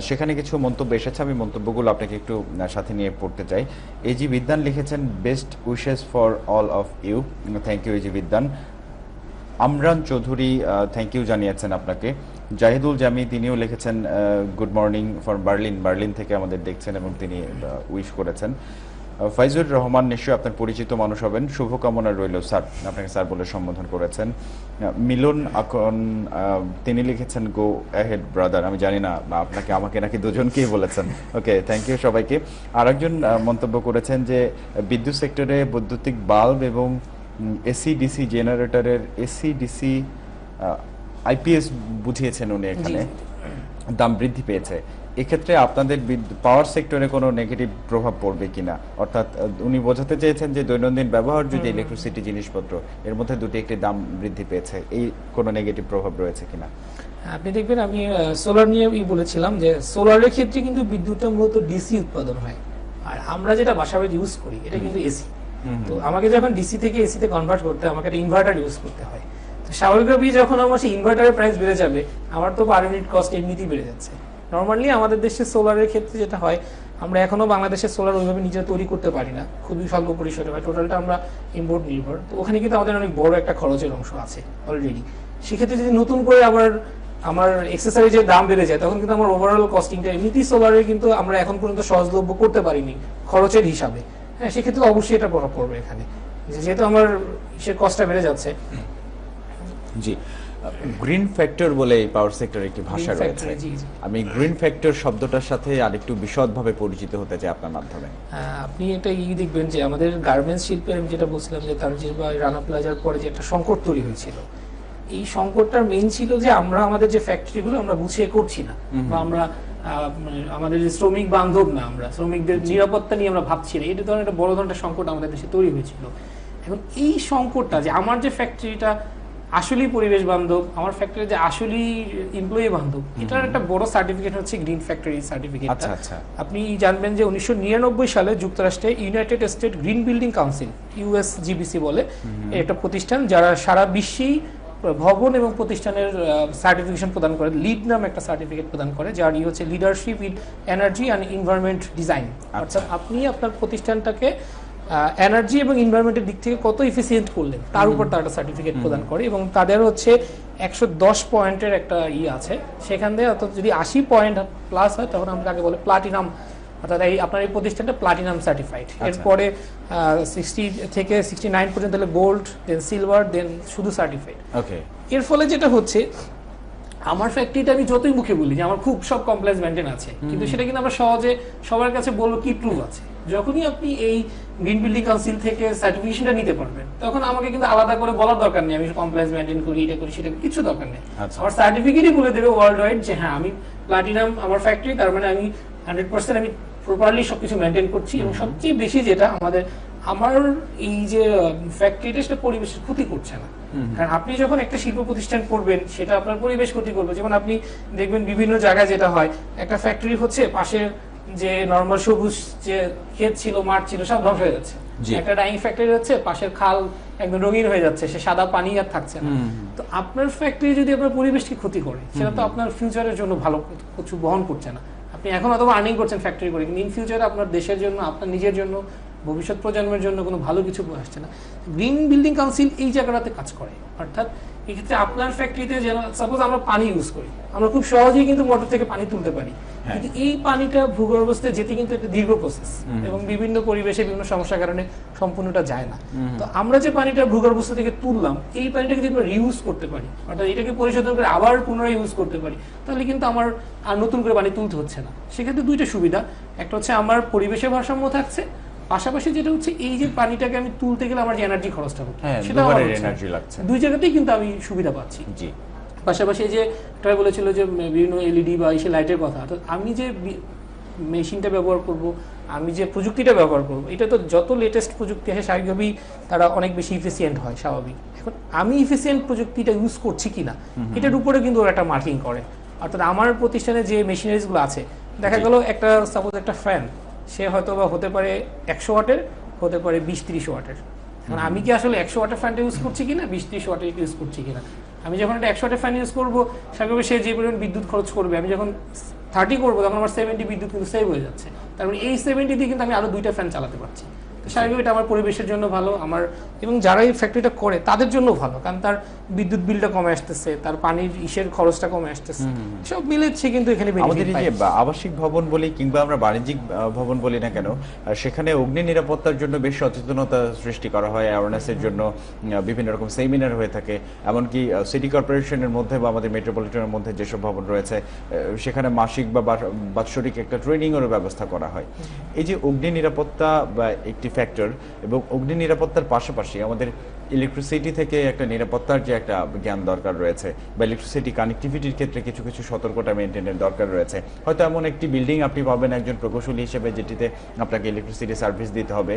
সেখানে কিছু মন্তব্য এসেছে, আমি মন্তব্যগুলো আপনাকে একটু সাথে নিয়ে পড়তে চাই। এজি বিদ্যান লিখেছেন, best wishes for all of you. Thank you এজি বিদ্যান। আমরান চৌধুরী থ্যাংক ইউ জানিয়েছেন আপনাকে। জাহিদুল জামি তিনিও লিখেছেন, গুড মর্নিং ফর বার্লিন থেকে আমাদের দেখছেন এবং তিনি উইশ করেছেন। ফাইজুর রহমান নিশ্চয়ই আপনার পরিচিত মানুষ হবেন, শুভকামনা রইল স্যার, আপনাকে স্যার বলে সম্বোধন করেছেন। মিলন আকন তিনি লিখেছেন, গো অ্যাহেড ব্রাদার। আমি জানি না আপনাকে আমাকে নাকি দুজনকেই বলেছেন। ওকে, থ্যাংক ইউ সবাইকে। আরেকজন মন্তব্য করেছেন যে বিদ্যুৎ সেক্টরে বৈদ্যুতিক বাল্ব এবং এসি ডিসি জেনারেটরের এসি ডিসি আইপিএস বুঝিয়েছেন উনি, এখানে দাম বৃদ্ধি পেয়েছে। এক্ষেত্রে আপনাদের পাওয়ার সেক্টরে কোনো নেগেটিভ প্রভাব পড়বে কিনা? অর্থাৎ উনি বোঝাতে চেয়েছেন যে দৈনন্দিন ব্যবহার যদি ইলেকট্রিসিটি জিনিসপত্র এর মধ্যে দুটি একটি দাম বৃদ্ধি পেয়েছে, এই কোনো নেগেটিভ প্রভাব রয়েছে কিনা? আপনি দেখবেন আমি সোলার নিয়ে বলেছিলাম যে সোলারের ক্ষেত্রে কিন্তু বিদ্যুৎটা মূলত ডিসি উৎপাদন হয়, আর আমরা যেটা বাসায় ইউজ করি এটা কিন্তু এসি। তো আমাকে যখন ডিসি থেকে এসিতে কনভার্ট করতে হয়, আমাকে একটা ইনভার্টার ইউজ করতে হয়। তো স্বাভাবিকভাবেই যখন আমার সেই ইনভার্টারের প্রাইস বেড়ে যাবে, আমার তো পার ইউনিট কস্ট এমনিতেই বেড়ে যাচ্ছে। নর্মালি আমাদের দেশে সোলারের ক্ষেত্রে যেটা হয়, আমরা এখনো বাংলাদেশের সোলার ওইভাবে নিজেরা তৈরি করতে পারি না, খুবই স্বল্প পরিসরে হয়, টোটালটা আমরা ইম্পোর্ট নির্ভর। তো ওখানে কিন্তু আমাদের অনেক বড় একটা খরচের অংশ আছে অলরেডি। সেক্ষেত্রে যদি নতুন করে আবার আমার এক্সেসরিজের দাম বেড়ে যায়, তখন কিন্তু আমার ওভারঅল কস্টিংটা এমনিতেই সোলারে কিন্তু আমরা এখন পর্যন্ত সহজলভ্য করতে পারিনি খরচের হিসাবে। হ্যাঁ, সেক্ষেত্রে অবশ্যই এটা প্রভাব পড়বে এখানে, যেহেতু আমার সে কস্টটা বেড়ে যাচ্ছে। জি, গ্রিন ফ্যাক্টর বলে এই পাওয়ার সেক্টরের একটি ভাষা রয়েছে। আমি গ্রিন ফ্যাক্টর শব্দটার সাথে আরেকটু বিশদভাবে পরিচিত হতে চাই আপনার মাধ্যমে। আপনি এটা দেখবেন যে আমাদের গার্মেন্টস শিল্পে আমি যেটা বলছিলাম যে তানজির বা রানা প্লাজার পরে যে একটা সংকট তৈরি হয়েছিল, এই সংকটটার মেইন ছিল যে আমরা আমাদের যে ফ্যাক্টরিগুলো আমরা গুছিয়ে করছি না, বা আমরা আমাদের যে শ্রমিক বান্ধব না, আমরা শ্রমিকদের নিরাপত্তা নিয়ে আমরা ভাবছি না। এটা ধরনের একটা বড় ধরনের সংকট আমাদের দেশে তৈরি হয়েছিল। এখন এই সংকটটা যে আমার যে ফ্যাক্টরিটা আসলেই পরিবেশ বান্ধব, আমার ফ্যাক্টরি যে আসলেই এমপ্লয়ি বান্ধব, এটার একটা বড় সার্টিফিকেট হচ্ছে গ্রিন ফ্যাক্টরি সার্টিফিকেট। আচ্ছা আচ্ছা। আপনি জানবেন যে 1999 সালে যুক্তরাষ্ট্রে United state green building council, USGBC বলে একটা প্রতিষ্ঠান যারা সারা বিশ্বেই ভবন এবং প্রতিষ্ঠানের সার্টিফিকেশন প্রদান করে, লিড নাম একটা সার্টিফিকেট প্রদান করে, যার হচ্ছে leadership in energy and environment design. অর্থাৎ আপনি আপনার প্রতিষ্ঠানটাকে এনার্জি এবং এনভায়রনমেন্টের দিক থেকে কত এফিসিয়েন্ট করলেন তার উপর তারা একটা সার্টিফিকেট প্রদান করে, এবং তাদের হচ্ছে 110 পয়েন্টের একটা আছে সেখান থেকে। অর্থাৎ যদি 80 পয়েন্ট প্লাস হয় তখন আমরা তাকে বলে প্লাটিনাম, অর্থাৎ এই আপনার এই প্রতিষ্ঠানটা প্লাটিনাম সার্টিফাইড। এরপরে 60 থেকে 69 পর্যন্ত হলে গোল্ড, দেন সিলভার, দেন শুধু সার্টিফাইড। ওকে। এর ফলে যেটা হচ্ছে আমার ফ্যাক্টরিটা আমি যতই মুখে বলি যে আমার খুব সব কমপ্লেক্স মেইনটেইন আছে, কিন্তু সেটা কিন্তু আমরা সহজে সবার কাছে বলবো কি প্রুফ আছে। যখনই আপনি এই গ্রিন বিল্ডিং কাউন্সিল থেকে সার্টিফিকেশনটা নিতে পারবেন তখন আমাকে কিন্তু আলাদা করে বলার দরকার নেই আমি কমপ্লেক্স মেইনটেইন করি, এটা করি, সেটা কিছু দরকার নেই। আমার সার্টিফিকেটই বলে দেবে ওয়ার্ল্ড ওয়াইড যে হ্যাঁ আমি প্লাটিনাম আমার ফ্যাক্টরি, তার মানে আমি 100% আমি প্রপারলি সবকিছু মেইনটেইন করছি। এবং সবচেয়ে বেশি যেটা আমার এই যে ফ্যাক্টরিটা সেটা পরিবেশের ক্ষতি করছে না। কারণ আপনি যখন একটা শিল্প প্রতিষ্ঠান করবেন সেটা আপনার পরিবেশ ক্ষতি করবে। যেমন আপনি দেখবেন বিভিন্ন জায়গায় যেটা হয়, একটা ফ্যাক্টরি হচ্ছে পাশের যে নরমাল সবুজ যে ক্ষেত ছিল, মাঠ ছিল, সব ধ্বংস হয়ে যাচ্ছে। একটা ডাইং ফ্যাক্টরি হচ্ছে পাশের খাল একদম রঙিন হয়ে যাচ্ছে, সে সাদা পানি আর থাকছে না। তো আপনার ফ্যাক্টরি যদি আপনার পরিবেশকে ক্ষতি করে সেটা তো আপনার ফিউচারের জন্য ভালো কিছু বহন করছে না। আপনি এখন অথবা আর্নিং করছেন ফ্যাক্টরি করে, কিন্তু ইন ফিউচারে আপনার দেশের জন্য, আপনার নিজের জন্য, ভবিষ্যৎ প্রজন্মের জন্য কোনো ভালো কিছু আসছে না। গ্রিন বিল্ডিং কাউন্সিল এই জায়গাটাতে কাজ করে। অর্থাৎ এক্ষেত্রে আপনার ফ্যাক্টরিতে যেন সাপোজ আমরা পানি ইউজ করি, আমরা খুব সহজেই কিন্তু মোটর থেকে পানি তুলতে পারি, কিন্তু এই পানিটা ভূগর্ভস্থে যেতে কিন্তু একটা দীর্ঘ প্রসেস এবং বিভিন্ন পরিবেশে বিভিন্ন সমস্যার কারণে সম্পূর্ণটা যায় না। তো আমরা যে পানিটা ভূগর্ভস্থ থেকে তুললাম এই পানিটাকে যদি আমরা রিউজ করতে পারি, অর্থাৎ এটাকে পরিশোধন করে আবার পুনরায় ইউজ করতে পারি, তাহলে কিন্তু আমার আর নতুন করে পানি তুলতে হচ্ছে না। সেক্ষেত্রে দুইটা সুবিধা, একটা হচ্ছে আমার পরিবেশের ভারসাম্য থাকছে, পাশাপাশি যেটা হচ্ছে এই যে পানিটাকে আমি তুলতে গেলে আমার যে এনার্জি খরচটা হচ্ছে সেটা আমার এনার্জি লাগছে, দুই জায়গাতেই কিন্তু আমি সুবিধা পাচ্ছি। জি। পাশাপাশি যে ট্রাই বলেছিল যে বিভিন্ন এলইডি বা এসে লাইটের কথা, অর্থাৎ আমি যে মেশিনটা ব্যবহার করব, আমি যে প্রযুক্তিটা ব্যবহার করব, এটা তো যত লেটেস্ট প্রযুক্তি আসে স্বাভাবিকভাবেই তারা অনেক বেশি ইফিসিয়েন্ট হয়, স্বাভাবিক। এখন আমি ইফিসিয়েন্ট প্রযুক্তিটা ইউজ করছি কিনা এটার উপরে কিন্তু ওরা একটা মার্কিং করে। অর্থাৎ আমার প্রতিষ্ঠানে যে মেশিনারিজগুলো আছে, দেখা গেল একটা সাপোজ একটা ফ্যান, সে হয়তো বা হতে পারে 100 ওয়াটের, হতে পারে 20-30 ওয়াটের। এখন আমি কি আসলে 100 ওয়াটের ফ্যানটা ইউজ করছি কিনা, 20-30 ওয়াটের ইউজ করছি কিনা? আমি যখন একটা 100 ওয়াটের ফ্যান ইউজ করবো, স্বাভাবিকভাবে সে যে পরিমাণ বিদ্যুৎ খরচ করবে, আমি যখন 30 করবো তখন আমার 70 বিদ্যুৎ কিন্তু সেভ হয়ে যাচ্ছে। তার মানে এই 70 দিয়ে কিন্তু আমি আরো 2টা ফ্যান চালাতে পারছি। স্বাভাবিক এটা আমার পরিবেশের জন্য ভালো, আমার এবং যারা এই ফ্যাক্টরিটা করে তাদের জন্য ভালো, কারণ তার বিদ্যুৎ বিলটা কমে আসতেছে, তার পানির ইসের খরচটা কমে আসতেছে, সব মিলেছে কিন্তু এখানে আমাদের এই যে আবাসিক ভবন বলি কিংবা আমরা বাণিজ্যিক ভবন বলি না কেন, সেখানে অগ্নি নিরাপত্তার জন্য বেশ সচেতনতা সৃষ্টি করা হয়, অ্যাওয়ারনেসের জন্য বিভিন্ন রকম সেমিনার হয়ে থাকে। এমনকি সিটি কর্পোরেশনের মধ্যে বা আমাদের মেট্রোপলিটনের মধ্যে যেসব ভবন রয়েছে সেখানে মাসিক বা বাৎসরিক একটা ট্রেনিংয়েরও ব্যবস্থা করা হয়। এই যে অগ্নি নিরাপত্তা বা একটি ফ্যাক্টর, এবং অগ্নি নিরাপত্তার পাশাপাশি আমাদের ইলেকট্রিসিটি থেকে একটা নিরাপত্তার যে একটা জ্ঞান দরকার রয়েছে, বা ইলেকট্রিসিটি কানেক্টিভিটির ক্ষেত্রে কিছু কিছু সতর্কতা মেনটেনের দরকার রয়েছে। হয়তো এমন একটি বিল্ডিং আপনি পাবেন একজন প্রকৌশলী হিসেবে যেটিতে আপনাকে ইলেকট্রিসিটি সার্ভিস দিতে হবে,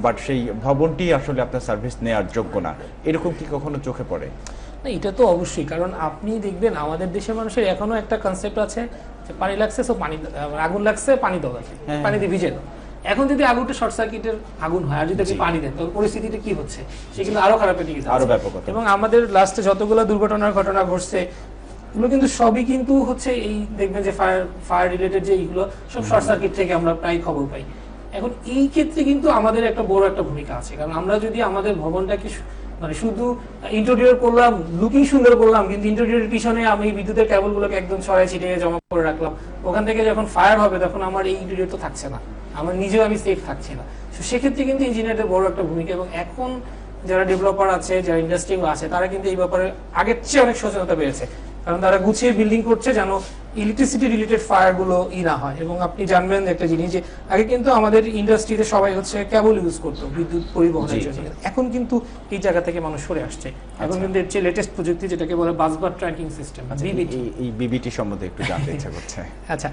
বাট সেই ভবনটি আসলে আপনার সার্ভিস নেওয়ার যোগ্য না, এরকম কি কখনো চোখে পড়ে? না, এটা তো অবশ্যই। কারণ আপনি দেখবেন আমাদের দেশের মানুষের এখনো একটা কনসেপ্ট আছে যে পানি লাগছে, সো পানি, আগুন লাগছে পানি দাও, পানি দিয়ে ভিজে দাও। এখন যদি আগুনটা শর্ট সার্কিটের আগুন হয় আর যদি আপনি পানি দেন, তখন পরিস্থিতিটা কি হচ্ছে, সে কিন্তু আরো খারাপ দিকে যাচ্ছে, আরো ব্যাপক। এবং আমাদের লাস্টে যতগুলো দুর্ঘটনার ঘটনা ঘটছে এগুলো কিন্তু সবই কিন্তু হচ্ছে এই দেখবেন যে ফায়ার রিলেটেড যে এইগুলো সব শর্ট সার্কিট থেকে আমরা প্রায় খবর পাই। এখন এই ক্ষেত্রে কিন্তু আমাদের একটা বড় একটা ভূমিকা আছে, কারণ আমরা যদি আমাদের ভবনটাকে মানে শুধু ইন্টেরিয়র করলাম, লুকিং সুন্দর করলাম, কিন্তু ইন্টেরিয়রের পিছনে আমি বিদ্যুতের কেবলগুলোকে একদম ছড়াই ছিটিয়ে জমা করে রাখলাম, ওখান থেকে যখন ফায়ার হবে তখন আমার এই ইন্টেরিয়র তো থাকছে না, আমার নিজেও আমি সেফ থাকছি না। সেক্ষেত্রে কিন্তু ইঞ্জিনিয়ারদের বড় একটা ভূমিকা। এবং এখন যারা ডেভেলপার আছে, যারা ইন্ডাস্ট্রি আছে, তারা কিন্তু এই ব্যাপারে আগের চেয়ে অনেক সচেতনতা বেড়েছে, কারণ তারা গুছিয়ে বিল্ডিং করছে যেন ইলেকট্রিসিটি রিলেটেড ফায়ার গুলো না হয়। এবং আপনি জানবেন একটা জিনিস, যে আগে কিন্তু আমাদের ইন্ডাস্ট্রিতে সবাই হচ্ছে কেবল ইউজ করতো বিদ্যুৎ পরিবহনের জন্য, এখন কিন্তু এই জায়গা থেকে মানুষ সরে আসছে। এখন কিন্তু এর যে লেটেস্ট প্রযুক্তি যেটাকে বলে বাসবার ট্র্যাকিং সিস্টেম, এই বিবিটি সম্বন্ধে একটু জানতে ইচ্ছা করছে। আচ্ছা,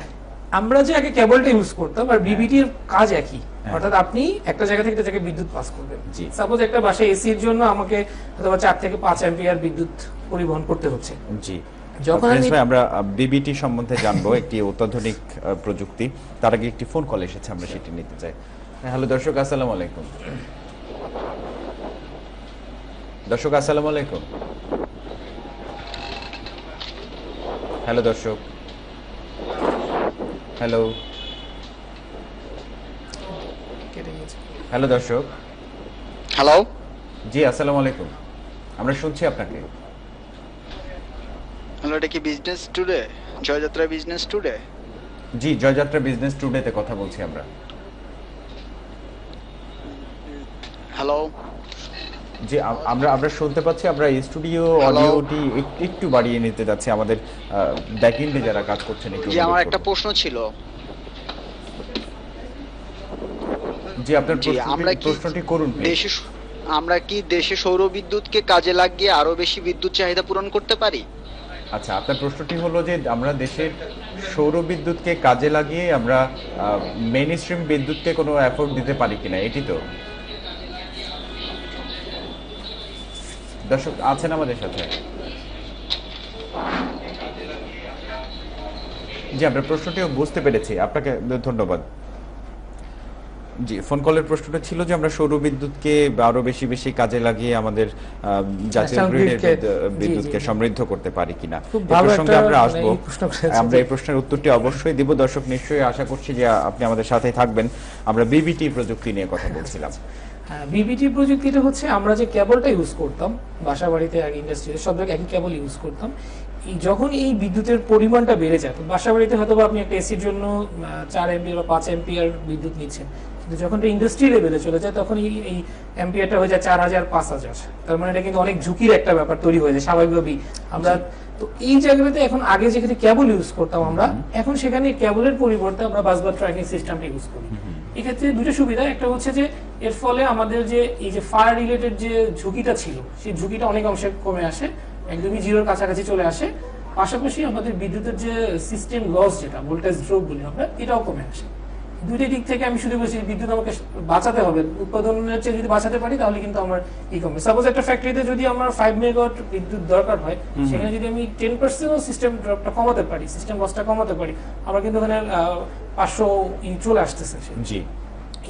আমরা যে আগে কেবলটা ইউজ করতাম আর বিবিটির কাজ একই, অর্থাৎ আপনি একটা জায়গা থেকে একটা জায়গায় বিদ্যুৎ পাস করবেন। সাপোজ একটা বাসায় এসির জন্য আমাকে অথবা 4 থেকে 5 অ্যাম্পিয়ার বিদ্যুৎ পরিবহন করতে হচ্ছে। জি, যখন আমরা বিবিটি সম্বন্ধে জানবো, একটি অত্যাধুনিক প্রযুক্তি। তার আগে একটি ফোন কল এসেছে, আমরা সেটি নিতে চাই। হ্যালো দর্শক, আসসালামু আলাইকুম। দর্শক আসসালামু আলাইকুম। হ্যালো দর্শক, হ্যালো হ্যালো দর্শক, হ্যালো, জি আসসালামু আলাইকুম, আমরা শুনছি আপনাকে। হ্যালো, এটা কি বিজনেস টুডে, জয়যাত্রা বিজনেস টুডে? জি, জয়যাত্রা বিজনেস টুডেতে কথা বলছি আমরা। হ্যালো, জি, আমরা শুনতে পাচ্ছি। আমরা স্টুডিও অডিওটি একটু বাড়িয়ে নিতে যাচ্ছি, আমাদের ব্যাকএন্ডে যারা কাজ করছেন একটু। জি, আমার একটা প্রশ্ন ছিল। জি, আপনার প্রশ্নটি করুন। আমরা কি দেশে সৌর বিদ্যুৎকে কাজে লাগিয়ে আরো বেশি বিদ্যুৎ চাহিদা পূরণ করতে পারি? আচ্ছা, আপনার প্রশ্নটি হলো যে আমরা দেশের সৌর বিদ্যুৎকে কাজে লাগিয়ে আমরা মেইন স্ট্রিম বিদ্যুৎকে কোনো এফোর্ট দিতে পারি কিনা, এটি তো? দর্শক আছেন আমাদের সাথে? জি, আমরা প্রশ্নটিও বুঝতে পেরেছি, আপনাকে ধন্যবাদ। জি, ফোন কলের প্রশ্নটা ছিল যে আমরা সৌর বিদ্যুৎকে আরো বেশি বেশি কাজে লাগিয়ে আমাদের জাতীয় গ্রিডের বিদ্যুৎকে সমৃদ্ধ করতে পারি কিনা, এই প্রসঙ্গে আমরা আসবো। আমরা এই প্রশ্নের উত্তরটি অবশ্যই দিব। দর্শক নিশ্চয়ই আশা করছি যে আপনি আমাদের সাথেই থাকবেন। আমরা বিবিটি প্রযুক্তি নিয়ে কথা বলছিলাম। বিবিটি প্রযুক্তিটা হচ্ছে আমরা যে কেবলটা ইউজ করতাম বাসা বাড়িতে, আগে ইন্ডাস্ট্রিতে সব জায়গায় একই কেবল ইউজ করতাম। যখন এই বিদ্যুতের পরিমাণটা বেড়ে যায়, তো বাসা বাড়িতে হয়তো আপনি একটা এসির জন্য 4 এমপিয়ার বা 5 এমপিয়ার বিদ্যুৎ নিচ্ছেন, কিন্তু যখন এটা ইন্ডাস্ট্রি লেভেলে চলে যায় তখন এই এমপিয়ারটা হয়ে যায় 4000 5000। তার মানে এটা কিন্তু অনেক ঝুঁকির একটা ব্যাপার তৈরি হয়ে যায় স্বাভাবিকভাবেই। আমরা তো এই জায়গাতে এখন আগে যেখানে কেবল ইউজ করতাম আমরা, এখন সেখানে কেবলের পরিবর্তে আমরা বাসবার ট্র্যাকিং সিস্টেমটা ইউজ করি। এক্ষেত্রে দুটো সুবিধা, একটা হচ্ছে যে এর ফলে আমাদের যে এই যে ফায়ার রিলেটেড যে ঝুঁকিটা ছিল সেই ঝুঁকিটা অনেক অংশে কমে আসে, একদমই জিরোর কাছাকাছি চলে আসে। পাশাপাশি আমাদের বিদ্যুতের যে সিস্টেম লস, যেটা ভোল্টেজ ড্রপ বলি আমরা, এটাও কমে আসে। দুইটা দিক থেকে আমি শুধু বলছি বিদ্যুৎ আমাকে বাঁচাতে হবে, উৎপাদনের চেয়ে যদি বাঁচাতে পারি তাহলে কিন্তু আমার ই কমে। সাপোজ একটা ফ্যাক্টরিতে যদি আমার 5 মেগাওয়াট বিদ্যুৎ দরকার হয়, সেখানে যদি আমি 10% সিস্টেম ড্রপটা কমাতে পারি, সিস্টেম লসটা কমাতে পারি, আমার কিন্তু ওখানে 500 চলে আসতেছে। জি,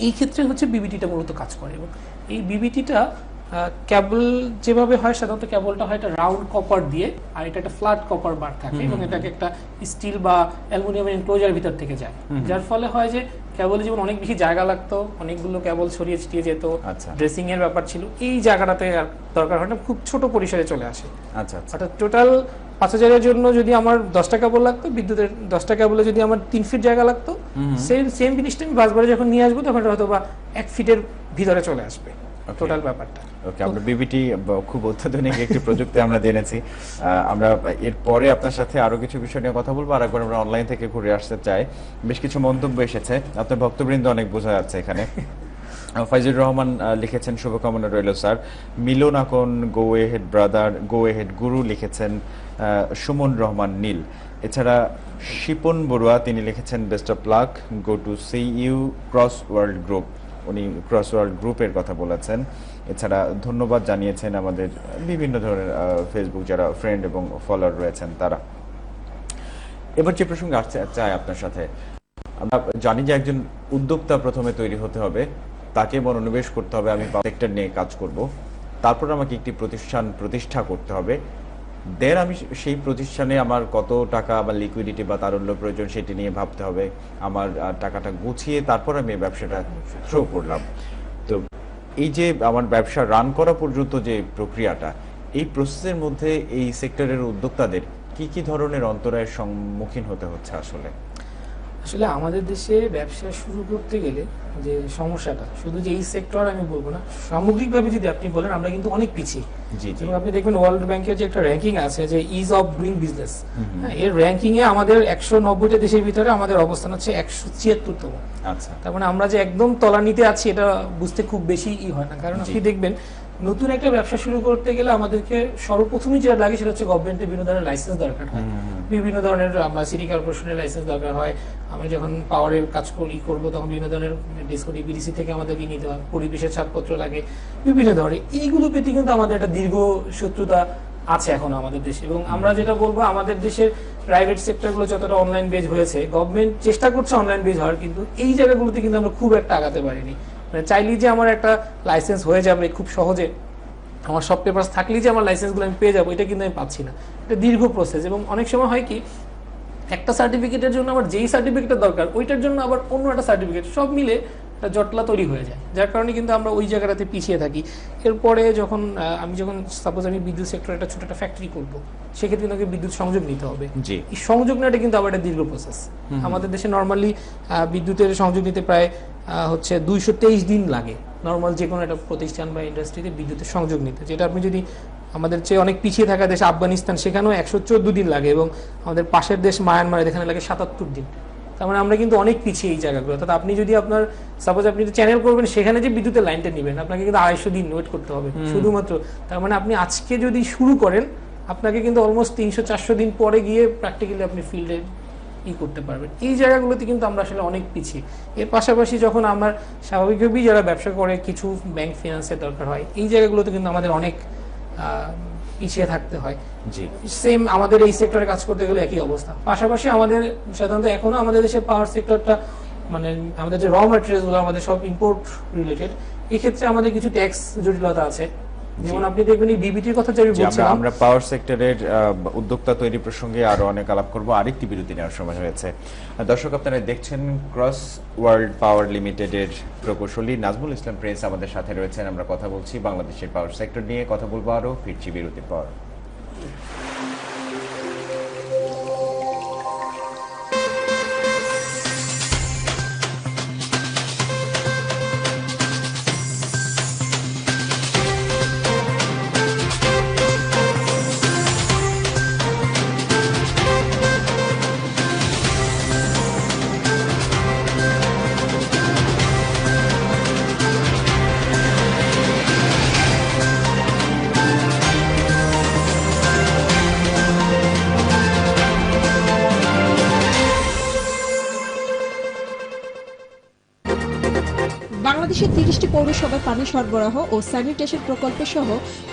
এই ক্ষেত্রে হচ্ছে বিবিটিটা মূলত কাজ করে। এবং এই বিবিটিটা কেবল যেভাবে হয়, সাধারণত কেবলটা হয় একটা রাউন্ড কপার দিয়ে, আর এটা একটা ফ্ল্যাট কপার বার থাকে এবং এটাকে একটা স্টিল বা অ্যালুমিনিয়ামের এনক্লোজার ভিতর থেকে যায়, যার ফলে হয় যে কেবলে যেমন অনেক বেশি জায়গা লাগতো, অনেকগুলো কেবল ছড়িয়ে ছিটিয়ে যেত, ড্রেসিং এর ব্যাপার ছিল, এই জায়গাটাতে আর দরকার হয় না, খুব ছোট পরিসরে চলে আসে। আচ্ছা, অর্থাৎ টোটাল 5000 এর জন্য যদি আমার 10টা কেবল লাগতো, বিদ্যুতের 10টা কেবলে যদি আমার 3 ফিট জায়গা লাগতো, সেম জিনিসটা আমি বাসবারে যখন নিয়ে আসবো তখন হয়তো বা 1 ফিটের ভিতরে চলে আসবে টোটাল ব্যাপারটা। ওকে, আমরা বিবিটি খুব অত্যাধুনিক একটি প্রযুক্তি আমরা জেনেছি। আমরা এরপরে আপনার সাথে আরো কিছু বিষয় নিয়ে কথা বলবো। আর একবার আমরা অনলাইন থেকে ঘুরে আসতে চাই, বেশ কিছু মন্তব্য এসেছে, আপনার ভক্তবৃন্দ অনেক বোঝা যাচ্ছে এখানে। ফাইজুর রহমান লিখেছেন, শুভকামনা রইল sir. Milon Akon, go ahead brother, go ahead Guru লিখেছেন, সুমন রহমান নীল। এছাড়া শিপন বড়ুয়া তিনি লিখেছেন, best of luck, go to see you cross world group. উনি ক্রস ওয়ার্ল্ড গ্রুপের কথা বলেছেন। এছাড়া ধন্যবাদ জানিয়েছেন আমাদের বিভিন্ন ধরনের ফেসবুক যারা ফ্রেন্ড এবং ফলোয়ার রয়েছেন তারা। এবার যে প্রসঙ্গে আসতে চাই আপনার সাথে, আমরা জানি যে একজন উদ্যোক্তা প্রথমে তৈরি হতে হবে, তাকে মনোনিবেশ করতে হবে, আমি সেক্টর নিয়ে কাজ করব, তারপর আমাকে একটি প্রতিষ্ঠা করতে হবে, দেন আমি সেই প্রতিষ্ঠানে আমার কত টাকা বা লিকুইডিটি বা তারল্য প্রয়োজন সেটি নিয়ে ভাবতে হবে, আমার টাকাটা গুছিয়ে তারপর আমি ব্যবসাটা শুরু করলাম। তো এই যে আমার ব্যবসা রান করা পর্যন্ত যে প্রক্রিয়াটা, এই প্রসেসের মধ্যে এই সেক্টরের উদ্যোক্তাদের কি কি ধরনের অন্তরায়ের সম্মুখীন হতে হচ্ছে? আসলে আমাদের দেশে ব্যবসা শুরু করতে গেলে যে সমস্যাটা, শুধু যে এই সেক্টর আমি বলবো না, সামগ্রিকভাবে যদি আপনি বলেন আমরা কিন্তু অনেক পিছিয়ে। যেমন আপনি দেখবেন ওয়ার্ল্ড ব্যাংকের যে একটা র্যাঙ্কিং আছে যে ইজ অফ ডুইং বিজনেস, এর র্যাঙ্কিং এ আমাদের 190টা দেশের ভিতরে আমাদের অবস্থান হচ্ছে 176তম। আচ্ছা, তার মানে আমরা যে একদম তলানিতে আছি এটা বুঝতে খুব বেশি হয় না। কারণ আপনি দেখবেন নতুন একটা ব্যবসা শুরু করতে গেলে আমাদেরকে সর্বপ্রথমই যেটা লাগে সেটা হচ্ছে গভর্নমেন্টের বিভিন্ন ধরনের লাইসেন্স দরকার হয়। বিভিন্ন ধরনের সিটি কর্পোরেশনের লাইসেন্স দরকার হয়। আমি যখন পাওয়ারের কাজ করবো তখন বিভিন্ন ধরনের ডিসকো ডিবিডিসি থেকে আমাদেরকে নিতে হয়, পরিবেশের ছাড়পত্র লাগে বিভিন্ন ধরনের। এইগুলো পেতে কিন্তু আমাদের একটা দীর্ঘ শত্রুতা আছে এখন আমাদের দেশে। এবং আমরা যেটা বলবো, আমাদের দেশের প্রাইভেট সেক্টরগুলো যতটা অনলাইন বেজ হয়েছে, গভর্নমেন্ট চেষ্টা করছে অনলাইন বেজ হওয়ার, কিন্তু এই জায়গাগুলোতে কিন্তু আমরা খুব একটা আগাতে পারিনি। মানে চাইলেই যে আমার একটা লাইসেন্স হয়ে যাবে খুব সহজে, আমার সব পেপারস থাকলেই যে আমার লাইসেন্সগুলো আমি পেয়ে যাবো, এটা কিন্তু আমি পাচ্ছি না। এটা দীর্ঘ প্রসেস। এবং অনেক সময় হয় কি, একটা সার্টিফিকেটের জন্য আমার যেই সার্টিফিকেটের দরকার ওইটার জন্য আবার অন্য একটা সার্টিফিকেট, সব মিলে একটা জটলা তৈরি হয়ে যায়, যার কারণে কিন্তু আমরা ওই জায়গাটাতে পিছিয়ে থাকি। এরপরে যখন সাপোজ আমি বিদ্যুৎ সেক্টরে একটা ছোট একটা ফ্যাক্টরি করবো, সেক্ষেত্রে কিন্তু বিদ্যুৎ সংযোগ নিতে হবে। এই সংযোগ নেওয়াটা কিন্তু আবার একটা দীর্ঘ প্রসেস। আমাদের দেশে নর্মালি বিদ্যুতের সংযোগ নিতে প্রায় 223 দিন লাগে নর্মাল যে কোনো একটা প্রতিষ্ঠান বা ইন্ডাস্ট্রিতে বিদ্যুতের সংযোগ নিতে। যেটা আপনি যদি আমাদের চেয়ে অনেক পিছিয়ে থাকা দেশ আফগানিস্তান, সেখানেও 114 দিন লাগে, এবং আমাদের পাশের দেশ মায়ানমার, এখানে লাগে 77 দিন। তার মানে আমরা কিন্তু অনেক পিছিয়ে এই জায়গাগুলো। অর্থাৎ আপনি যদি আপনার সাপোজ আপনি চ্যানেল করবেন, সেখানে যে বিদ্যুতের লাইনটা নেবেন আপনাকে কিন্তু 250 দিন ওয়েট করতে হবে শুধুমাত্র। তার মানে আপনি আজকে যদি শুরু করেন, আপনাকে কিন্তু অলমোস্ট 300-400 দিন পরে গিয়ে প্র্যাকটিক্যালি আপনি ফিল্ডে করতে পারবেন। এই জায়গাগুলোতে কিন্তু আমরা আসলে অনেক পিছিয়ে। এর পাশাপাশি যখন আমার স্বাভাবিকভাবেই যারা ব্যবসা করে কিছু ব্যাংক ফিনান্সের দরকার হয়, এই জায়গাগুলোতে কিন্তু আমাদের অনেক পিছিয়ে থাকতে হয়। সেম আমাদের এই সেক্টরে কাজ করতে গেলে একই অবস্থা। পাশাপাশি আমাদের সাধারণত এখনো আমাদের দেশের পাওয়ার সেক্টরটা, মানে আমাদের যে র ম্যাটেরিয়ালস গুলো আমাদের সব ইম্পোর্ট রিলেটেড, এই ক্ষেত্রে আমাদের কিছু ট্যাক্স জটিলতা আছে। যেমন আপনি দেখবেন এই ডিবিটির কথা যে আমি বলছিলাম, আমরা পাওয়ার সেক্টরের উদ্যোক্তা তৈরি প্রসঙ্গে আরো অনেক আলাপ করব। আরেকটি বিরতি নেওয়ার সময় হয়েছে। দর্শক, আপনারা দেখছেন ক্রস ওয়ার্ল্ড পাওয়ার লিমিটেডের প্রকৌশলী নাজমুল ইসলাম প্রিন্স আমাদের সাথে রয়েছেন। আমরা কথা বলছি বাংলাদেশের পাওয়ার সেক্টর নিয়ে, কথা বলবো আরো, ফিরছি বিরতির পর। বাংলাদেশের 30টি পৌরসভায় পানি সরবরাহ ও স্যানিটেশন প্রকল্প সহ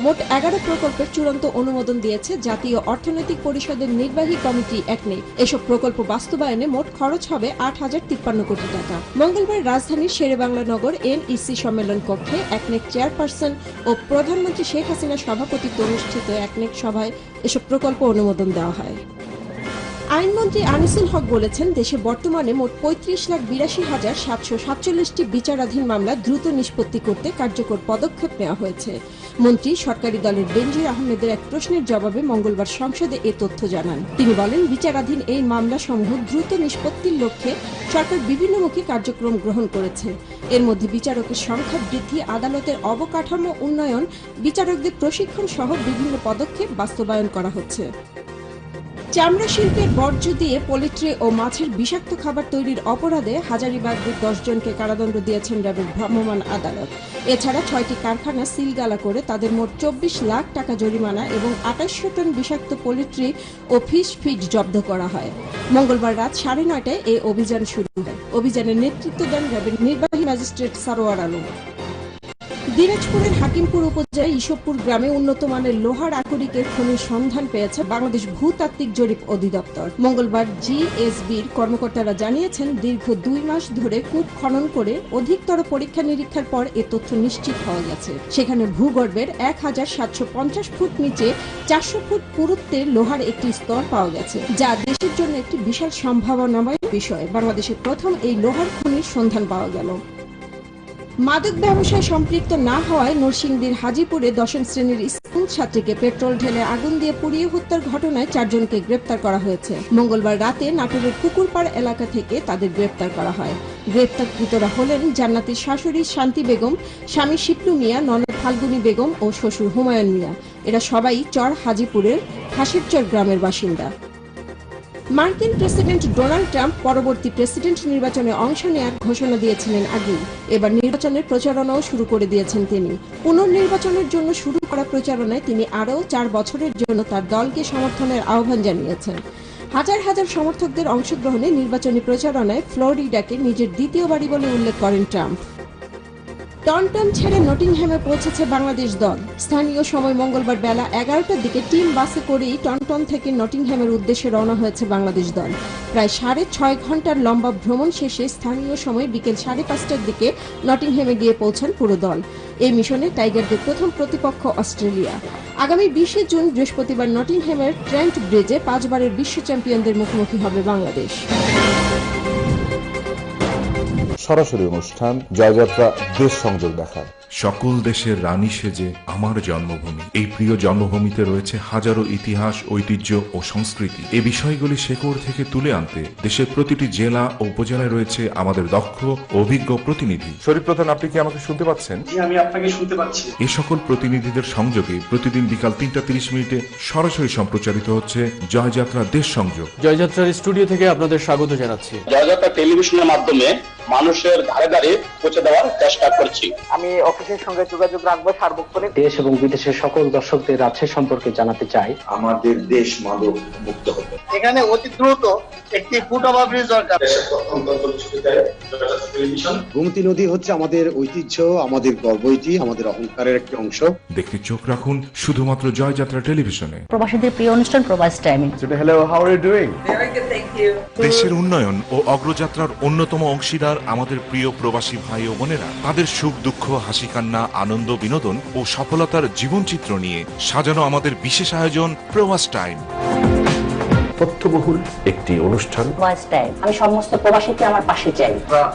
মোট 11 প্রকল্পের চূড়ান্ত অনুমোদন দিয়েছে জাতীয় অর্থনৈতিক পরিষদের নির্বাহী কমিটি একনেক। এসব প্রকল্প বাস্তবায়নে মোট খরচ হবে 8,053 কোটি টাকা। মঙ্গলবার রাজধানীর শেরেবাংলা নগর NEC সম্মেলন কক্ষে একনেক চেয়ারপারসন ও প্রধানমন্ত্রী শেখ হাসিনার সভাপতিত্বে অনুষ্ঠিত একনেক সভায় এসব প্রকল্প অনুমোদন দেওয়া হয়। আইনমন্ত্রী আনিসুল হক বলেছেন, দেশে বর্তমানে মোট 35,82,747টি বিচারাধীন মামলা দ্রুত নিষ্পত্তি করতে কার্যকর পদক্ষেপ নেওয়া হয়েছে। মন্ত্রী সরকারি দলের বেনজির আহমেদের এক প্রশ্নের জবাবে মঙ্গলবার সংসদে এ তথ্য জানান। তিনি বলেন, বিচারাধীন এই মামলাসমূহ দ্রুত নিষ্পত্তির লক্ষ্যে সরকার বিভিন্নমুখী কার্যক্রম গ্রহণ করেছে। এর মধ্যে বিচারকের সংখ্যা বৃদ্ধি, আদালতের অবকাঠামো উন্নয়ন, বিচারকদের প্রশিক্ষণ সহ বিভিন্ন পদক্ষেপ বাস্তবায়ন করা হচ্ছে। চামড়া শিল্পের বর্জ্য দিয়ে পোল্ট্রি ও মাছের বিষাক্ত খাবার তৈরির অপরাধে হাজারীবাগের 10 জনকে কারাদণ্ড দিয়েছেন র্যাবের ভ্রাম্যমাণ আদালত। এছাড়া 6টি কারখানা সিলগালা করে তাদের মোট 24 লাখ টাকা জরিমানা এবং 2800 টন বিষাক্ত পোল্ট্রি ও ফিশ ফিড জব্দ করা হয়। মঙ্গলবার রাত 9:30টায় এই অভিযান শুরু হয়। অভিযানের নেতৃত্ব দেন র্যাবের নির্বাহী ম্যাজিস্ট্রেট সারোয়ার আলম। দিনাজপুরের হাকিমপুর উপজেলার ইসবপুর গ্রামে উন্নত মানের লোহার আকরিকের খনির সন্ধান পেয়েছে বাংলাদেশ ভূতাত্ত্বিক জরিপ অধিদপ্তর। মঙ্গলবার জিএসবির কর্মকর্তারা জানিয়েছেন, দীর্ঘ 2 মাস ধরে কূপ খনন করে অধিকতর পরীক্ষা নিরীক্ষার পর এ তথ্য নিশ্চিত হওয়া গেছে। সেখানে ভূগর্ভের 1750 ফুট নিচে 400 ফুট পুরুত্বের লোহার একটি স্তর পাওয়া গেছে, যা দেশের জন্য একটি বিশাল সম্ভাবনাময় বিষয়। বাংলাদেশের প্রথম এই লোহার খনির সন্ধান পাওয়া গেল। মাদক ব্যবসায় সম্পৃক্ত না হওয়ায় নরসিংদীর হাজীপুরে 10ম শ্রেণীর স্কুল ছাত্রীকে পেট্রোল ঢেলে আগুন দিয়ে পুড়িয়ে হত্যার ঘটনায় 4 জনকে গ্রেপ্তার করা হয়েছে। মঙ্গলবার রাতে নাটোরের পুকুরপাড় এলাকা থেকে তাদের গ্রেপ্তার করা হয়। গ্রেপ্তারকৃতরা হলেন জান্নাতীর শাশুড়ি শান্তি বেগম, স্বামী শিপলু মিয়া, ননদ ফাল্গুনী বেগম ও শ্বশুর হুমায়ুন মিয়া। এরা সবাই চর হাজীপুরের খাসিরচর গ্রামের বাসিন্দা। মার্কিন প্রেসিডেন্ট ডোনাল্ড ট্রাম্প পরবর্তী প্রেসিডেন্ট নির্বাচনে অংশ নেওয়ার ঘোষণা দিয়েছিলেন আগেই। এবার নির্বাচনের প্রচারণাও শুরু করে দিয়েছেন তিনি। পুনর্নির্বাচনের জন্য শুরু করা প্রচারণায় তিনি আরও 4 বছরের জন্য তার দলকে সমর্থনের আহ্বান জানিয়েছেন। হাজার হাজার সমর্থকদের অংশগ্রহণে নির্বাচনী প্রচারণায় ফ্লোরিডাকে নিজের দ্বিতীয় বাড়ি বলে উল্লেখ করেন ট্রাম্প। টনটন ছেড়ে নটিংহ্যামে পৌঁছেছে বাংলাদেশ দল। স্থানীয় সময় মঙ্গলবার বেলা 11টার দিকে টিম বাসে করেই টনটন থেকে নটিংহ্যামের উদ্দেশ্যে রওনা হয়েছে বাংলাদেশ দল। প্রায় 6.5 ঘন্টার লম্বা ভ্রমণ শেষে স্থানীয় সময় বিকেল 5:30টার দিকে নটিংহ্যামে গিয়ে পৌঁছান পুরো দল। এই মিশনে টাইগারদের প্রথম প্রতিপক্ষ অস্ট্রেলিয়া। আগামী 20 জুন বৃহস্পতিবার নটিংহ্যামের ট্রেন্ট ব্রিজে 5 বারের বিশ্ব চ্যাম্পিয়নদের মুখোমুখি হবে বাংলাদেশ। সরাসরি অনুষ্ঠান জয়যাত্রা দেশ সংযোগ দেখার। সকল দেশের রানী সেজে আমার জন্মভূমি। এই প্রিয় জন্মভূমিতে রয়েছে হাজারো ইতিহাস, ঐতিহ্য ও সংস্কৃতি। এই বিষয়গুলি শেকড় থেকে তুলে আনতে দেশের প্রতিটি জেলা ও উপজেলায় রয়েছে আমাদের দক্ষ অভিজ্ঞ প্রতিনিধি। শরীফ প্রধান, আপনি কি আমাকে শুনতে পাচ্ছেন? আমি আপনাকে শুনতে পাচ্ছি। এই সকল প্রতিনিধিদের সংযোগে প্রতিদিন বিকাল 3টা 30 মিনিটে সরাসরি সম্প্রচারিত হচ্ছে জয়যাত্রা দেশ সংযোগ। জয়যাত্রার স্টুডিও থেকে আপনাদের স্বাগত জানাচ্ছি। জয়যাত্রা টেলিভিশনের মাধ্যমে মানুষের ধারে ধারে পৌঁছে দেওয়ার চেষ্টা করছি। আমি অফিসের সঙ্গে যোগাযোগ রাখবো সার্বক্ষণিক। দেশ এবং বিদেশের সকল দর্শকদের রাজ্য সম্পর্কে জানাতে চাই। আমাদের দেশ মাদক মুক্ত হবে। এখানে অতি দ্রুত একটি ফুট ওভার ব্রিজ দরকার। গোমতী নদী হচ্ছে আমাদের ঐতিহ্য, আমাদের গর্বইতি, আমাদের অহংকারের একটি অংশ। দেখতে চোখ রাখুন শুধুমাত্র জয়যাত্রা টেলিভিশনে। প্রবাসীদের প্রিয় অনুষ্ঠান প্রবাস timing. Hello, how are you doing? দেশের উন্নয়ন ও অগ্রযাত্রার অন্যতম অংশীদার আমাদের প্রিয় প্রবাসী ভাই ও বোনেরা। তাদের সুখ দুঃখ, হাসি কান্না, আনন্দ, বিনোদন ও সফলতার জীবনচিত্র নিয়ে সাজানো আমাদের বিশেষ আয়োজন প্রবাস টাইম। তথ্যবহুল একটি অনুষ্ঠান। প্রবাস টাইম। আমি সমস্ত প্রবাসীকে আমার পাশে চাই।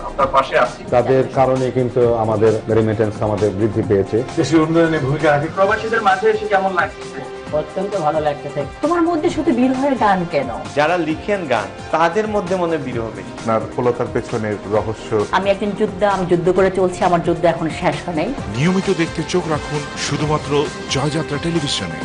আপনার পাশে আছি। তাদের কারণে কিন্তু আমাদের রেমিটেন্স আমাদের বৃদ্ধি পেয়েছে। দেশের উন্নয়নে ভূমিকা রাখে। প্রবাসীদের মাঝে এসে কেমন লাগছে? অত্যন্ত ভালো লাগতেছে। তোমার মধ্যে শুধু বিরহের গান কেন? যারা লিখেন গান তাদের মধ্যে মনে বিরহ বেশি। আপনার সফলতার পেছনের রহস্য। আমি একজন যোদ্ধা, আমি যুদ্ধ করে চলছি, আমার যুদ্ধ এখন শেষ হয় নাই। নিয়মিত দেখতে চোখ রাখুন শুধুমাত্র জয়যাত্রা টেলিভিশনে।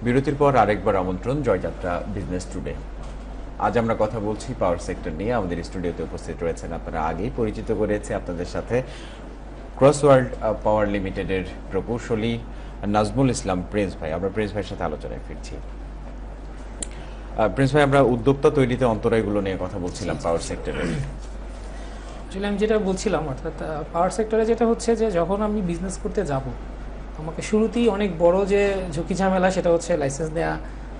বিরতির পর আরেকবার আমন্ত্রণ জয়যাত্রা বিজনেস টুডে। আজ আমরা কথা বলছি পাওয়ার সেক্টর নিয়ে। আমাদের স্টুডিওতে উপস্থিত রয়েছেন, আপনারা আগেই পরিচিত করেছে আপনাদের সাথে, ক্রসওয়ার্ল্ড পাওয়ার লিমিটেডের প্রকৌশলী নাজমুল ইসলাম প্রিন্স ভাই। আমরা প্রিন্স ভাইয়ের সাথে আলোচনায় ফিরছি। প্রিন্স ভাই, আমরা উদ্যোক্তা তৈরিতে অন্তরায়গুলো নিয়ে কথা বলছিলাম পাওয়ার সেক্টরে। আসলে আমি যেটা বলছিলাম, অর্থাৎ পাওয়ার সেক্টরে যেটা হচ্ছে যে যখন আমি বিজনেস করতে যাব, আমাকে শুরুতেই অনেক বড় যে ঝুঁকি ঝামেলা, সেটা হচ্ছে লাইসেন্স নেওয়া,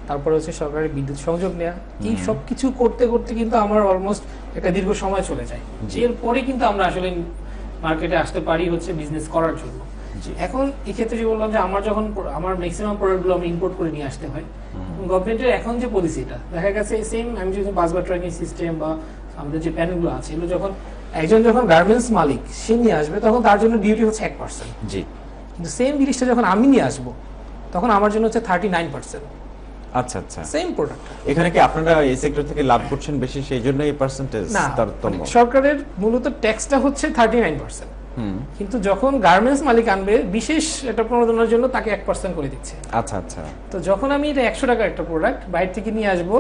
তারপরে হচ্ছে সরকারি বিদ্যুৎ সংযোগ নেওয়া। এই সব কিছু করতে করতে কিন্তু আমার অলমোস্ট একটা দীর্ঘ সময় চলে যায়। এরপরে কিন্তু আমরা আসলে মার্কেটে আসতে পারি হচ্ছে বিজনেস করার জন্য। এখন এই ক্ষেত্রে যে বললাম যে আমার ম্যাক্সিমাম প্রোডাক্টগুলো আমি ইম্পোর্ট করে নিয়ে আসতে হয়। গভর্নমেন্টের এখন যে পলিসিটা দেখা গেছে সেম, আমি যদি বাস বা ট্রেনিং সিস্টেম বা আমাদের যে প্যানেলগুলো আছে, এগুলো যখন যখন গার্মেন্টস মালিক সে নিয়ে আসবে, তখন তার জন্য ডিউটি হচ্ছে 1%। জি। কিন্তু সেম জিনিসটা যখন আমি নিয়ে আসবো, তখন আমার জন্য হচ্ছে 39%। আচ্ছা আচ্ছা, সেম প্রোডাক্ট। এখানে কি আপনারা এই সেক্টর থেকে লাভ করছেন বেশি, সেই জন্য এই পার্সেন্টেজ তারতম্য? সরকারের মূলত ট্যাক্সটা হচ্ছে 39%, কিন্তু যখন গার্মেন্টস মালিক আনবে বিশেষ একটা প্রণোদনার জন্য তাকে 1% করে দিচ্ছে। আচ্ছা আচ্ছা। তো যখন আমি এটা 100 টাকার একটা প্রোডাক্ট বাইরে থেকে নিয়ে আসবো,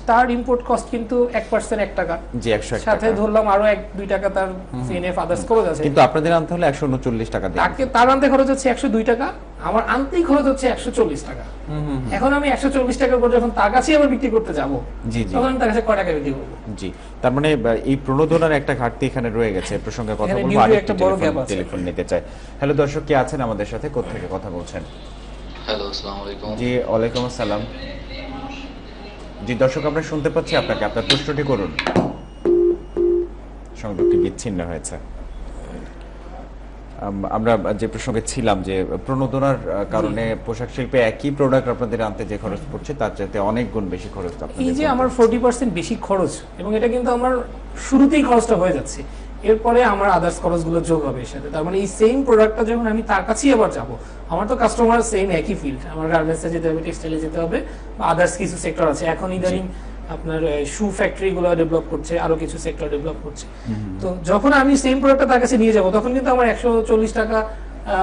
তার ইম্পোর্ট কস্ট কিন্তু 1% 1 টাকা। জি, 101 টাকা। সাথে ধরলাম আরো 1-2 টাকা তার সিএনএফ আদার্স খরচ আছে। কিন্তু আপনাদের আনতে হলে 139 টাকা দিই। তাকে তার আনতে খরচ হচ্ছে 102 টাকা, আমার আনতেই খরচ হচ্ছে 140 টাকা। এখন আমি 140 টাকার পর যখন তার কাছে আবার বিক্রি করতে যাব, জি জি, তখন আমি তার কাছে কয় টাকা বিক্রি করব? জি, তার মানে এই প্রণোদনার একটা ঘাটতি এখানে রয়ে গেছে। প্রসঙ্গে কথা বলবো, আরেকটা টেলিফোন নিতে চাই। হ্যালো দর্শক, কে আছেন আমাদের সাথে, কোথা থেকে কথা বলছেন? হ্যালো, আসসালামু আলাইকুম। জি, ওয়ালাইকুম আসসালাম। জি দর্শক, আমরা শুনতে পাচ্ছি আপনাকে, আপনার প্রশ্নটি করুন। সংযোগটি বিচ্ছিন্ন হয়েছে। আমরা যে প্রসঙ্গে ছিলাম যে প্রণোদনার কারণে পোশাক শিল্পে একই প্রোডাক্ট আপনাদের আনতে যে খরচ পড়ছে তার চাইতে অনেক গুণ বেশি খরচ এই যে আমার 40% বেশি খরচ, এবং এটা কিন্তু আমার শুরুতেই খরচটা হয়ে যাচ্ছে, এরপরে আমার আদার্স খরচগুলো যোগ হবে এর সাথে। তার মানে এই সেম প্রোডাক্টটা যখন আমি তার কাছেই আবার যাব, আমার তো কাস্টমার সেম একই ফিল্ড, আমার গার্মেন্টসে যেতে হবে, টেক্সটাইলে যেতে হবে, বা আদার্স কিছু সেক্টর আছে। এখন ইদানিং আপনার শু ফ্যাক্টরি গুলো ডেভেলপ করছে, আরো কিছু সেক্টর ডেভেলপ করছে। তো যখন আমি সেম প্রোডাক্টটা তার কাছে নিয়ে যাব, তখন কিন্তু আমার 140 টাকা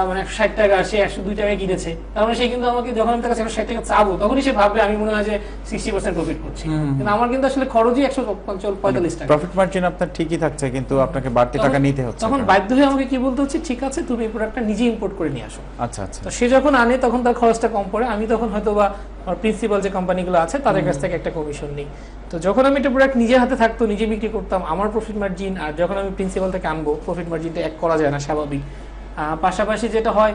মানে 160 টাকা, সে 102 টাকায় কিনেছে, তার মানে সে কিন্তু আমাকে যখন আমি তার কাছে 160 টাকা চাবো, তখনই সে ভাববে আমি মনে হয় যে 60% প্রফিট করছি, কিন্তু আমার কিন্তু আসলে খরচই 145 টাকা। প্রফিট মার্জিন আপনার ঠিকই থাকছে, কিন্তু আপনাকে বাড়তি টাকা নিতে হচ্ছে। তখন বাধ্য হয়ে আমাকে কি বলতে হচ্ছে, ঠিক আছে তুমি এই প্রোডাক্টটা নিজে ইম্পোর্ট করে নিয়ে আসো। আচ্ছা আচ্ছা। তো সে যখন আনে তখন তার খরচটা কম পড়ে, আমি তখন হয়তো বা আমার প্রিন্সিপাল যে কোম্পানিগুলো আছে তাদের কাছ থেকে একটা কমিশন নিই। তো যখন আমি একটা প্রোডাক্ট নিজে হাতে থাকতো, নিজে বিক্রি করতাম, আমার প্রফিট মার্জিন, আর যখন আমি প্রিন্সিপাল থেকে আনবো প্রফিট মার্জিনটা এক করা যায় না, স্বাভাবিক। পাশাপাশি যেটা হয়,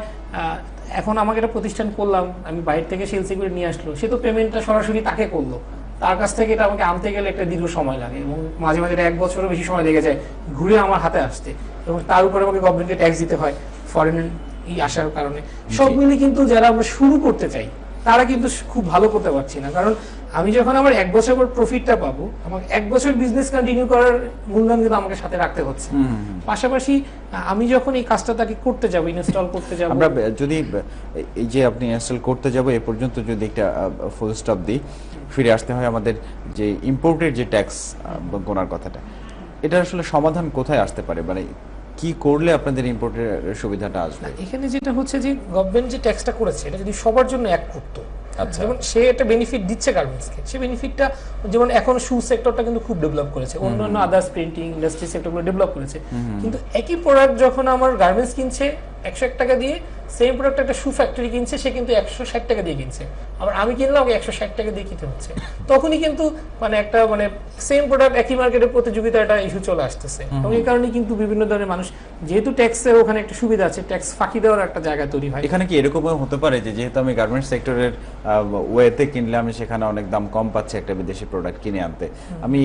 এখন আমাকে একটা প্রতিষ্ঠান করলাম, আমি বাইরে থেকে সেলস করে নিয়ে আসলো, সে তো পেমেন্টটা সরাসরি তাকে করলো, তার কাছ থেকে এটা আমাকে আনতে গেলে একটা দীর্ঘ সময় লাগে, এবং মাঝে মাঝে 1 বছরও বেশি সময় লেগে যায় ঘুরে আমার হাতে আসতে, এবং তার উপরে আমাকে গভর্নমেন্টকে ট্যাক্স দিতে হয় ফরেন আসার কারণে। সব মিলে কিন্তু যারা আমরা শুরু করতে চাই তারা কিন্তু খুব ভালো করতে পারছি না, কারণ আমি যখন আমার 1 বছর পর প্রফিটটা পাবো, আমাকে 1 বছর বিজনেস কন্টিনিউ করার মূলধন কিন্তু আমাকে সাথে রাখতে হচ্ছে। পাশাপাশি আমি যখন এই কাজটা তাকে করতে যাব, ইনস্টল করতে যাব, আমরা যদি এই যে আপনি ইনস্টল করতে যাব এ পর্যন্ত যদি একটা ফুল স্টপ দিই, ফিরে আসতে হয় আমাদের যে ইম্পোর্টের যে ট্যাক্স গোনার কথাটা, এটা আসলে সমাধান কোথায় আসতে পারে, মানে কি করলে আপনাদের ইম্পোর্টের সুবিধাটা আসবে? এখানে যেটা হচ্ছে যে গভর্নমেন্ট যে ট্যাক্সটা করেছে এটা যদি সবার জন্য এক করতো, যেমন সে একটা বেনিফিট দিচ্ছে গার্মেন্টসকে, সে বেনিফিটটা যেমন এখন শু সেক্টরটা কিন্তু খুব ডেভেলপ করেছে, অন্যান্য আদার্স প্রিন্টিং ইন্ডাস্ট্রি সেক্টরগুলো ডেভেলপ করেছে, কিন্তু একই প্রোডাক্ট যখন আমার গার্মেন্টস কিনছে 101 টাকা দিয়ে, সেম প্রোডাক্ট একটা শু ফ্যাক্টরি কিনছে, সে কিন্তু 160 টাকা দিয়ে কিনছে, আবার আমি কিনলাম 160 টাকা দিয়ে কিনতে হচ্ছে, তখনই কিন্তু মানে একটা মানে সেম প্রোডাক্ট একই মার্কেটের প্রতিযোগিতা একটা ইস্যু চলে আসতেছে। এবং এই কারণে কিন্তু বিভিন্ন ধরনের মানুষ, যেহেতু ট্যাক্সের ওখানে একটা সুবিধা আছে, ট্যাক্স ফাঁকি দেওয়ার একটা জায়গা তৈরি হয়। এখানে কি এরকমও হতে পারে যে যেহেতু আমি গার্মেন্টস সেক্টরের ওয়েতে কিনলে আমি সেখানে অনেক দাম কম পাচ্ছি একটা বিদেশি প্রোডাক্ট কিনে আনতে, আমি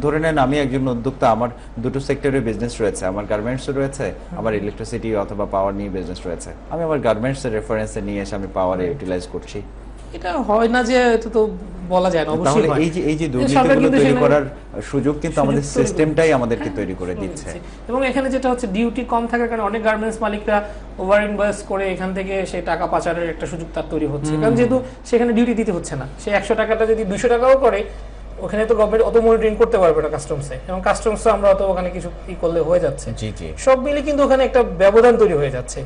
ধরে নেন আমি একজন উদ্যোক্তা, আমার দুটো সেক্টরে বিজনেস রয়েছে, আমার গার্মেন্টসও রয়েছে, আমার ইলেকট্রিসিটি অথবা পাওয়ার নিয়ে বিজনেস রয়েছে, আমি আমার গার্মেন্টস এর রেফারেন্সে নিয়ে এসে আমি পাওয়ারে ইউটিলাইজ করছি, এটা হয় না যে এটা তো বলা যায় না, অবশ্যই হয়। এই যে দুর্নীতিগুলো তৈরি করার সুযোগ কিন্তু আমাদের সিস্টেমটাই আমাদেরকে তৈরি করে দিচ্ছে। এবং এখানে যেটা হচ্ছে ডিউটি কম থাকার কারণে অনেক গার্মেন্টস মালিকরা ওভার ইনভয়েস করে এখান থেকে সে টাকা পাচারের একটা সুযোগ তার তৈরি হচ্ছে, কারণ যেহেতু সেখানে ডিউটি দিতে হচ্ছে না, সে 100 টাকাটা যদি 200 টাকাও করে, ওখানে তো গভর্নমেন্ট অত মনিটরিং করতে পারবে না কাস্টমসে, এবং কাস্টমস আমরা অত ওখানে কিছু ই করলে হয়ে যাচ্ছে। সব মিলে কিন্তু ওখানে একটা ব্যবধান তৈরি হয়ে যাচ্ছে।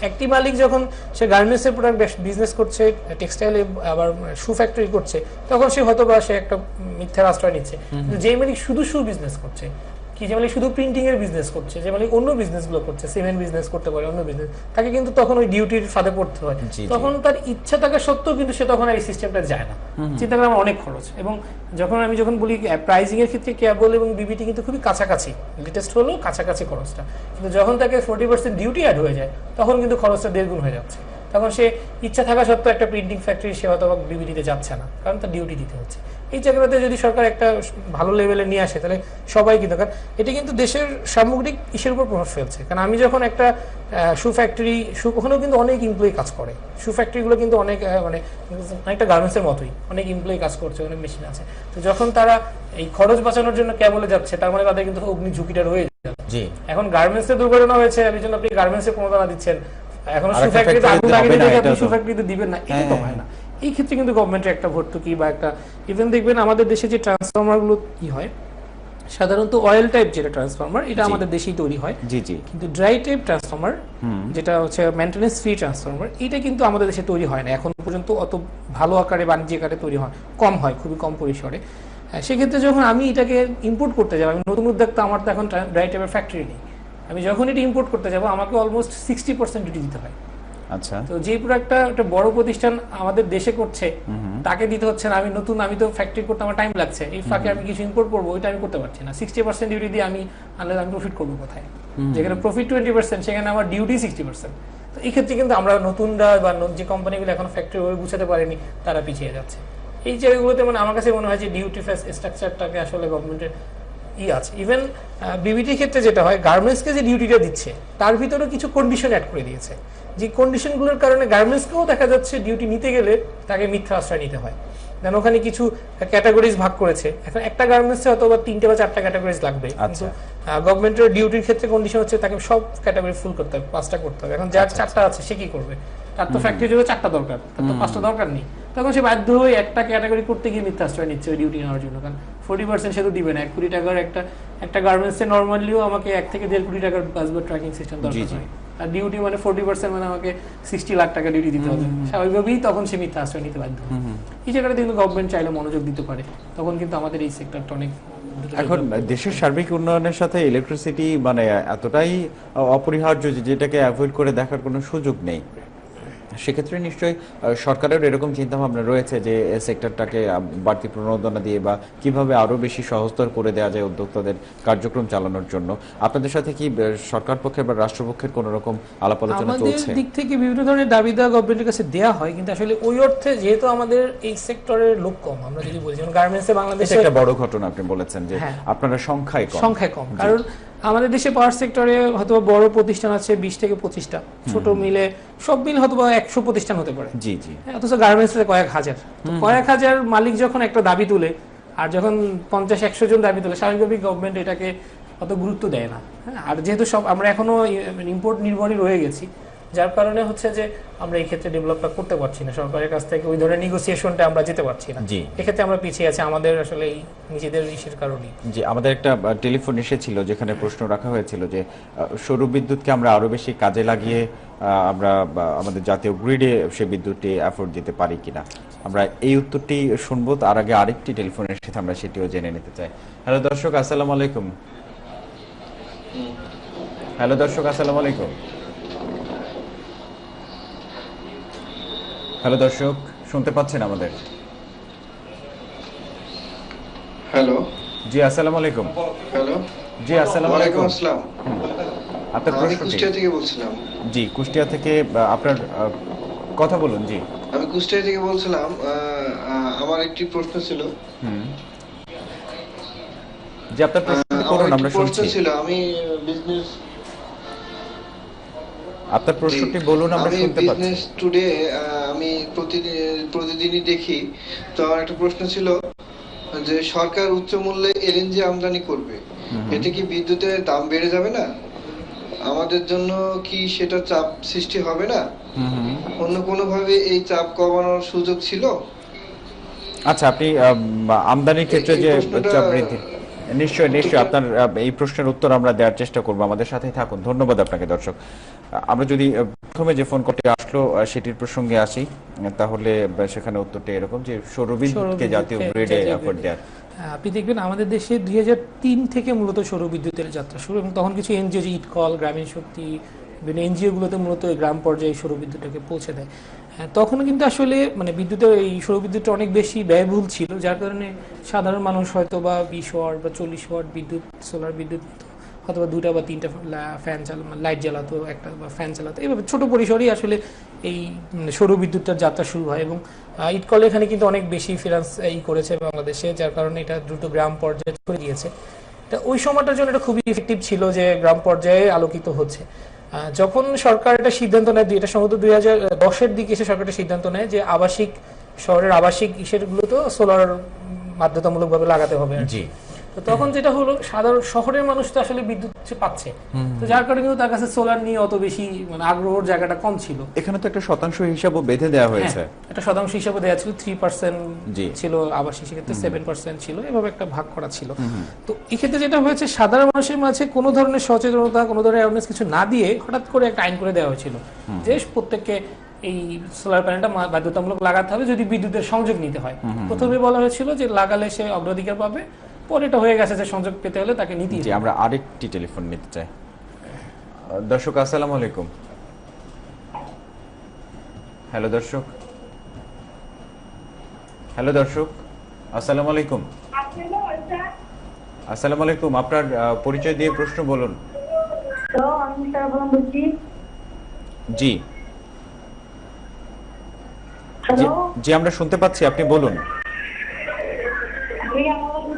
একটি মালিক যখন সে গার্মেন্টসের প্রোডাক্ট বিজনেস করছে, টেক্সটাইলে আবার শু ফ্যাক্টরি করছে, তখন সে হয়তো বা সে একটা মিথ্যার আশ্রয় নিচ্ছে। যে মালিক শুধু শু বিজনেস করছে, কি যে মালিক শুধু প্রিন্টিং এর বিজনেস করছে, যে মালিক অন্য বিজনেস গুলো করছে, সিমেন্ট বিজনেস করতে পারে, অন্য বিজনেস, তাকে কিন্তু তখন ওই ডিউটির ফাঁদে পড়তে হয়। তখন তার ইচ্ছা থাকা সত্ত্বেও কিন্তু সে তখন এই সিস্টেমটা যায় না। চিন্তা করে আমার অনেক খরচ, এবং যখন বলি প্রাইসিং এর ক্ষেত্রে কেবল এবং বিবিটি কিন্তু খুবই কাছাকাছি, লেটেস্ট হলো কাছাকাছি খরচটা, কিন্তু যখন তাকে 40% ডিউটি অ্যাড হয়ে যায়, তখন কিন্তু খরচটা 1.5 গুণ হয়ে যাচ্ছে। তখন সে ইচ্ছা থাকা সত্ত্বেও একটা প্রিন্টিং ফ্যাক্টরি সে হয়তো বিবিটিতে যাচ্ছে না, কারণ তার ডিউটি দিতে হচ্ছে। এই জায়গাটাতে যদি সরকার একটা ভালো লেভেলে নিয়ে আসে, তাহলে সবাই কিন্তু, কারণ এটা কিন্তু দেশের সামগ্রিক ইসের উপর প্রভাব ফেলছে। কারণ আমি যখন একটা শু ফ্যাক্টরি, ওখানেও কিন্তু অনেক এমপ্লয়ি কাজ করে, শু ফ্যাক্টরিগুলো কিন্তু অনেক মানে অনেকটা গার্মেন্টসের মতোই, অনেক এমপ্লয়ি কাজ করছে, অনেক মেশিন আছে। তো যখন তারা এই খরচ বাঁচানোর জন্য কেবলে যাচ্ছে, তার মানে তাদের কিন্তু অগ্নি ঝুঁকিটা রয়ে যাচ্ছে। এখন গার্মেন্টসে দুর্ঘটনা হয়েছে, এই জন্য আপনি গার্মেন্টসে প্রণোদনা দিচ্ছেন, এখন শু ফ্যাক্টরিতে আগুন লাগিয়ে দিলে আপনি শু ফ্যাক্টরিতে দিবেন না, এটা তো হয় না। এই ক্ষেত্রে কিন্তু গভর্নমেন্টের একটা ভর্তুকি বা একটা, ইভেন দেখবেন আমাদের দেশে যে ট্রান্সফরমার গুলো কি হয়, সাধারণত অয়েল টাইপ যেটা ট্রান্সফরমার, এটা আমাদের দেশেই তৈরি হয়, কিন্তু ড্রাই টাইপ ট্রান্সফরমার যেটা হচ্ছে মেইনটেনেন্স ফ্রি ট্রান্সফরমার, এটা কিন্তু আমাদের দেশে তৈরি হয় না এখন পর্যন্ত, অত ভালো আকারে বাণিজ্যিক আকারে তৈরি হয়, কম হয়, খুবই কম পরিসরে। সেক্ষেত্রে যখন আমি এটাকে ইম্পোর্ট করতে যাবো, আমি নতুন উদ্যোক্তা, আমার তো এখন ড্রাই টাইপের ফ্যাক্টরি নেই, আমি যখন এটা ইম্পোর্ট করতে যাবো আমাকে অলমোস্ট 60% ডিউটি দিতে হয়। আচ্ছা, তো যে প্রোডাক্টটা একটা বড় প্রতিষ্ঠান আমাদের দেশে করছে, তাকে দিতে হচ্ছে না, আমি নতুন, আমি তো ফ্যাক্টরি করতে আমার টাইম লাগছে, এই ফাঁকে আমি কিছু ইম্পোর্ট করবো, ওইটা আমি করতে পারছি না। 60% ডিউটি দিয়ে আমি আনলে আমি প্রফিট করবো কোথায়? যেখানে প্রফিট 20%, সেখানে আমার ডিউটি 60%। তো এই ক্ষেত্রে কিন্তু আমরা নতুনরা বা যে কোম্পানিগুলো এখন ফ্যাক্টরি ওই গুছাতে পারেনি, তারা পিছিয়ে যাচ্ছে। এই জায়গাগুলোতে মানে আমার কাছে মনে হয় যে ডিউটি ফেস স্ট্রাকচারটাকে আসলে গভর্নমেন্টের আছে। ইভেন বিবিটির ক্ষেত্রে যেটা হয়, গার্মেন্টসকে যে ডিউটিটা দিচ্ছে তার ভিতরে কিছু কন্ডিশন অ্যাড করে দিয়েছে, যে কন্ডিশনগুলোর কারণে গার্মেন্টসকেও দেখা যাচ্ছে ডিউটি নিতে গেলে তাকে মিথ্যা আশ্রয় নিতে হয়। দেন ওখানে কিছু ক্যাটাগরিজ ভাগ করেছে, এখন একটা গার্মেন্টসে হয়তো বা 3টে বা 4টা ক্যাটাগরিজ লাগবে, কিন্তু গভর্নমেন্টের ডিউটির ক্ষেত্রে কন্ডিশন হচ্ছে তাকে সব ক্যাটাগরি ফুল করতে হবে, 5টা করতে হবে। এখন যার 4টা আছে সে কি করবে? তার তো ফ্যাক্টরির জন্য 4টা দরকার, তার তো 5টা দরকার নেই। তখন সে বাধ্য হয়ে একটা ক্যাটাগরি করতে গিয়ে মিথ্যা আশ্রয় নিচ্ছে ওই ডিউটি নেওয়ার জন্য, কারণ 40% সে তো দিবে না। 1 কোটি টাকার একটা গার্মেন্টসে নর্মালিও আমাকে 1 থেকে 1.5 কোটি টাকার বাসবার ট্র্যাকিং সিস্টেম দরকার হয়, আর ডিউটি মানে 40% মানে আমাকে 60 লাখ টাকা ডিউটি দিতে হবে। স্বাভাবিকভাবেই তখন সে মিথ্যা আশ্রয় নিতে বাধ্য। এই জায়গাটা কিন্তু গভর্নমেন্ট চাইলে মনোযোগ দিতে পারে, তখন কিন্তু আমাদের এই সেক্টরটা অনেক। এখন দেশের সার্বিক উন্নয়নের সাথে ইলেকট্রিসিটি মানে এতটাই অপরিহার্য যে যেটাকে অ্যাভয়েড করে দেখার কোনো সুযোগ নেই। সেক্ষেত্রে নিশ্চয়ই সরকারের এরকম চিন্তা ভাবনা রয়েছে যে সেক্টরটাকে বাড়তি প্রণোদনা দিয়ে বা কিভাবে আরো বেশি সহজতর করে দেওয়া যায় উদ্যোক্তাদের কার্যক্রম চালানোর জন্য। আপনাদের সাথে কি সরকার পক্ষের বা রাষ্ট্রপক্ষের কোন রকম আলাপ আলোচনা চলছে? আমাদের দিক থেকে বিভিন্ন ধরনের দাবি দেওয়া গভর্নমেন্টের কাছে দেওয়া হয়, কিন্তু আসলে ওই অর্থে যেহেতু আমাদের এই সেক্টরের লোক কম, আমরা যদি বলি যেমন গার্মেন্টসে বাংলাদেশে একটা বড় ঘটনা আপনি বলেছেন যে আপনারা সংখ্যায় কম, কারণ আমাদের দেশে পাওয়ার সেক্টরে হয়তো বড় প্রতিষ্ঠান আছে 20 থেকে 25টা, ছোট মিলে সব মিলে হয়তো 100 প্রতিষ্ঠান হতে পারে। জি জি। অথচ গার্মেন্টসে কয়েক হাজার মালিক যখন একটা দাবি তুলে, আর যখন 50-100 জন দাবি তুলে, স্বাভাবিকভাবেই গভর্নমেন্ট এটাকে অত গুরুত্ব দেয় না। আর যেহেতু সব আমরা এখনো ইম্পোর্ট নির্ভরই রয়ে গেছি, যার কারণে হচ্ছে যে আমরা এই ক্ষেত্রে ডেভেলপটা করতে পারছি না, সরকারের কাছ থেকে ওই ধরনের নেগোসিয়েশনটা আমরা যেতে পারছি না। এক্ষেত্রে আমরা পিছিয়ে আছি আমাদের আসলে এই নিজেদের ইস্যুর কারণেই। জি, আমাদের একটা টেলিফোন এসেছিল যেখানে প্রশ্ন রাখা হয়েছিল যে সৌর বিদ্যুৎকে আমরা আরো বেশি কাজে লাগিয়ে আমরা আমাদের জাতীয় গ্রিডে সে বিদ্যুৎটি অ্যাফোর্ড দিতে পারি কিনা। আমরা এই উত্তরটি শুনবো, তার আগে আরেকটি টেলিফোনের সাথে আমরা সেটিও জেনে নিতে চাই। হ্যালো দর্শক, আসসালামু আলাইকুম। হ্যালো দর্শক, আসসালামু আলাইকুম। হ্যালো দর্শক, শুনতে পাচ্ছেন আমাদের? হ্যালো, জি আসসালামু আলাইকুম। হ্যালো, জি আসসালামু আলাইকুম। আসসালাম। আপনার আমি কুষ্টিয়া থেকে বলছিলাম। জি, কুষ্টিয়া থেকে আপনার কথা বলুন। জি, আমি কুষ্টিয়া থেকে বলছিলাম। আমার একটি প্রশ্ন ছিল। জি, আপনার প্রশ্ন করুন, আমরা শুনছি। ছিল আমি বিজনেস, আপনার প্রশ্নটি বলুন, আমরা শুনতে পাচ্ছি। বিজনেস টুডে আমি প্রতিদিনই দেখি, তো আমার একটা প্রশ্ন ছিল যে সরকার উচ্চ মূল্যে এলএনজি আমদানি করবে, এতে কি বিদ্যুতের দাম বেড়ে যাবে না? আমাদের জন্য কি সেটা চাপ সৃষ্টি হবে না? অন্য কোনো ভাবে এই চাপ কমানোর সুযোগ ছিল? আচ্ছা, আপনি আমদানির ক্ষেত্রে যে চাপ বৃদ্ধি, নিশ্চয়ই আপনার এই প্রশ্নের উত্তর আমরা দেওয়ার চেষ্টা করব। আমাদের সাথেই থাকুন। ধন্যবাদ আপনাকে। দর্শক, আমরা যদি প্রথমে যে ফোন কলটি আসলো সেটির প্রসঙ্গে আসি, তাহলে সেখানে উত্তরটি এরকম যে সৌর বিদ্যুৎকে জাতীয় গ্রিডে অ্যাফোর্ড দেওয়ার। আপনি দেখবেন আমাদের দেশে 2003 থেকে মূলত সৌর বিদ্যুতের যাত্রা শুরু, এবং তখন কিছু এনজিও, ইটকল, গ্রামীণ শক্তি, বিভিন্ন এনজিও গুলোতে মূলত গ্রাম পর্যায়ে সৌর বিদ্যুৎটাকে পৌঁছে দেয়। তখন কিন্তু আসলে মানে বিদ্যুতের এই সৌর বিদ্যুৎটা অনেক বেশি ব্যয়বহুল ছিল, যার কারণে সাধারণ মানুষ হয়তো বা 20 ওয়াট বা 40 ওয়াট বিদ্যুৎ, সোলার বিদ্যুৎ অথবা 2টা বা 3টা ফ্যান লাইট জ্বালাতো, একটা বা ফ্যান চালাতো, এইভাবে ছোট পরিসরেই আসলে এই সৌর বিদ্যুৎটার যাত্রা শুরু হয়। এবং ইটকল এখানে কিন্তু অনেক বেশি ফিনান্স করেছে বাংলাদেশে, যার কারণে এটা দ্রুত গ্রাম পর্যায়ে চলে গিয়েছে। ওই সময়টার জন্য এটা খুবই ইফেক্টিভ ছিল যে গ্রাম পর্যায়ে আলোকিত হচ্ছে। যখন সরকার এটা সিদ্ধান্ত নেয়, এটা সম্ভবত 2010-এর দিকে এসে সরকার সিদ্ধান্ত নেয় যে আবাসিক শহরের আবাসিক ইসেরগুলোতেও সোলার বাধ্যতামূলকভাবে লাগাতে হবে। জি, তো তখন যেটা হলো, সাধারণ শহরের মানুষ তো আসলে বিদ্যুৎ পাচ্ছে, তো যার কারণে কিন্তু তার কাছে সোলার নিয়ে অত বেশি মানে আগ্রহের জায়গাটা কম ছিল। এখানে তো একটা শতাংশ হিসাবও বেঁধে দেওয়া হয়েছে, একটা শতাংশ হিসাবে দেওয়া ছিল, 3% ছিল আবাসিক, সেক্ষেত্রে 7% ছিল, এভাবে একটা ভাগ করা ছিল। তো এক্ষেত্রে যেটা হয়েছে, সাধারণ মানুষের মাঝে কোনো ধরনের সচেতনতা, কোনো ধরনের অ্যাওয়ারনেস কিছু না দিয়ে হঠাৎ করে একটা আইন করে দেওয়া হয়েছিল যে প্রত্যেককে এই সোলার প্যানেলটা বাধ্যতামূলক লাগাতে হবে যদি বিদ্যুতের সংযোগ নিতে হয়। প্রথমে বলা হয়েছিল যে লাগালে সে অগ্রাধিকার পাবে, পরে এটা হয়ে গেছে যে সংযোগ পেতে হলে তাকে নিতে হবে। আমরা আরেকটি টেলিফোন নিতে চাই। দর্শক, আসসালামু আলাইকুম। হ্যালো দর্শক, হ্যালো দর্শক, আসসালামু আলাইকুম। আসসালামু আলাইকুম, আপনার পরিচয় দিয়ে প্রশ্ন বলুন। জি জি, আমরা শুনতে পাচ্ছি, আপনি বলুন।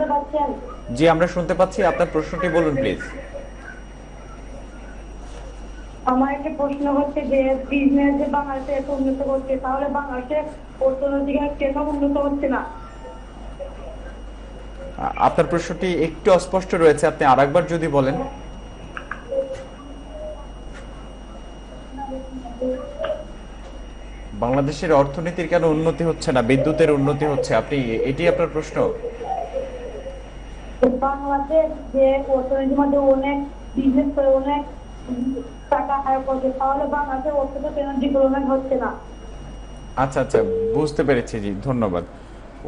শুনতে পাচ্ছেন? জি আমরা শুনতে পাচ্ছি, আপনার প্রশ্নটি বলুন প্লিজ। আমার একটা প্রশ্ন হচ্ছে যে বিজনেস যে বাংলাদেশে এত উন্নত করছে, তাহলে বাংলাদেশের অর্থনৈতিক কেন উন্নত হচ্ছে না? আপনার প্রশ্নটি একটু অস্পষ্ট রয়েছে, আপনি আরেকবার যদি বলেন। বাংলাদেশের অর্থনীতির কেন উন্নতি হচ্ছে না, বিদ্যুতের উন্নতি হচ্ছে, আপনি এটি আপনার প্রশ্ন? বাংলাদেশ যে অর্থনীতির মধ্যে অনেক বিজনেস করে অনেক টাকা আয় করছে, তাহলে বাংলাদেশের অর্থনীতি কেন ডেভেলপমেন্ট হচ্ছে না? আচ্ছা আচ্ছা, বুঝতে পেরেছি, জি ধন্যবাদ।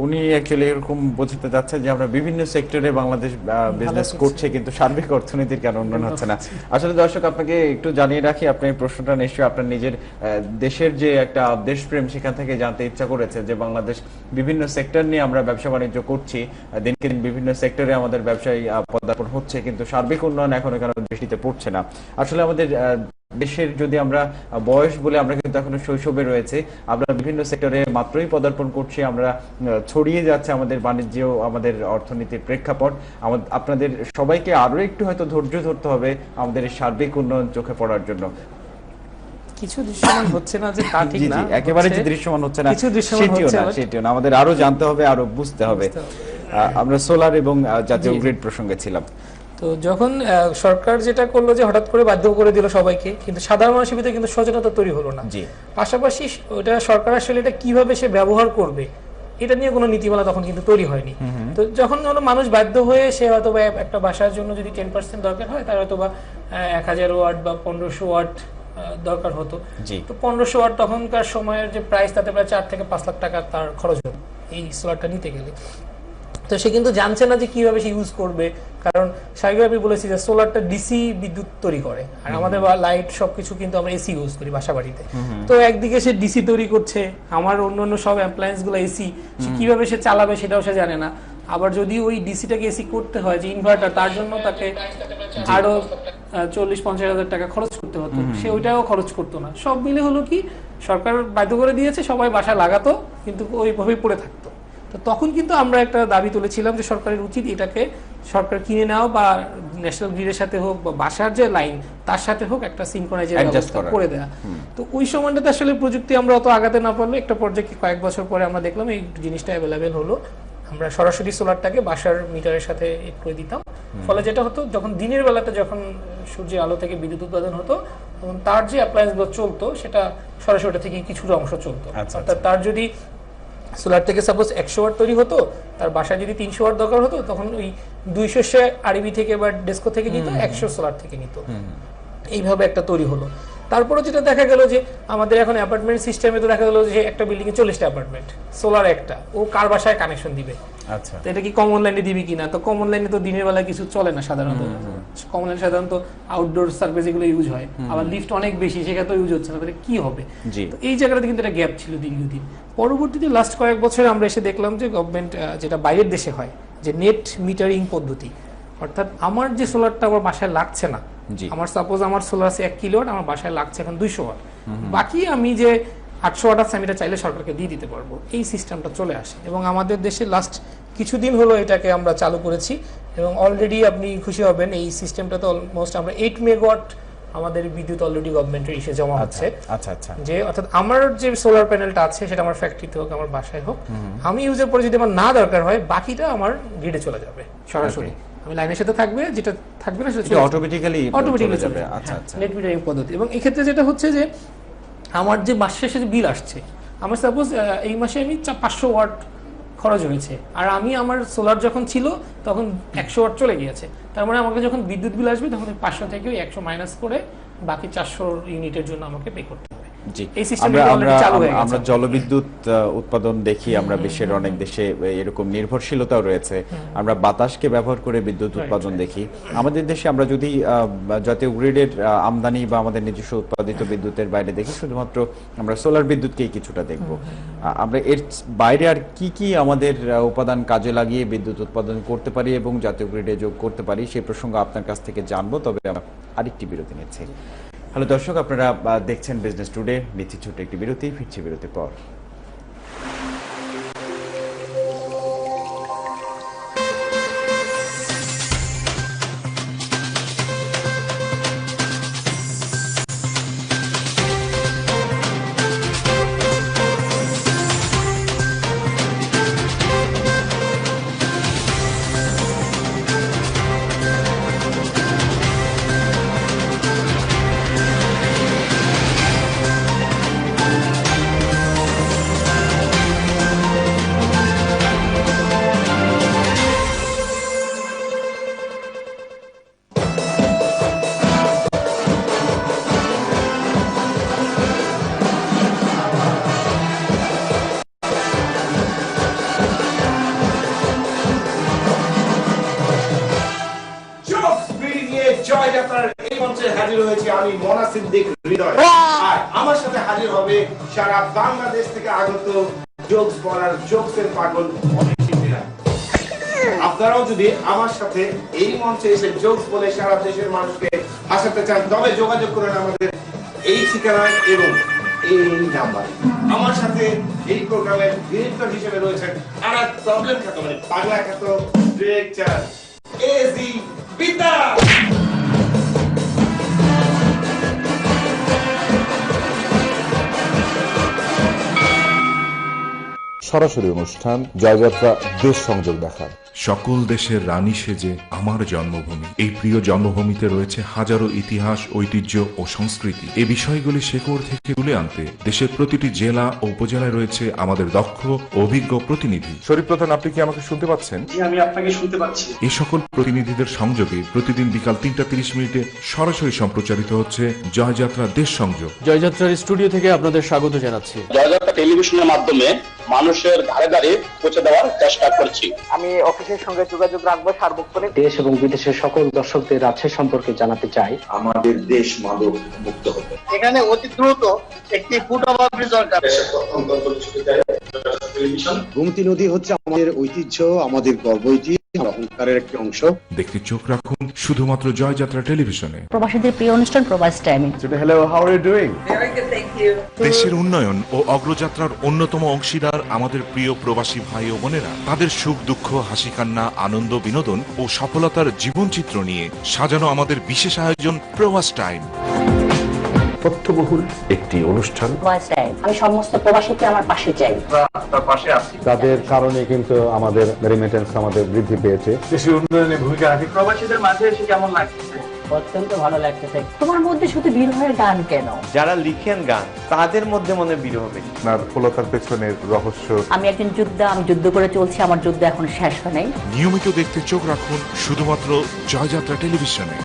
উনি অ্যাকচুয়ালি এরকম বোঝাতে যাচ্ছে যে আমরা বিভিন্ন সেক্টরে বাংলাদেশ বিজনেস করছে, কিন্তু সার্বিক অর্থনীতির কেন উন্নয়ন হচ্ছে না। আসলে দর্শক আপনাকে একটু জানিয়ে রাখি, আপনি এই প্রশ্নটা নিশ্চয়ই আপনার নিজের দেশের যে একটা দেশপ্রেম সেখান থেকে জানতে ইচ্ছা করেছে যে বাংলাদেশ বিভিন্ন সেক্টর নিয়ে আমরা ব্যবসা বাণিজ্য করছি, দিনকে দিন বিভিন্ন সেক্টরে আমাদের ব্যবসায় পদার্পণ হচ্ছে, কিন্তু সার্বিক উন্নয়ন এখনো কেন দৃষ্টিতে পড়ছে না। আসলে আমাদের দেশের যদি আমরা বয়স বলে আমরা কিন্তু এখনো শৈশবে রয়েছে, আমরা বিভিন্ন সেক্টরে মাত্রই পদার্পণ করছি, আমরা ছড়িয়ে যাচ্ছে আমাদের বাণিজ্য, আমাদের অর্থনীতির প্রেক্ষাপট। আপনাদের সবাইকে আরো একটু হয়তো ধৈর্য ধরতে হবে আমাদের এই সার্বিক উন্নয়ন চোখে পড়ার জন্য। কিছু দৃশ্যমান হচ্ছে না যে তা ঠিক না, একেবারে যে দৃশ্যমান হচ্ছে না সেটিও না, আমাদের আরো জানতে হবে, আরো বুঝতে হবে। আমরা সোলার এবং জাতীয় গ্রিড প্রসঙ্গে ছিলাম। তো যখন সরকার যেটা করলো যে হঠাৎ করে বাধ্য করে দিল সবাইকে, কিন্তু সাধারণ মানুষের ভিতরে কিন্তু সচেতনতা তৈরি হলো না। পাশাপাশি ওটা সরকার আসলে এটা কিভাবে সে ব্যবহার করবে এটা নিয়ে কোনো নীতিমালা তখন কিন্তু তৈরি হয়নি। তো যখন মানুষ বাধ্য হয়ে সে হয়তো একটা বাসার জন্য যদি 10% দরকার হয়, তার হয়তো বা 1000 ওয়াট বা 1500 ওয়াট দরকার হতো। তো 1500 ওয়াট তখনকার সময়ের যে প্রাইস, তাতে প্রায় 4 থেকে 5 লাখ টাকা তার খরচ হতো এই সোলারটা নিতে গেলে। তো সে কিন্তু জানছে না যে কিভাবে সে ইউজ করবে, কারণ স্বাভাবিকভাবে বলেছি যে সোলারটা ডিসি বিদ্যুৎ তৈরি করে, আর আমাদের লাইট সবকিছু কিন্তু আমরা এসি ইউজ করি বাসা বাড়িতে। তো একদিকে সে ডিসি তৈরি করছে, আমার অন্যান্য সব অ্যাপ্লায়েন্স গুলো এসি, সে কিভাবে সে চালাবে সেটাও সে জানে না। আবার যদি ওই ডিসিটাকে এসি করতে হয় যে ইনভার্টার, তার জন্য তাকে আরো 40-50 হাজার টাকা খরচ করতে হতো, সে ওইটাও খরচ করতো না। সব মিলে হলো কি, সরকার বাধ্য করে দিয়েছে, সবাই বাসা লাগাতো কিন্তু ওইভাবেই পড়ে থাকতো। তো তখন কিন্তু আমরা একটা দাবি তুলেছিলাম যে সরকারের উচিত এটাকে সরকার কিনে নেওয়া, বা ন্যাশনাল গ্রিডের সাথে হোক বা বাসার যে লাইন তার সাথে হোক একটা সিনক্রোনাইজের ব্যবস্থা করে দেয়া। তো ওই সময়টাতে আসলে প্রযুক্তি আমরা অত আগাতে না পারলে একটা পর্যায়ে কয়েক বছর পরে আমরা দেখলাম এই জিনিসটা অ্যাভেলেবেল হলো, আমরা সরাসরি সোলারটাকে বাসার মিটারের সাথে করে দিতাম। ফলে যেটা হতো, যখন দিনের বেলাতে যখন সূর্যের আলো থেকে বিদ্যুৎ উৎপাদন হতো, তখন তার যে অ্যাপ্লায়েন্সগুলো চলতো সেটা সরাসরি ওটা থেকে কিছুটা অংশ চলতো। অর্থাৎ তার যদি সোলার থেকে সাপোজ 100 ওয়াট তৈরি হতো, তার বাসায় যদি 300 ওয়াট দরকার হতো, তখন ওই 200 আরবি থেকে বা ডেস্কো থেকে নিত, 100 সোলার থেকে নিত। এইভাবে একটা তৈরি হলো। তারপরে যেটা দেখা গেল যে আমাদের এখন অ্যাপার্টমেন্ট সিস্টেমে তো দেখা গেল যে একটা বিল্ডিং এ 40টা অ্যাপার্টমেন্ট, সোলার একটা, ও কার বাসায় কানেকশন দিবে? আচ্ছা, তো এটা কি কমন লাইনে দিবি কিনা? তো কমন লাইনে তো দিনের বেলা কিছু চলে না সাধারণত, কমন লাইন সাধারণত আউটডোর সার্ভিস এগুলো ইউজ হয়, আবার লিফট অনেক বেশি, সেটা তো ইউজ হচ্ছে না, তাহলে কি হবে? তো এই জায়গাটাতে কিন্তু একটা গ্যাপ ছিল দীর্ঘদিন। পরবর্তীতে লাস্ট কয়েক বছর আমরা এসে দেখলাম যে গভর্নমেন্ট, যেটা বাইরের দেশে হয়, যে নেট মিটারিং পদ্ধতি, অর্থাৎ আমার যে সোলারটা আমার বাসায় লাগছে না, আমার সাপোজ আমার সোলার আছে 1 কিলোওয়াট, আমার বাসায় লাগছে এখন 200 ওয়াট, বাকি আমি যে 800 ওয়াট আছে আমি এটা চাইলে সরকারকে দিয়ে দিতে পারবো, এই সিস্টেমটা চলে আসে। এবং আমাদের দেশে লাস্ট কিছুদিন হলো এটাকে আমরা চালু করেছি, এবং অলরেডি আপনি খুশি হবেন এই সিস্টেমটাতে অলমোস্ট আমরা 8 মেগাওয়াট আমাদের বিদ্যুৎ অলরেডি গভর্নমেন্টের এসে জমা হচ্ছে। যে অর্থাৎ আমার যে সোলার প্যানেলটা আছে সেটা আমার ফ্যাক্টরিতে হোক, আমার বাসায় হোক, আমি ইউজের পরে যদি আমার না দরকার হয়, বাকিটা আমার গ্রিডে চলে যাবে সরাসরি, আমি লাইনের সাথে থাকবে, যেটা থাকবে না সেটা অটোমেটিক্যালি চলে যাবে। আচ্ছা আচ্ছা, নেট মিটারিং পদ্ধতি। এবং এই ক্ষেত্রে যেটা হচ্ছে যে আমার যে মাস শেষে যে বিল আসছে, আমার সাপোজ এই মাসে আমি 500 ওয়াট খরচ হয়েছে, আর আমি আমার সোলার যখন ছিল তখন 100 ওয়াট চলে গিয়েছে, তার মানে আমাকে যখন বিদ্যুৎ বিল আসবে তখন 500 থেকে 100 মাইনাস করে বাকি 400 ইউনিটের জন্য আমাকে পে করতে হবে। আমরা জলবিদ্যুৎ উৎপাদন দেখি, আমরা বিশ্বের অনেক দেশে এরকম নির্ভরশীলতাও রয়েছে, আমরা বাতাসকে ব্যবহার করে বিদ্যুৎ উৎপাদন দেখি। আমাদের দেশে আমরা যদি জাতীয় গ্রিডের আমদানি বা আমাদের নিজস্ব উৎপাদিত বিদ্যুতের বাইরে দেখি, শুধুমাত্র আমরা সোলার বিদ্যুৎকেই কিছুটা দেখব। আমরা এর বাইরে আর কি কি আমাদের উপাদান কাজে লাগিয়ে বিদ্যুৎ উৎপাদন করতে পারি এবং জাতীয় গ্রিডে যোগ করতে পারি, সেই প্রসঙ্গ আপনার কাছ থেকে জানবো। তবে আমরা আরেকটি বিরতি নিচ্ছি। হ্যালো দর্শক, আপনারা দেখছেন বিজনেস টুডে। নিচ্ছি ছোট্ট একটি বিরতি, ফিরছি বিরতির পর। জয়যাত্রার এই মঞ্চে হাজির হয়েছি আমি মোনা সিদ্দিক হৃদয়, আর আমার সাথে হাজির হবে সারা বাংলাদেশ থেকে আগত জোকস বলার, জোকসের পাগল অনেক শিল্পীরা। আপনারাও যদি আমার সাথে এই মঞ্চে এসে জোকস বলে সারা দেশের মানুষকে হাসাতে চান, তবে যোগাযোগ করেন আমাদের এই ঠিকানায় এবং এই নাম্বারে। আমার সাথে এই প্রোগ্রামের ডিরেক্টর হিসেবে রয়েছেন আর এক প্রবলেম খ্যাত, মানে পাগলা খ্যাত ডিরেক্টর এজি বিদ্যা। সরাসরি অনুষ্ঠান জয়যাত্রা দেশ সংযোগ দেখার। সকল দেশের রানী সেজে আমার জন্মভূমি। এই প্রিয় জন্মভূমিতে রয়েছে হাজারো ইতিহাস, ঐতিহ্য ও সংস্কৃতি। এই বিষয়গুলি শেকড় থেকে তুলে আনতে দেশের প্রতিটি জেলা ও উপজেলায় রয়েছে আমাদের দক্ষ অভিজ্ঞ প্রতিনিধি। শরীফ প্রধান, আপনি কি আমাকে শুনতে পাচ্ছেন? জি, আমি আপনাকে শুনতে পাচ্ছি। এই সকল প্রতিনিধিদের সংযোগে প্রতিদিন বিকাল 3টা 30 মিনিটে সরাসরি সম্প্রচারিত হচ্ছে জয়যাত্রা দেশ সংযোগ। জয়যাত্রার স্টুডিও থেকে আপনাদের স্বাগত জানাচ্ছি। জয়যাত্রা টেলিভিশনের মাধ্যমে মানুষের ঘরে ঘরে পৌঁছে দেওয়ার চেষ্টা করছি। আমি অফিসের সঙ্গে যোগাযোগ রাখবো সার্বক্ষণিক। দেশ এবং বিদেশের সকল দর্শকদের রাজ্যের সম্পর্কে জানাতে চাই। আমাদের দেশ মাদক মুক্ত হবে। এখানে অতি দ্রুত একটি ফুট ওভারব্রিজ দরকার। গোমতী নদী হচ্ছে আমাদের ঐতিহ্য, আমাদের গর্ব, অহংকারের একটি অংশ। দেখতে চোখ রাখুন শুধুমাত্র জয়যাত্রা টেলিভিশনে। প্রবাসীদের প্রিয় অনুষ্ঠান প্রবাস timing. Hello, how are you doing? দেশের উন্নয়ন ও অগ্রযাত্রার অন্যতম অংশীদার আমাদের প্রিয় প্রবাসী ভাই ও বোনেরা তাদের সুখ দুঃখ, হাসি কান্না, আনন্দ, বিনোদন ও সফলতার জীবনচিত্র নিয়ে সাজানো আমাদের বিশেষ আয়োজন প্রবাস টাইম। তথ্যবহুল একটি অনুষ্ঠান। প্রবাস টাইম। আমি সমস্ত প্রবাসীকে আমার পাশে চাই। তার পাশে আছি। তাদের কারণে কিন্তু আমাদের রেমিটেন্স আমাদের বৃদ্ধি পেয়েছে। দেশের উন্নয়নে ভূমিকা রাখে। প্রবাসীদের মাঝে এসে কেমন লাগছে? অত্যন্ত ভালো লাগতেছে। তোমার মধ্যে শুধু বিরহের গান কেন? যারা লিখেন গান তাদের মধ্যে মনে বিরহ বেশি। আপনার সফলতার পেছনের রহস্য। আমি একজন যোদ্ধা, আমি যুদ্ধ করে চলছি, আমার যুদ্ধ এখন শেষ হয় নাই। নিয়মিত দেখতে চোখ রাখুন শুধুমাত্র জয়যাত্রা টেলিভিশনে।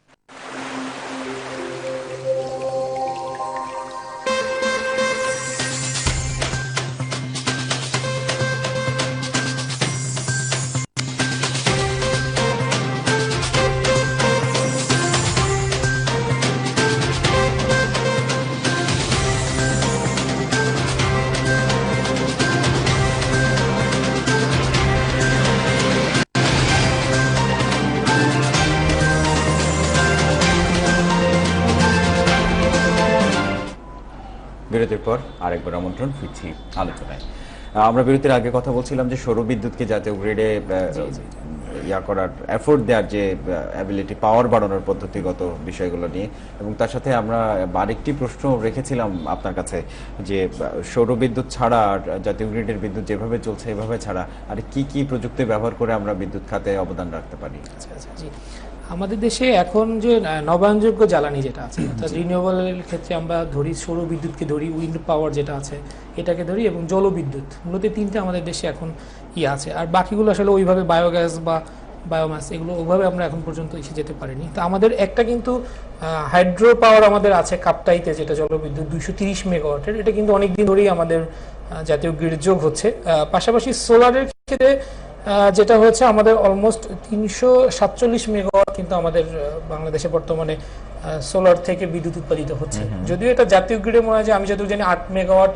বিরতির পর আরেকবার আমন্ত্রণ, ফিরছি আলোচনায়। আমরা বিরতির আগে কথা বলছিলাম যে সৌরবিদ্যুৎকে জাতীয় গ্রিডে করার এফোর্ট দেওয়ার যে অ্যাবিলিটি, পাওয়ার বাড়ানোর পদ্ধতিগত বিষয়গুলো নিয়ে, এবং তার সাথে আমরা আরেকটি প্রশ্ন রেখেছিলাম আপনার কাছে যে সৌরবিদ্যুৎ ছাড়া আর জাতীয় গ্রিডের বিদ্যুৎ যেভাবে চলছে এভাবে ছাড়া আর কি কি প্রযুক্তি ব্যবহার করে আমরা বিদ্যুৎ খাতে অবদান রাখতে পারি? জি, আমাদের দেশে এখন যে নবায়নযোগ্য জ্বালানি যেটা আছে, অর্থাৎ রিনিউয়েবলের ক্ষেত্রে আমরা ধরি সৌর বিদ্যুৎকে ধরি, উইন্ড পাওয়ার যেটা আছে এটাকে ধরি, এবং জলবিদ্যুৎ, মূলত তিনটে আমাদের দেশে এখন আছে। আর বাকিগুলো আসলে ওইভাবে বায়োগ্যাস বা বায়োমাস এগুলো ওইভাবে আমরা এখন পর্যন্ত এসে যেতে পারিনি। তো আমাদের একটা কিন্তু হাইড্রো পাওয়ার আমাদের আছে কাপ্তাইতে, যেটা জলবিদ্যুৎ 230 মেগাওয়াটের, এটা কিন্তু অনেকদিন ধরেই আমাদের জাতীয় গ্রিড যোগ হচ্ছে। পাশাপাশি সোলারের ক্ষেত্রে যেটা হচ্ছে আমাদের অলমোস্ট 347 মেগাওয়াট কিন্তু আমাদের বাংলাদেশে বর্তমানে সোলার থেকে বিদ্যুৎ উৎপাদিত হচ্ছে। যদিও এটা জাতীয় গ্রিডে মনে হয় যে আমি যতটুকু জানি 8 মেগাওয়াট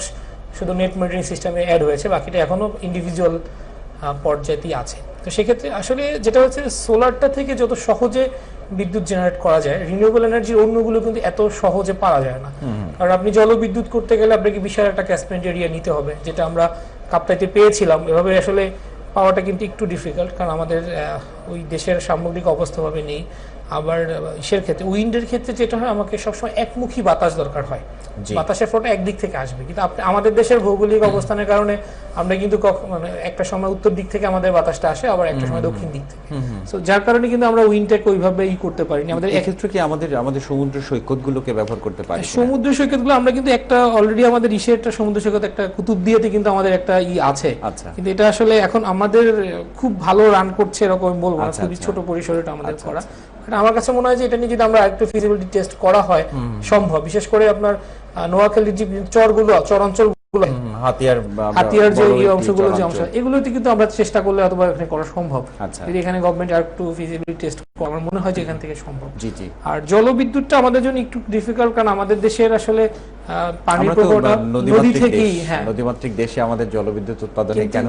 শুধু নেট মিটারিং সিস্টেমে অ্যাড হয়েছে, বাকিটা এখনো ইন্ডিভিজুয়াল পর্যায়েই আছে। তো সেক্ষেত্রে আসলে যেটা হচ্ছে সোলারটা থেকে যত সহজে বিদ্যুৎ জেনারেট করা যায়, রিনিউয়েবল এনার্জির অন্যগুলো কিন্তু এত সহজে পারা যায় না। কারণ আপনি জলবিদ্যুৎ করতে গেলে আপনাকে বিশাল একটা ক্যাচমেন্ট এরিয়া নিতে হবে, যেটা আমরা কাপ্তাইতে পেয়েছিলাম। এভাবে আসলে পাওয়াটা কিন্তু একটু ডিফিকাল্ট, কারণ আমাদের ওই দেশের সামগ্রিক অবস্থাভাবে নেই। আবার ইসের ক্ষেত্রে, উইন্ডের ক্ষেত্রে যেটা হয়, আমাকে সবসময় একমুখী বাতাস দরকার হয়, বাতাসের ফ্লোটা একদিক থেকে আসবে। কিন্তু আমাদের দেশের ভৌগোলিক অবস্থানের কারণে আমরা কিন্তু মানে একটা সময় উত্তর দিক থেকে আমাদের বাতাসটা আসে, আবার একটা সময় দক্ষিণ দিক থেকে। সো যার কারণে কিন্তু আমরা উইন্ডটাকে ওইভাবে করতে পারিনি। আমাদের এক্ষেত্রে কি আমাদের সমুদ্র সৈকতগুলোকে ব্যবহার করতে পারি? সমুদ্র সৈকতগুলো আমরা কিন্তু একটা অলরেডি আমাদের ইসের একটা সমুদ্র সৈকত, একটা কুতুবদিয়াতে কিন্তু আমাদের একটা আছে, কিন্তু এটা আসলে এখন আমাদের খুব ভালো রান করছে এরকম বলবো না, খুবই ছোট পরিসরে এটা আমাদের করা। আমার কাছে মনে হয় যে এটা নিয়ে যদি আমরা একটু ফিজিবিলিটি টেস্ট করা হয় সম্ভব, বিশেষ করে আপনার নোয়াখালীর যে চর অঞ্চলগুলো হাতিয়ার যে এই অংশগুলো যে অংশ এগুলোতে কিন্তু আমরা চেষ্টা করলে অথবা এখানে করা সম্ভব। যদি এখানে গভর্নমেন্ট আর একটু ফিজিবিলিটি টেস্ট করে আমার মনে হয় যে এখান থেকে সম্ভব। জি জি। আর জলবিদ্যুৎটা আমাদের জন্য একটু ডিফিকাল্ট, কারণ আমাদের দেশের আসলে পানির প্রবাহটা নদী থেকেই, হ্যাঁ নদীমাতৃক দেশে আমাদের জলবিদ্যুৎ উৎপাদনে কেন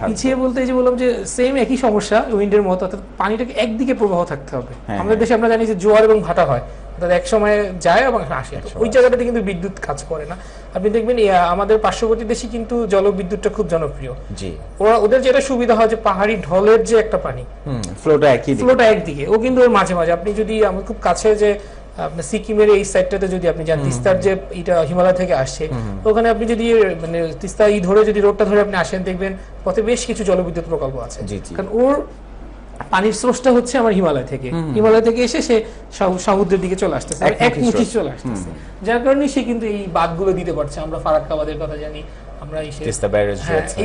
পিছিয়ে বলতে যে বললাম যে সেম একই সমস্যা উইন্ডের মতো, অর্থাৎ পানিটাকে একদিকে প্রবাহ থাকতে হবে। আমাদের দেশে আমরা জানি যে জোয়ার এবং ভাটা হয়, অর্থাৎ এক সময় যায় এবং আসে, ওই জায়গাটাতে কিন্তু বিদ্যুৎ কাজ করে না। আপনি দেখবেন আমাদের পার্শ্ববর্তী দেশে কিন্তু জলবিদ্যুৎটা খুব জনপ্রিয়। জি, ওদের যেটা সুবিধা হয় যে পাহাড়ি ঢলের যে একটা পানি ফ্লোটা একদিকে, ও কিন্তু ওর মাঝে মাঝে আপনি যদি আমার খুব কাছে যে আপনার সিকিমের এই সাইডটাতে যদি আপনি যান, তিস্তার যে এটা হিমালয় থেকে আসছে, ওখানে আপনি যদি মানে তিস্তা ধরে যদি রোডটা ধরে আপনি আসেন, দেখবেন পথে বেশ কিছু জলবিদ্যুৎ প্রকল্প আছে। কারণ ওর পানির স্রোতটা হচ্ছে আমার হিমালয় থেকে এসে সে সমুদ্রের দিকে চলে আসতেছে, একমুখী চলে আসতেছে, যার কারণে সে কিন্তু এই বাঁধগুলো দিতে পারছে। আমরা ফারাক্কা বাঁধের কথা জানি, আমরা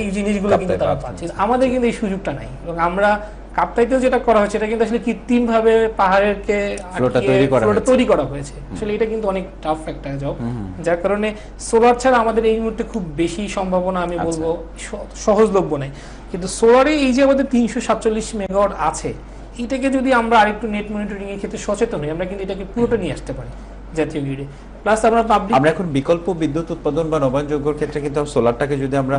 এই জিনিসগুলো কিন্তু তারা পাচ্ছে। আমাদের কিন্তু এই সুযোগটা নাই, এবং আমরা কাপ্তাইতেও যেটা করা হয়েছে এটা কিন্তু আসলে কৃত্রিম ভাবে পাহাড়েরকে তৈরি করা হয়েছে। আসলে এটা কিন্তু অনেক টাফ একটা জব, যার কারণে সোলার ছাড়া আমাদের এই মুহূর্তে খুব বেশি সম্ভাবনা আমি বলবো সহজলভ্য নাই। কিন্তু সোলারে এই যে আমাদের 347 মেগাওয়াট আছে, এটাকে যদি আমরা আরেকটু নেট মনিটরিং এর ক্ষেত্রে সচেতন হই, আমরা কিন্তু এটাকে পুরোটা নিয়ে আসতে পারি জাতীয় গ্রিডে। প্লাস আমরা এখন বিকল্প বিদ্যুৎ উৎপাদন বা নবায়নযোগ্যের ক্ষেত্রে কিন্তু সোলারটাকে যদি আমরা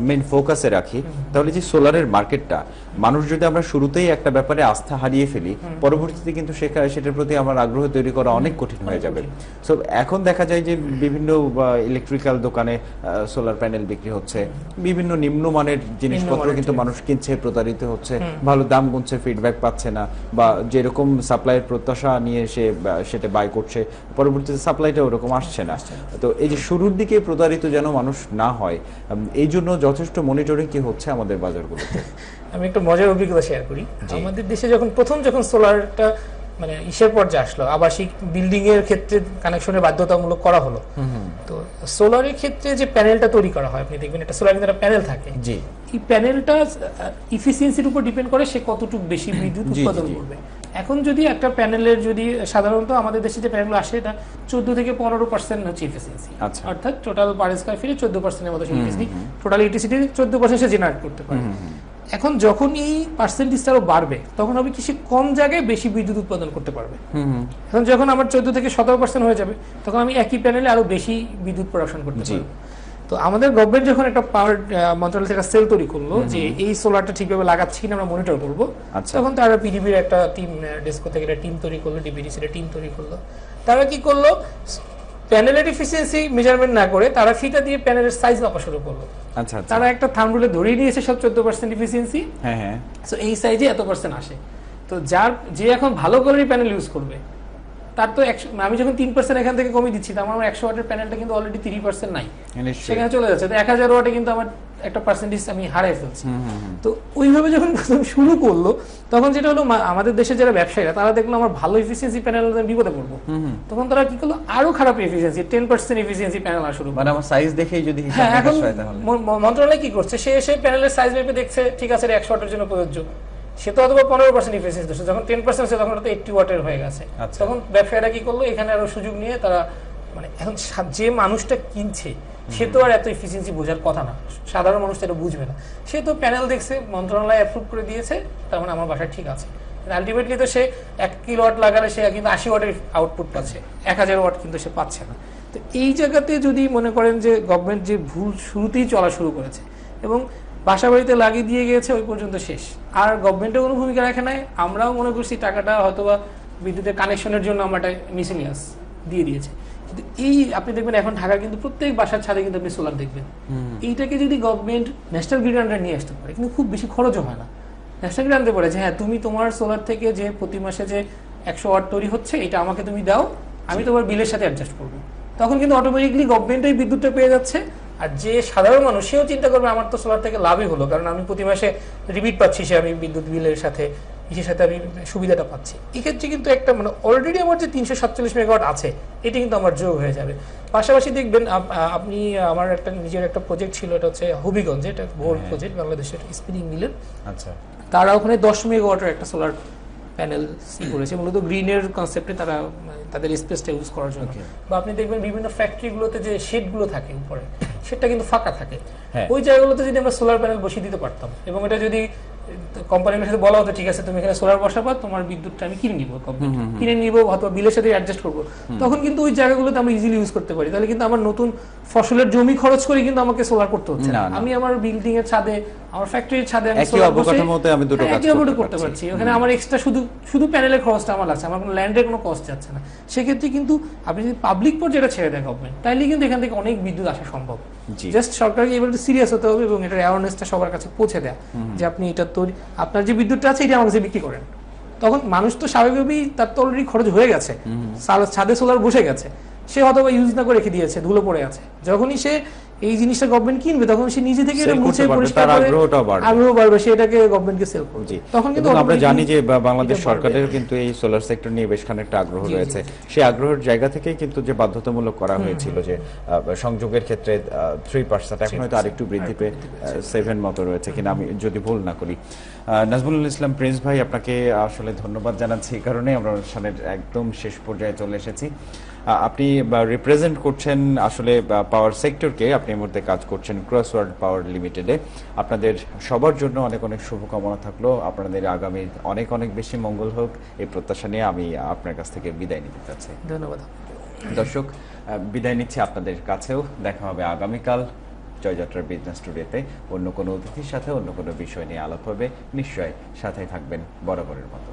মেইন ফোকাসে রাখি, তাহলে যে সোলারের মার্কেটটা মানুষ যদি আমরা শুরুতেই একটা ব্যাপারে আস্থা হারিয়ে ফেলি, পরবর্তীতে কিন্তু সেটার প্রতি আমার আগ্রহ তৈরি করা অনেক কঠিন হয়ে যাবে। সো এখন দেখা যায় যে বিভিন্ন ইলেকট্রিক্যাল দোকানে সোলার প্যানেল বিক্রি হচ্ছে, বিভিন্ন নিম্নমানের জিনিসপত্র কিন্তু মানুষ কিনছে, প্রতারিত হচ্ছে, ভালো দাম গুনছে, ফিডব্যাক পাচ্ছে না, বা যেরকম সাপ্লাইয়ের প্রত্যাশা নিয়ে সেটা বাই করছে, পরবর্তীতে সাপ্লাইটা ওরকম আসছে না। তো এই যে শুরুর দিকে প্রতারিত যেন মানুষ না হয়, এই জন্য যথেষ্ট মনিটরিং কি হচ্ছে আমাদের বাজারগুলোতে? আমি একটা মজার অভিজ্ঞতা শেয়ার করি। আমাদের দেশে যখন সোলারটা মানে ইসের পর্যায়ে আসলো, আবাসিক বিল্ডিং এর ক্ষেত্রে কানেকশনের বাধ্যতামূলক করা হলো, তো সোলারের ক্ষেত্রে যে প্যানেলটা তৈরি করা হয়, আপনি দেখবেন একটা সোলার কিন্তু একটা প্যানেল থাকে, এই প্যানেলটা ইফিসিয়েন্সির উপর ডিপেন্ড করে সে কতটুকু বেশি বিদ্যুৎ উৎপাদন করবে। এখন যদি একটা প্যানেলের যদি সাধারণত আমাদের দেশে যে প্যানেল আসে, এটা 14 থেকে 15% হচ্ছে ইফিসিয়েন্সি, অর্থাৎ টোটাল পার স্কয়ার ফিটে 14% এর মতো ইফিসিয়েন্সি, টোটাল ইলেকট্রিসিটি 14% সে জেনারেট করতে পারে। এখন যখন এই পার্সেন্টেজটা আরো বাড়বে, তখন হবে কি সে কম জায়গায় বেশি বিদ্যুৎ উৎপাদন করতে পারবে। এখন যখন আমার 14 থেকে 17% হয়ে যাবে, তখন আমি একই প্যানেলে আরো বেশি বিদ্যুৎ প্রোডাকশন করতে পারবো। তো আমাদের গভর্নমেন্ট যখন একটা পাওয়ার মন্ত্রণালয় থেকে সেল তৈরি করলো যে এই সোলারটা ঠিকভাবে লাগাচ্ছি কিনা আমরা মনিটর করবো, তখন তারা পিডিবির একটা টিম, ডেস্কো থেকে একটা টিম তৈরি করলো, ডিবিডিসির টিম তৈরি করলো। তারা কি করলো, প্যানেলের এফিসিয়েন্সি মেজারমেন্ট না করে তারা ফিতা দিয়ে প্যানেলের সাইজ মাপা শুরু করলো। তারা একটা থাম্ব রুলে ধরিয়ে নিয়েছে সব 14% এফিসিয়েন্সি, সো এই সাইজে এত % আসে। তো যে এখন ভালো করে প্যানেল ইউজ করবে, তার তো আমি যখন 3% এখান থেকে কমিয়ে দিচ্ছি, তার আমার 100 ওয়াটের প্যানেলটা কিন্তু অলরেডি 3% নাই, সেখানে চলে যাচ্ছে। তো 1000 ওয়াটে কিন্তু আমার একটা পার্সেন্টেজ আমি হারাই ফেলছি। তো ওইভাবে যখন শুরু করলো, তখন যেটা হলো, আমাদের দেশে যারা ব্যবসায়ীরা তারা দেখলো আমার ভালো এফিসিয়েন্সি প্যানেল বিপদে পড়বো, তখন তারা কি করলো, আরো খারাপ এফিসিয়েন্সি 10% এফিসিয়েন্সি প্যানেল আসা শুরু করলো। মানে আমার সাইজ দেখেই যদি এখন মন্ত্রণালয় কি করছে, সে প্যানেলের সাইজ মেপে দেখছে ঠিক আছে 100 ওয়াটের জন্য প্রযোজ্য, সে তো অথবা 15% ইফিসিয়েন্সি দিচ্ছে, যখন 10% আছে তখন 80 ওয়াটের হয়ে গেছে। তখন ব্যবসায়ীরা কি করলো, এখানে আরো সুযোগ নিয়ে তারা মানে এখন যে মানুষটা কিনছে সে তো আর এত এফিসিয়েন্সি বোঝার কথা না, সাধারণ মানুষ এটা বুঝবে না, সে তো প্যানেল দেখছে, মন্ত্রণালয় অ্যাপ্রুভ করে দিয়েছে, তার মানে আমার বাসায় ঠিক আছে। আলটিমেটলি তো সে 1 কিলোওয়াট লাগালে সে কিন্তু 80 ওয়াটের আউটপুট পাচ্ছে, 1000 ওয়াট কিন্তু সে পাচ্ছে না। তো এই জায়গাতে যদি মনে করেন যে গভর্নমেন্ট যে ভুল শুরুতেই চলা শুরু করেছে এবং বাসা বাড়িতে লাগিয়ে দিয়ে গিয়েছে, ওই পর্যন্ত শেষ, আর গভর্নমেন্টের কোনো ভূমিকা রাখে নাই। আমরাও মনে করছি টাকাটা হয়তোবা বিদ্যুতের কানেকশনের জন্য আমরা মিসেলিয়াস দিয়ে দিয়েছে, কিন্তু এই আপনি দেখবেন এখন ঢাকার কিন্তু প্রত্যেক বাসার ছাদে কিন্তু আপনি সোলার দেখবেন। এইটাকে যদি গভর্নমেন্ট ন্যাশনাল গ্রিড আন্ডারে নিয়ে আসতে পারে, কিন্তু খুব বেশি খরচও হয় না। ন্যাশনাল গ্রিড আনতে পারে যে হ্যাঁ, তুমি তোমার সোলার থেকে যে প্রতি মাসে যে 100 ওয়াট তৈরি হচ্ছে, এটা আমাকে তুমি দাও, আমি তোমার বিলের সাথে অ্যাডজাস্ট করবো। তখন কিন্তু অটোমেটিকলি গভর্নমেন্টই বিদ্যুৎটা পেয়ে যাচ্ছে, আর যে সাধারণ মানুষ সেও চিন্তা করবে আমার তো সোলার থেকে লাভই হলো, কারণ আমি প্রতি মাসে রিপিট পাচ্ছি, সে আমি বিদ্যুৎ বিলের সাথে ইসের সাথে আমি সুবিধাটা পাচ্ছি। এক্ষেত্রে কিন্তু একটা মানে অলরেডি আমার যে 347 মেগাওয়াট আছে, এটি কিন্তু আমার যোগ হয়ে যাবে। পাশাপাশি দেখবেন আপনি, আমার একটা নিজের একটা প্রজেক্ট ছিল, এটা হচ্ছে হবিগঞ্জে, এটা গোল প্রজেক্ট বাংলাদেশের স্পিনিং মিলের। তারা ওখানে 10 মেগাওয়াটের একটা সোলার প্যানেল করেছে, মূলত গ্রিনের কনসেপ্টে তারা তাদের স্পেসটা ইউজ করার জন্য। বা আপনি দেখবেন বিভিন্ন ফ্যাক্টরিগুলোতে যে শেডগুলো থাকে উপরে, সেটা কিন্তু ফাঁকা থাকে। হ্যাঁ। ওই জায়গাগুলোতে যদি আমরা সোলার প্যানেল বসিয়ে দিতে পারতাম এবং এটা যদি কোম্পানির সাথে বলা হতো ঠিক আছে তুমি এখানে সোলার বসাবা, তোমার বিদ্যুৎটা আমি কিনে নিব, কিনে নিব অথবা বিলের সাথে অ্যাডজাস্ট করবো, তখন কিন্তু ওই জায়গাগুলোতে আমরা ইজিলি ইউজ করতে পারি। তাহলে কিন্তু আমার নতুন ফসলের জমি খরচ করে কিন্তু আমাকে সোলার করতে হচ্ছে না। আমি আমার বিল্ডিং এর ছাদে, আমার ফ্যাক্টরির ছাদে আমি একই অবকাঠামোতে আমি দুটো কাজ করতে পারছি। ওখানে আমার এক্সট্রা শুধু প্যানেলের খরচটা আমার লাগছে, আমার কোনো ল্যান্ডের কোনো কস্ট যাচ্ছে না। সেক্ষেত্রে কিন্তু আপনি যদি পাবলিক পর্যায়ে ছেড়ে দেয় গভর্নমেন্ট, তাইলে কিন্তু এখান থেকে অনেক বিদ্যুৎ আসা সম্ভব। জাস্ট সরকারকে এবার সিরিয়াস হতে হবে এবং এটার অ্যাওয়ারনেসটা সবার কাছে পৌঁছে দেয়া যে আপনি এটা তৈরি, আপনার যে বিদ্যুৎটা আছে এটা আমার কাছে বিক্রি করেন। তখন মানুষ তো স্বাভাবিকভাবেই তার তো অলরেডি খরচ হয়ে গেছে, ছাদে সোলার বসে গেছে, সে হয়তো ইউজ না করে রেখে দিয়েছে, ধুলো পড়ে আছে। যখনই সে এই জিনিসটা গভর্নমেন্ট কিনবে তখন সে নিজে থেকে এটা মুছে পরিষ্কার করে আগ্রহ বাড়বে, সে এটাকে গভর্নমেন্টকে সেল করবে। তখন কিন্তু আমরা জানি যে বাংলাদেশ সরকারের কিন্তু এই সোলার সেক্টর নিয়ে বেশ খানিকটা আগ্রহ রয়েছে। সেই আগ্রহের জায়গা থেকেই কিন্তু যে বাধ্যতামূলক করা হয়েছিল যে সংযোগের ক্ষেত্রে 3%, এখন হয়তো আরেকটু বৃদ্ধি পেয়ে 7 মতো রয়েছে কিনা আমি যদি ভুল না করি। নাজমুল ইসলাম প্রিন্স ভাই, আপনাকে আসলে ধন্যবাদ জানাচ্ছি, এই কারণে আমরা অনুষ্ঠানের একদম শেষ পর্যায়ে চলে এসেছি। আপনি রিপ্রেজেন্ট করছেন আসলে পাওয়ার সেক্টরকে, আপনি এই মুহূর্তে কাজ করছেন ক্রসওয়ার্ড পাওয়ার লিমিটেডে। আপনাদের সবার জন্য অনেক অনেক শুভকামনা থাকলো, আপনাদের আগামী অনেক অনেক বেশি মঙ্গল হোক এই প্রত্যাশা নিয়ে আমি আপনার কাছ থেকে বিদায় নিতে চাচ্ছি। ধন্যবাদ দর্শক, বিদায় নিচ্ছি আপনাদের কাছেও। দেখা হবে আগামীকাল জয়যাত্রার বিজনেস স্টুডিওতে অন্য কোনো অতিথির সাথে অন্য কোনো বিষয় নিয়ে আলাপ হবে। নিশ্চয়ই সাথে থাকবেন বরাবরের মতো।